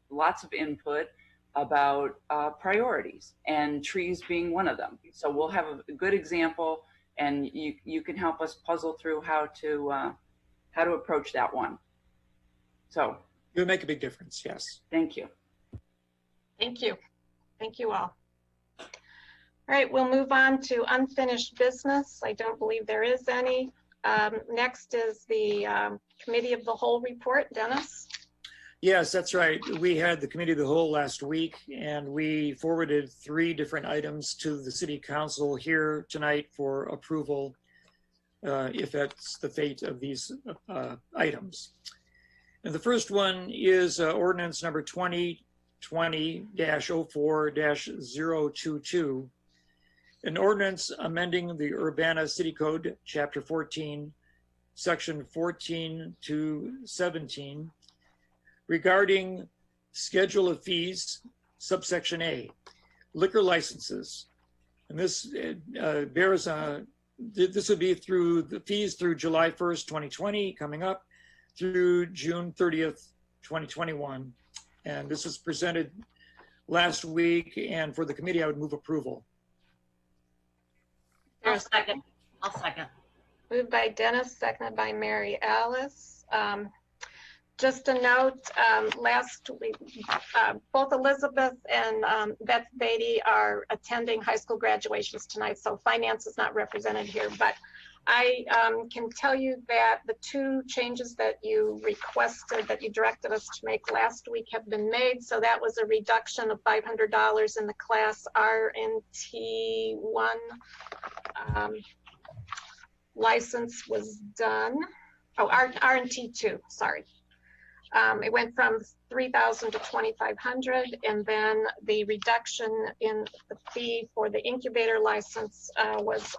lots of input about priorities, and trees being one of them. So we'll have a good example, and you can help us puzzle through how to approach that one. So it would make a big difference. Yes. Thank you. Thank you. Thank you all. All right, we'll move on to unfinished business. I don't believe there is any. Next is the Committee of the Whole report. Dennis? Yes, that's right. We had the Committee of the Whole last week, and we forwarded 3 different items to the City Council here tonight for approval, if that's the fate of these items. And the first one is ordinance number 2020-04-022, an ordinance amending the Urbana City Code, Chapter 14, Section 14 to 17, regarding schedule of fees, subsection A, liquor licenses. And this this would be through the fees through July 1st, 2020, coming up through June 30th, 2021. And this was presented last week, and for the committee, I would move approval. I'll second. Moved by Dennis, seconded by Mary Alice. Just a note, last week, both Elizabeth and Beth Beatty are attending high school graduations tonight, so finance is not represented here, but I can tell you that the 2 changes that you requested, that you directed us to make last week, have been made. So that was a reduction of $500 in the class RNT1 license was done. Oh, RNT2, sorry. It went from $3,000 to $2,500, and then the reduction in the fee for the incubator license was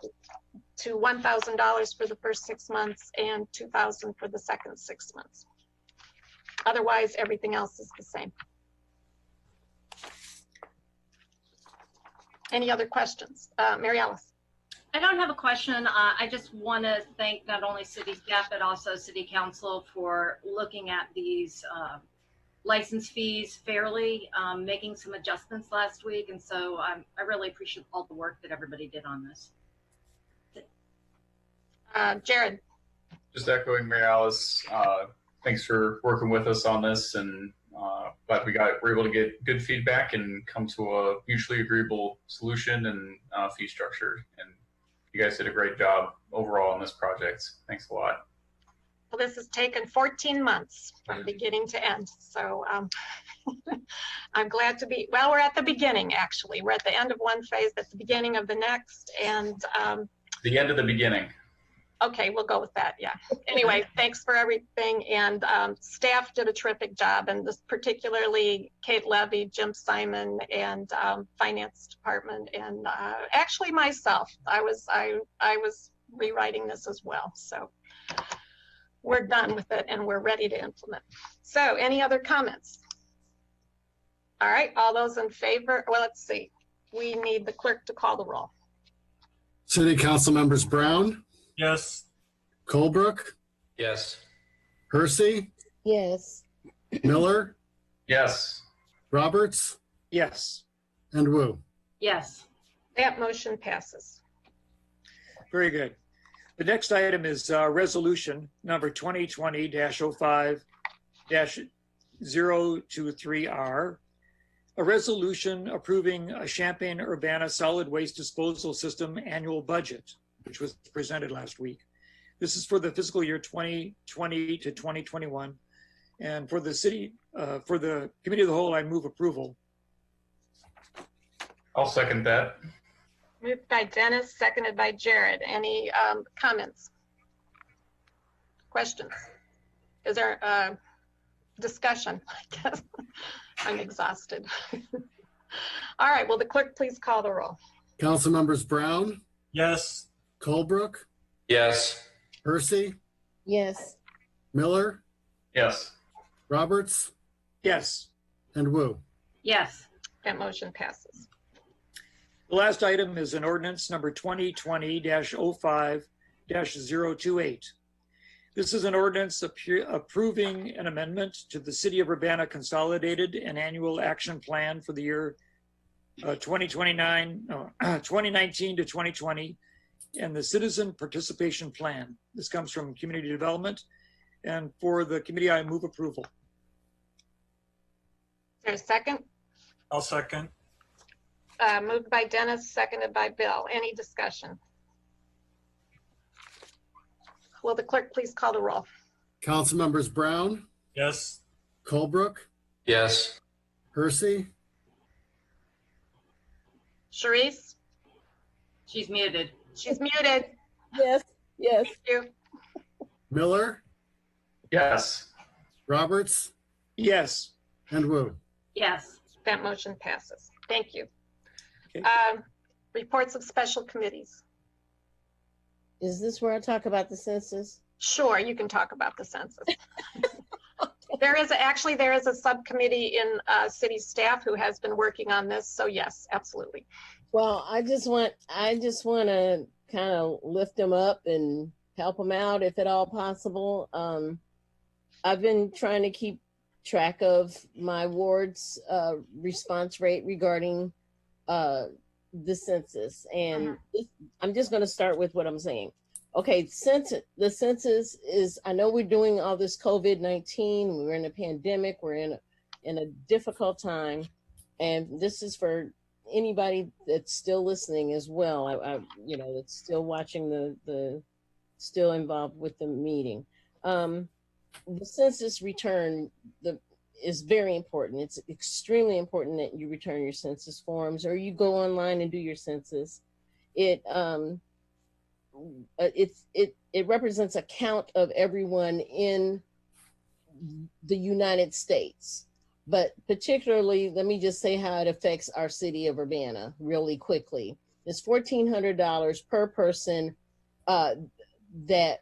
to $1,000 for the first 6 months and $2,000 for the second 6 months. Otherwise, everything else is the same. Any other questions? Mary Alice? I don't have a question. I just want to thank not only city staff, but also city council for looking at these license fees fairly, making some adjustments last week. And so I really appreciate all the work that everybody did on this. Jared? Just echoing Mary Alice, thanks for working with us on this, and glad we're able to get good feedback and come to a mutually agreeable solution and fee structure. And you guys did a great job overall on this project. Thanks a lot. Well, this has taken 14 months from beginning to end. So I'm glad to be, well, we're at the beginning, actually. We're at the end of one phase, at the beginning of the next, and the end of the beginning. Okay, we'll go with that, yeah. Anyway, thanks for everything, and staff did a terrific job, and this particularly Kate Levy, Jim Simon, and finance department, and actually myself. I was rewriting this as well, so we're done with it, and we're ready to implement. So, any other comments? All right, all those in favor, well, let's see. We need the clerk to call the roll. City Council members Brown? Yes. Colebrook? Yes. Hersey? Yes. Miller? Yes. Roberts? Yes. And Wu? Yes. That motion passes. Very good. The next item is resolution number 2020-05-023R, a resolution approving a Champaign-Urbana solid waste disposal system annual budget, which was presented last week. This is for the fiscal year 2020 to 2021. And for the city, for the committee of the whole, I move approval. I'll second that. Moved by Dennis, seconded by Jared. Any comments? Questions? Is there discussion? I guess I'm exhausted. All right, will the clerk please call the roll? Council members Brown? Yes. Colebrook? Yes. Hersey? Yes. Miller? Yes. Roberts? Yes. And Wu? Yes. That motion passes. The last item is an ordinance number 2020-05-028. This is an ordinance approving an amendment to the City of Urbana Consolidated and Annual Action Plan for the year 2019 to 2020, and the Citizen Participation Plan. This comes from Community Development, and for the committee, I move approval. Is there a second? I'll second. Moved by Dennis, seconded by Bill. Any discussion? Will the clerk please call the roll? Council members Brown? Yes. Colebrook? Yes. Hersey? Sharice? She's muted. She's muted. Yes. Yes. Thank you. Miller? Yes. Roberts? Yes. And Wu? Yes. That motion passes. Thank you. Okay. Reports of special committees. Is this where I talk about the census? Sure, you can talk about the census. There is a subcommittee in city staff who has been working on this. So yes, absolutely. Well, I just want to kind of lift them up and help them out if at all possible. I've been trying to keep track of my ward's response rate regarding the census, and I'm just going to start with what I'm saying. Okay, the census is, I know we're doing all this COVID-19, we're in a pandemic, we're in a difficult time, and this is for anybody that's still listening as well. That's still watching the still involved with the meeting. The census return is very important. It's extremely important that you return your census forms or you go online and do your census. It represents a count of everyone in the United States. But particularly, let me just say how it affects our city of Urbana really quickly. It's $1,400 per person that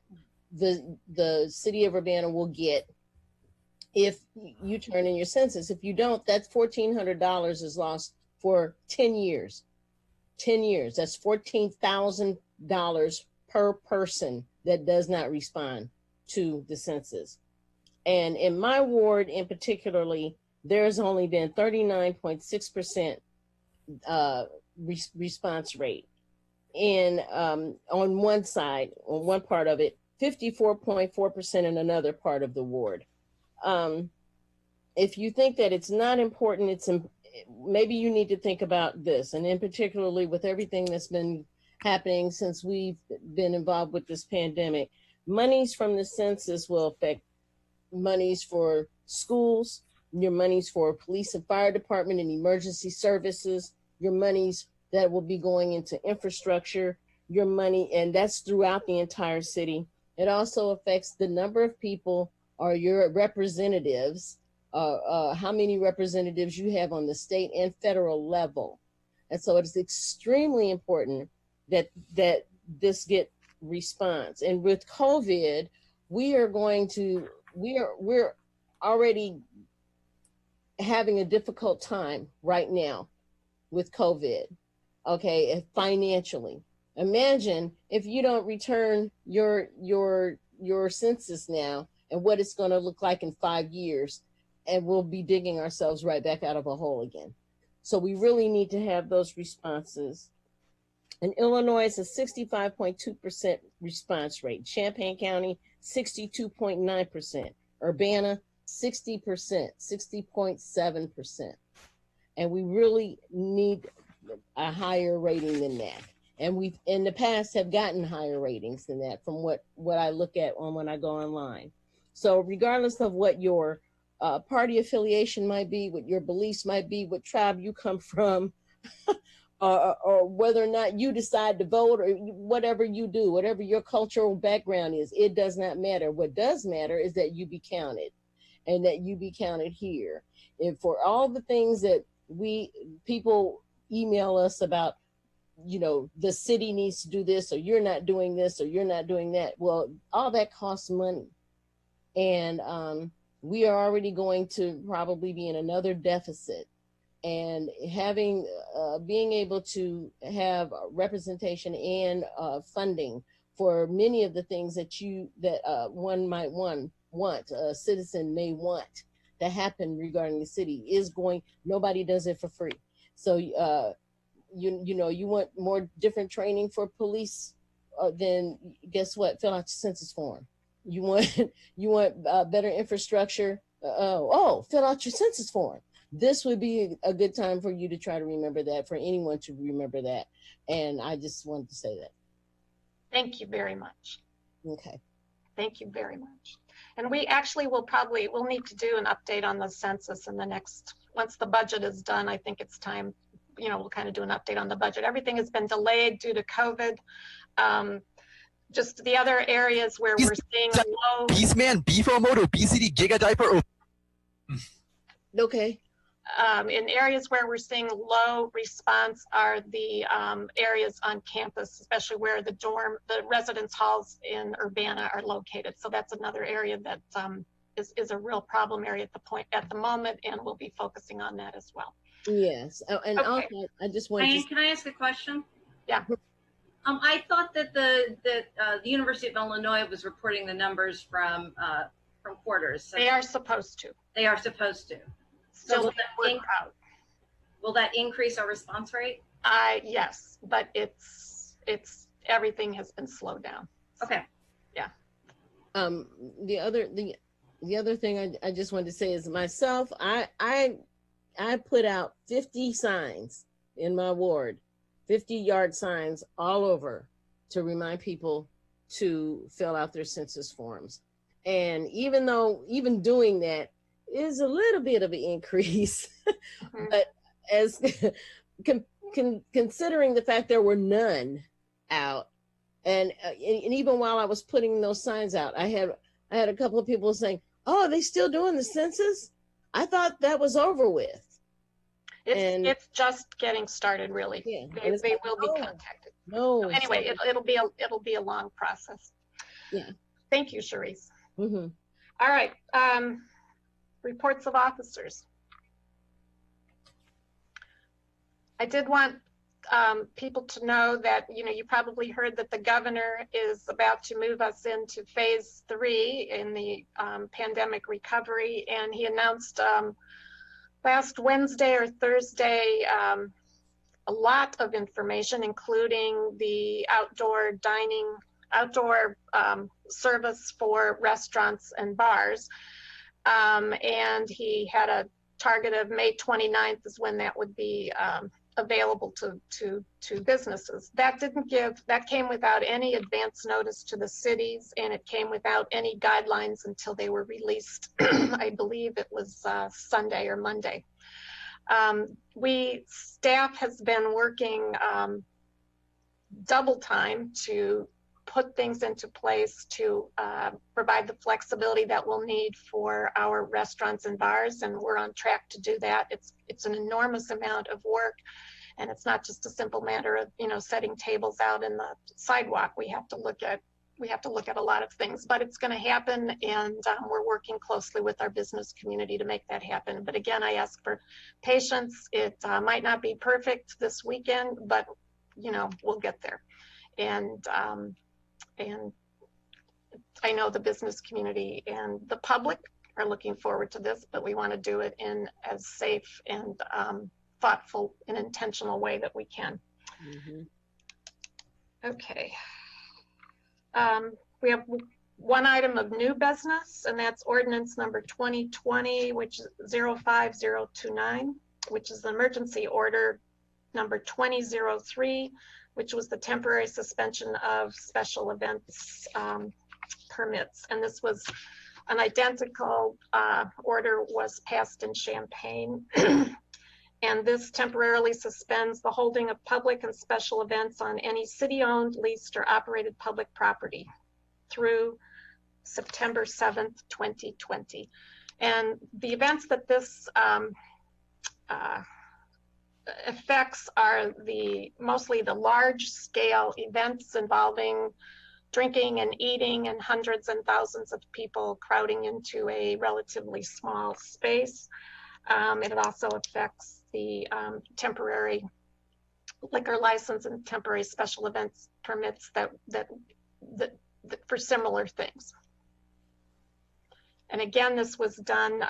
the city of Urbana will get if you turn in your census. If you don't, that $1,400 is lost for 10 years. 10 years. That's $14,000 per person that does not respond to the census. And in my ward in particularly, there's only been 39.6% response rate. In on one side, on one part of it, 54.4% in another part of the ward. If you think that it's not important, maybe you need to think about this. And in particularly with everything that's been happening since we've been involved with this pandemic, monies from the census will affect monies for schools, your monies for police and fire department and emergency services, your monies that will be going into infrastructure, your money, and that's throughout the entire city. It also affects the number of people or your representatives, how many representatives you have on the state and federal level. And so it's extremely important that this get response. And with COVID, we're already having a difficult time right now with COVID, okay, financially. Imagine if you don't return your census now and what it's going to look like in 5 years, and we'll be digging ourselves right back out of a hole again. So we really need to have those responses. In Illinois, it's a 65.2% response rate. Champaign County, 62.9%. Urbana, 60%, 60.7%. And we really need a higher rating than that. And we've in the past have gotten higher ratings than that from what I look at when I go online. So regardless of what your party affiliation might be, what your beliefs might be, what tribe you come from, or whether or not you decide to vote, or whatever you do, whatever your cultural background is, it does not matter. What does matter is that you be counted, and that you be counted here. And for all the things that people email us about, the city needs to do this, or you're not doing this, or you're not doing that. Well, all that costs money. And we are already going to probably be in another deficit. And being able to have representation and funding for many of the things that one might want, a citizen may want to happen regarding the city nobody does it for free. So you want more different training for police, then guess what? Fill out your census form. You want better infrastructure. Fill out your census form. This would be a good time for you to try to remember that, for anyone to remember that. And I just wanted to say that. Thank you very much. Okay. Thank you very much. And we actually we'll need to do an update on the census once the budget is done. I think it's time, we'll kind of do an update on the budget. Everything has been delayed due to COVID. Just the other areas where we're seeing low. Beastman, beefo mode, obesity, giga diaper. Okay. In areas where we're seeing low response are the areas on campus, especially where the residence halls in Urbana are located. So that's another area that is a real problem area at the moment, and we'll be focusing on that as well. Yes, and okay. Also I just wanted Can I ask a question? Yeah. I thought that the University of Illinois was reporting the numbers from quarters. So they are supposed to. They are supposed to. So will that increase our response rate? Yes, but it's everything has been slowed down. Okay. Yeah. The other thing I just wanted to say is myself, I put out 50 signs in my ward, 50-yard signs all over to remind people to fill out their census forms. And even doing that is a little bit of an increase, but as considering the fact there were none out, and even while I was putting those signs out, I had a couple of people saying, "Oh, are they still doing the census? I thought that was over with." It's just getting started, really. Yeah, they will be contacted. No. So anyway, it'll be a long process. Yeah. Thank you, Charisse. Mm-hmm. All right. Reports of officers. I did want people to know that, you probably heard that the governor is about to move us into phase 3 in the pandemic recovery. And he announced last Wednesday or Thursday a lot of information, including the outdoor dining, outdoor service for restaurants and bars. And he had a target of May 29th is when that would be available to businesses. That came without any advance notice to the cities, and it came without any guidelines until they were released. I believe it was Sunday or Monday. Staff has been working double time to put things into place to provide the flexibility that we'll need for our restaurants and bars, and we're on track to do that. It's an enormous amount of work, and it's not just a simple matter of setting tables out in the sidewalk. We have to look at a lot of things, but it's going to happen, and we're working closely with our business community to make that happen. But again, I ask for patience. It might not be perfect this weekend, but we'll get there. And I know the business community and the public are looking forward to this, but we want to do it in as safe and thoughtful and intentional way that we can. Okay. We have one item of new business, and that's ordinance number 2020, which is 05029, which is the emergency order number 2003, which was the temporary suspension of special events permits. And this was an identical order was passed in Champaign. And this temporarily suspends the holding of public and special events on any city-owned, leased, or operated public property through September 7th, 2020. And the events that this effects are mostly the large-scale events involving drinking and eating and hundreds and thousands of people crowding into a relatively small space. It also affects the temporary liquor license and temporary special events permits that for similar things. And again, this was done,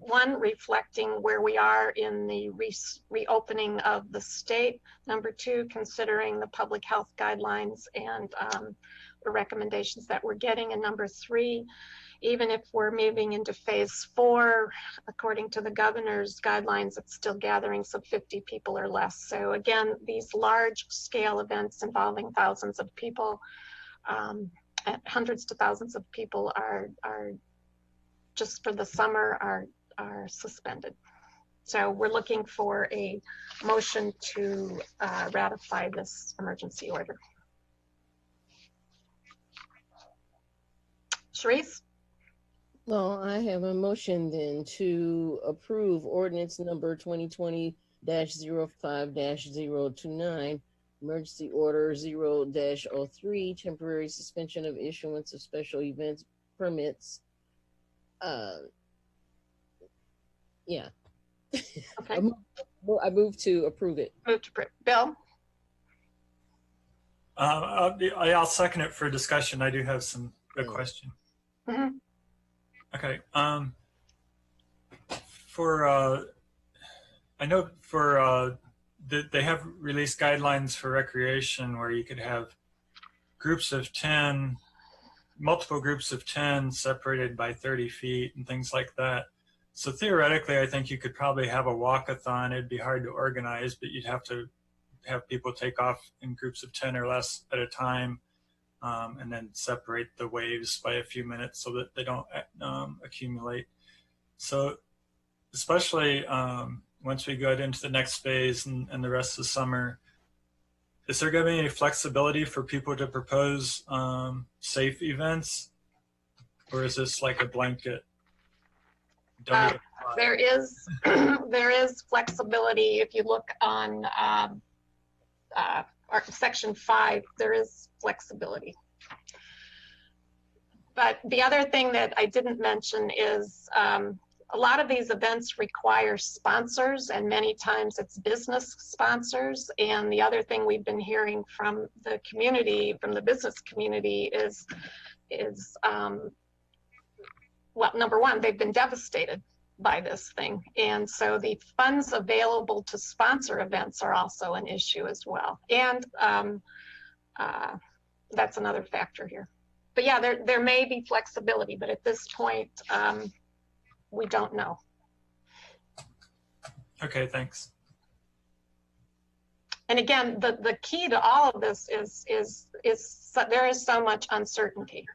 one, reflecting where we are in the reopening of the state. Number two, considering the public health guidelines and the recommendations that we're getting. And number three, even if we're moving into phase 4, according to the governor's guidelines, it's still gatherings of 50 people or less. So again, these large scale events involving thousands of people, hundreds to thousands of people are just for the summer are suspended. So we're looking for a motion to ratify this emergency order. Sharice? Well, I have a motion then to approve ordinance number 2020-05-029, emergency order 0-03, temporary suspension of issuance of special events permits. Yeah. Okay. I move to approve it. Move to approve. Bill? I'll second it for discussion. I do have some good question. Mm-hmm. Okay. I know for they have released guidelines for recreation where you could have groups of 10, multiple groups of 10 separated by 30 feet and things like that. So theoretically, I think you could probably have a walkathon. It'd be hard to organize, but you'd have to have people take off in groups of 10 or less at a time. And then separate the waves by a few minutes so that they don't accumulate. So especially once we go into the next phase and the rest of the summer, is there going to be any flexibility for people to propose safe events? Or is this like a blanket? There is flexibility. If you look on Section 5, there is flexibility. But the other thing that I didn't mention is a lot of these events require sponsors, and many times it's business sponsors. And the other thing we've been hearing from the community, from the business community, is well, number one, they've been devastated by this thing. And so the funds available to sponsor events are also an issue as well. And that's another factor here. But yeah, there may be flexibility, but at this point, we don't know. Okay, thanks. And again, the key to all of this is there is so much uncertainty.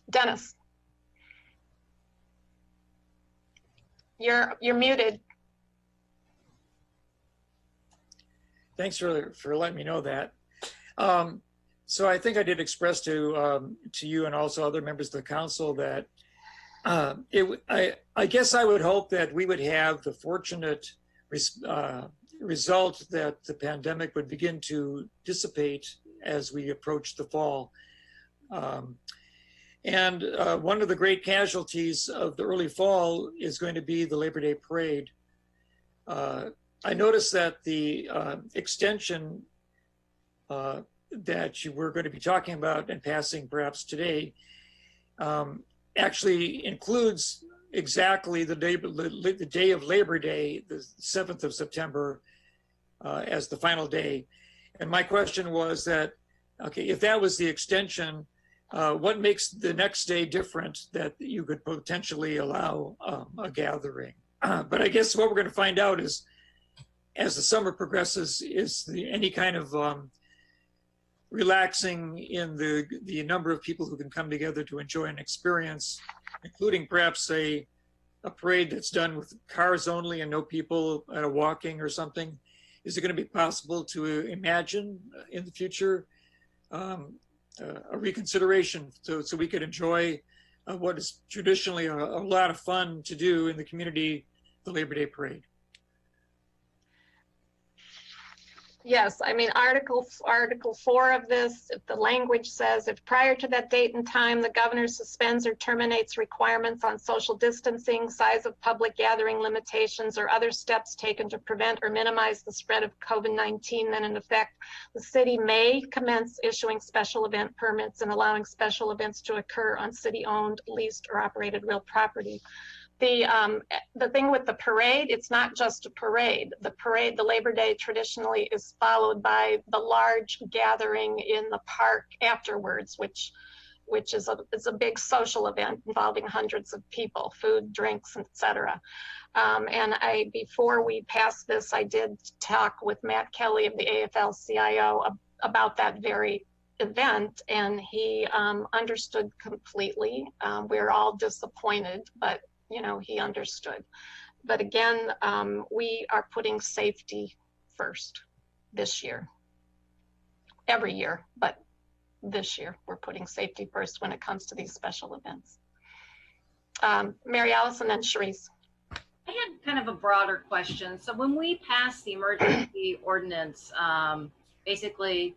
Dennis, you're muted. Thanks for letting me know that. So I think I did express to you and also other members of the council that I guess I would hope that we would have the fortunate result that the pandemic would begin to dissipate as we approach the fall. And one of the great casualties of the early fall is going to be the Labor Day parade. I noticed that the extension that you were going to be talking about and passing perhaps today actually includes exactly the day of Labor Day, the 7th of September, as the final day. And my question was that, okay, if that was the extension, what makes the next day different that you could potentially allow a gathering? But I guess what we're going to find out is, as the summer progresses, is any kind of relaxing in the number of people who can come together to enjoy an experience, including perhaps a parade that's done with cars only and no people at a walking or something. Is it going to be possible to imagine in the future a reconsideration so we could enjoy what is traditionally a lot of fun to do in the community, the Labor Day parade? Yes, I mean, Article 4 of this, if the language says, if prior to that date and time, the governor suspends or terminates requirements on social distancing, size of public gathering limitations, or other steps taken to prevent or minimize the spread of COVID-19, then in effect, the city may commence issuing special event permits and allowing special events to occur on city-owned, leased, or operated real property. The thing with the parade, it's not just a parade. The parade, the Labor Day traditionally is followed by the large gathering in the park afterwards, which is a big social event involving hundreds of people, food, drinks, etc. And before we passed this, I did talk with Matt Kelly of the AFL-CIO about that very event, and he understood completely. We're all disappointed, but you know, he understood. But again, we are putting safety first this year. Every year, but this year we're putting safety first when it comes to these special events. Mary Alice and then Sharice. I had kind of a broader question. So when we passed the emergency ordinance, basically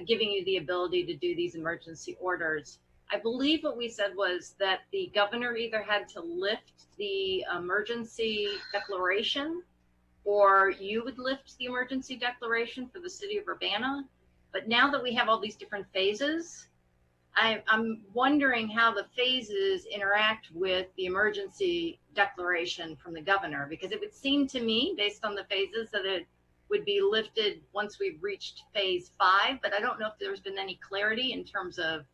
giving you the ability to do these emergency orders, I believe what we said was that the governor either had to lift the emergency declaration or you would lift the emergency declaration for the city of Urbana. But now that we have all these different phases, I'm wondering how the phases interact with the emergency declaration from the governor, because it would seem to me, based on the phases, that it would be lifted once we've reached phase 5, but I don't know if there's been any clarity in terms of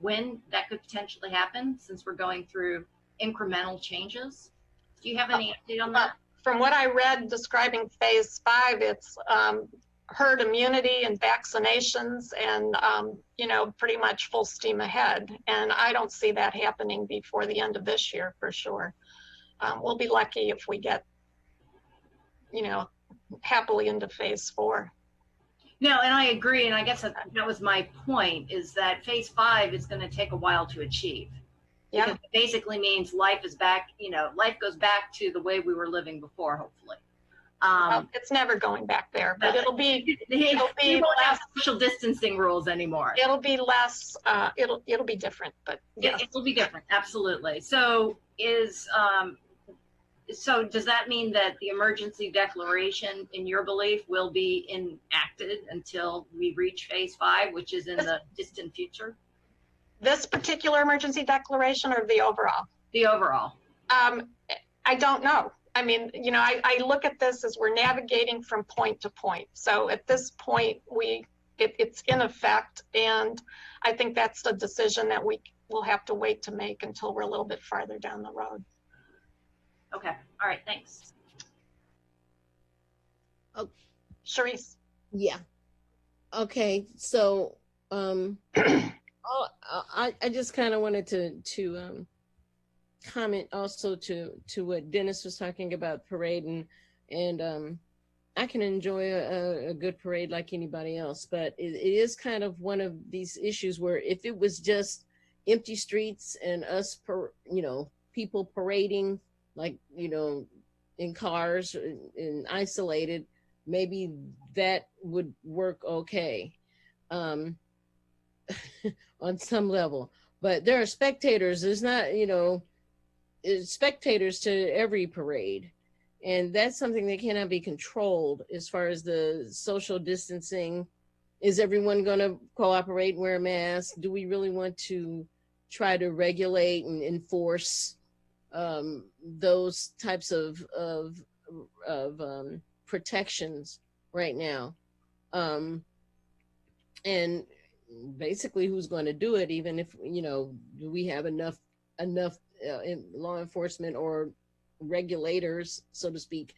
when that could potentially happen, since we're going through incremental changes. Do you have any update on that? From what I read describing phase 5, it's herd immunity and vaccinations and, you know, pretty much full steam ahead. And I don't see that happening before the end of this year for sure. We'll be lucky if we get, you know, happily into phase 4. No, and I agree. And I guess that was my point, is that phase 5 is going to take a while to achieve. Yeah. Because it basically means life is back, you know, life goes back to the way we were living before, hopefully. Well, it's never going back there, but it'll be We won't have social distancing rules anymore. it'll be less. It'll be different, but yes. It will be different, absolutely. So so does that mean that the emergency declaration, in your belief, will be enacted until we reach phase 5, which is in the distant future? This particular emergency declaration or the overall? The overall. I don't know. I mean, you know, I look at this as we're navigating from point to point. So at this point, it's in effect, and I think that's the decision that we will have to wait to make until we're a little bit farther down the road. Okay. All right. Thanks. Oh, Sharice. Yeah. Okay. So, I just kind of wanted to comment also to what Dennis was talking about parade, and I can enjoy a good parade like anybody else, but it is kind of one of these issues where if it was just empty streets and us, people parading, like, in cars and isolated, maybe that would work okay on some level. But there are spectators. There's not, it's spectators to every parade. And that's something that cannot be controlled as far as the social distancing. Is everyone going to cooperate and wear a mask? Do we really want to try to regulate and enforce those types of protections right now? And basically, who's going to do it? Even if, do we have enough law enforcement or regulators, so to speak,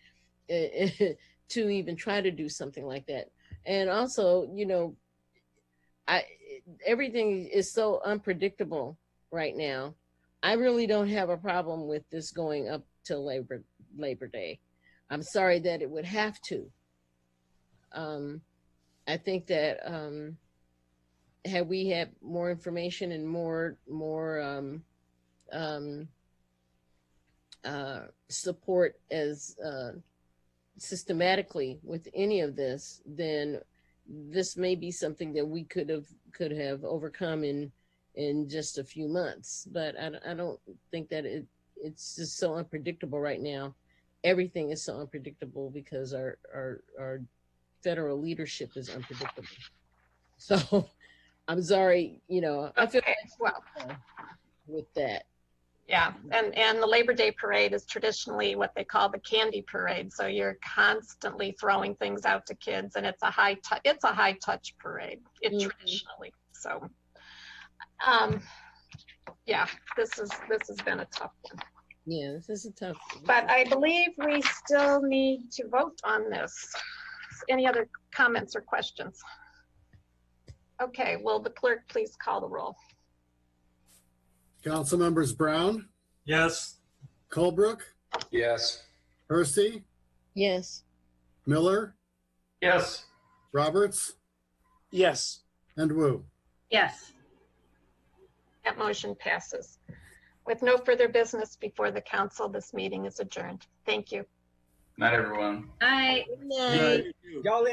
to even try to do something like that? And also, everything is so unpredictable right now. I really don't have a problem with this going up till Labor Day. I'm sorry that it would have to. I think that had we had more information and more support as systematically with any of this, then this may be something that we could have overcome in just a few months. But I don't think that it's just so unpredictable right now. Everything is so unpredictable because our federal leadership is unpredictable. So I'm sorry, I feel with that. Yeah, and the Labor Day parade is traditionally what they call the candy parade. So you're constantly throwing things out to kids, and it's a high touch parade. Traditionally. So, yeah, this has been a tough one. Yeah, this is a tough one. But I believe we still need to vote on this. Any other comments or questions? Okay, will the clerk please call the roll? Council members Brown, Yes. Colebrook, Yes. Hersey, Yes. Miller, Yes. Roberts, Yes. and Wu. Yes. That motion passes. With no further business before the council, this meeting is adjourned. Thank you. Night, everyone. Night. Good night. Y'all in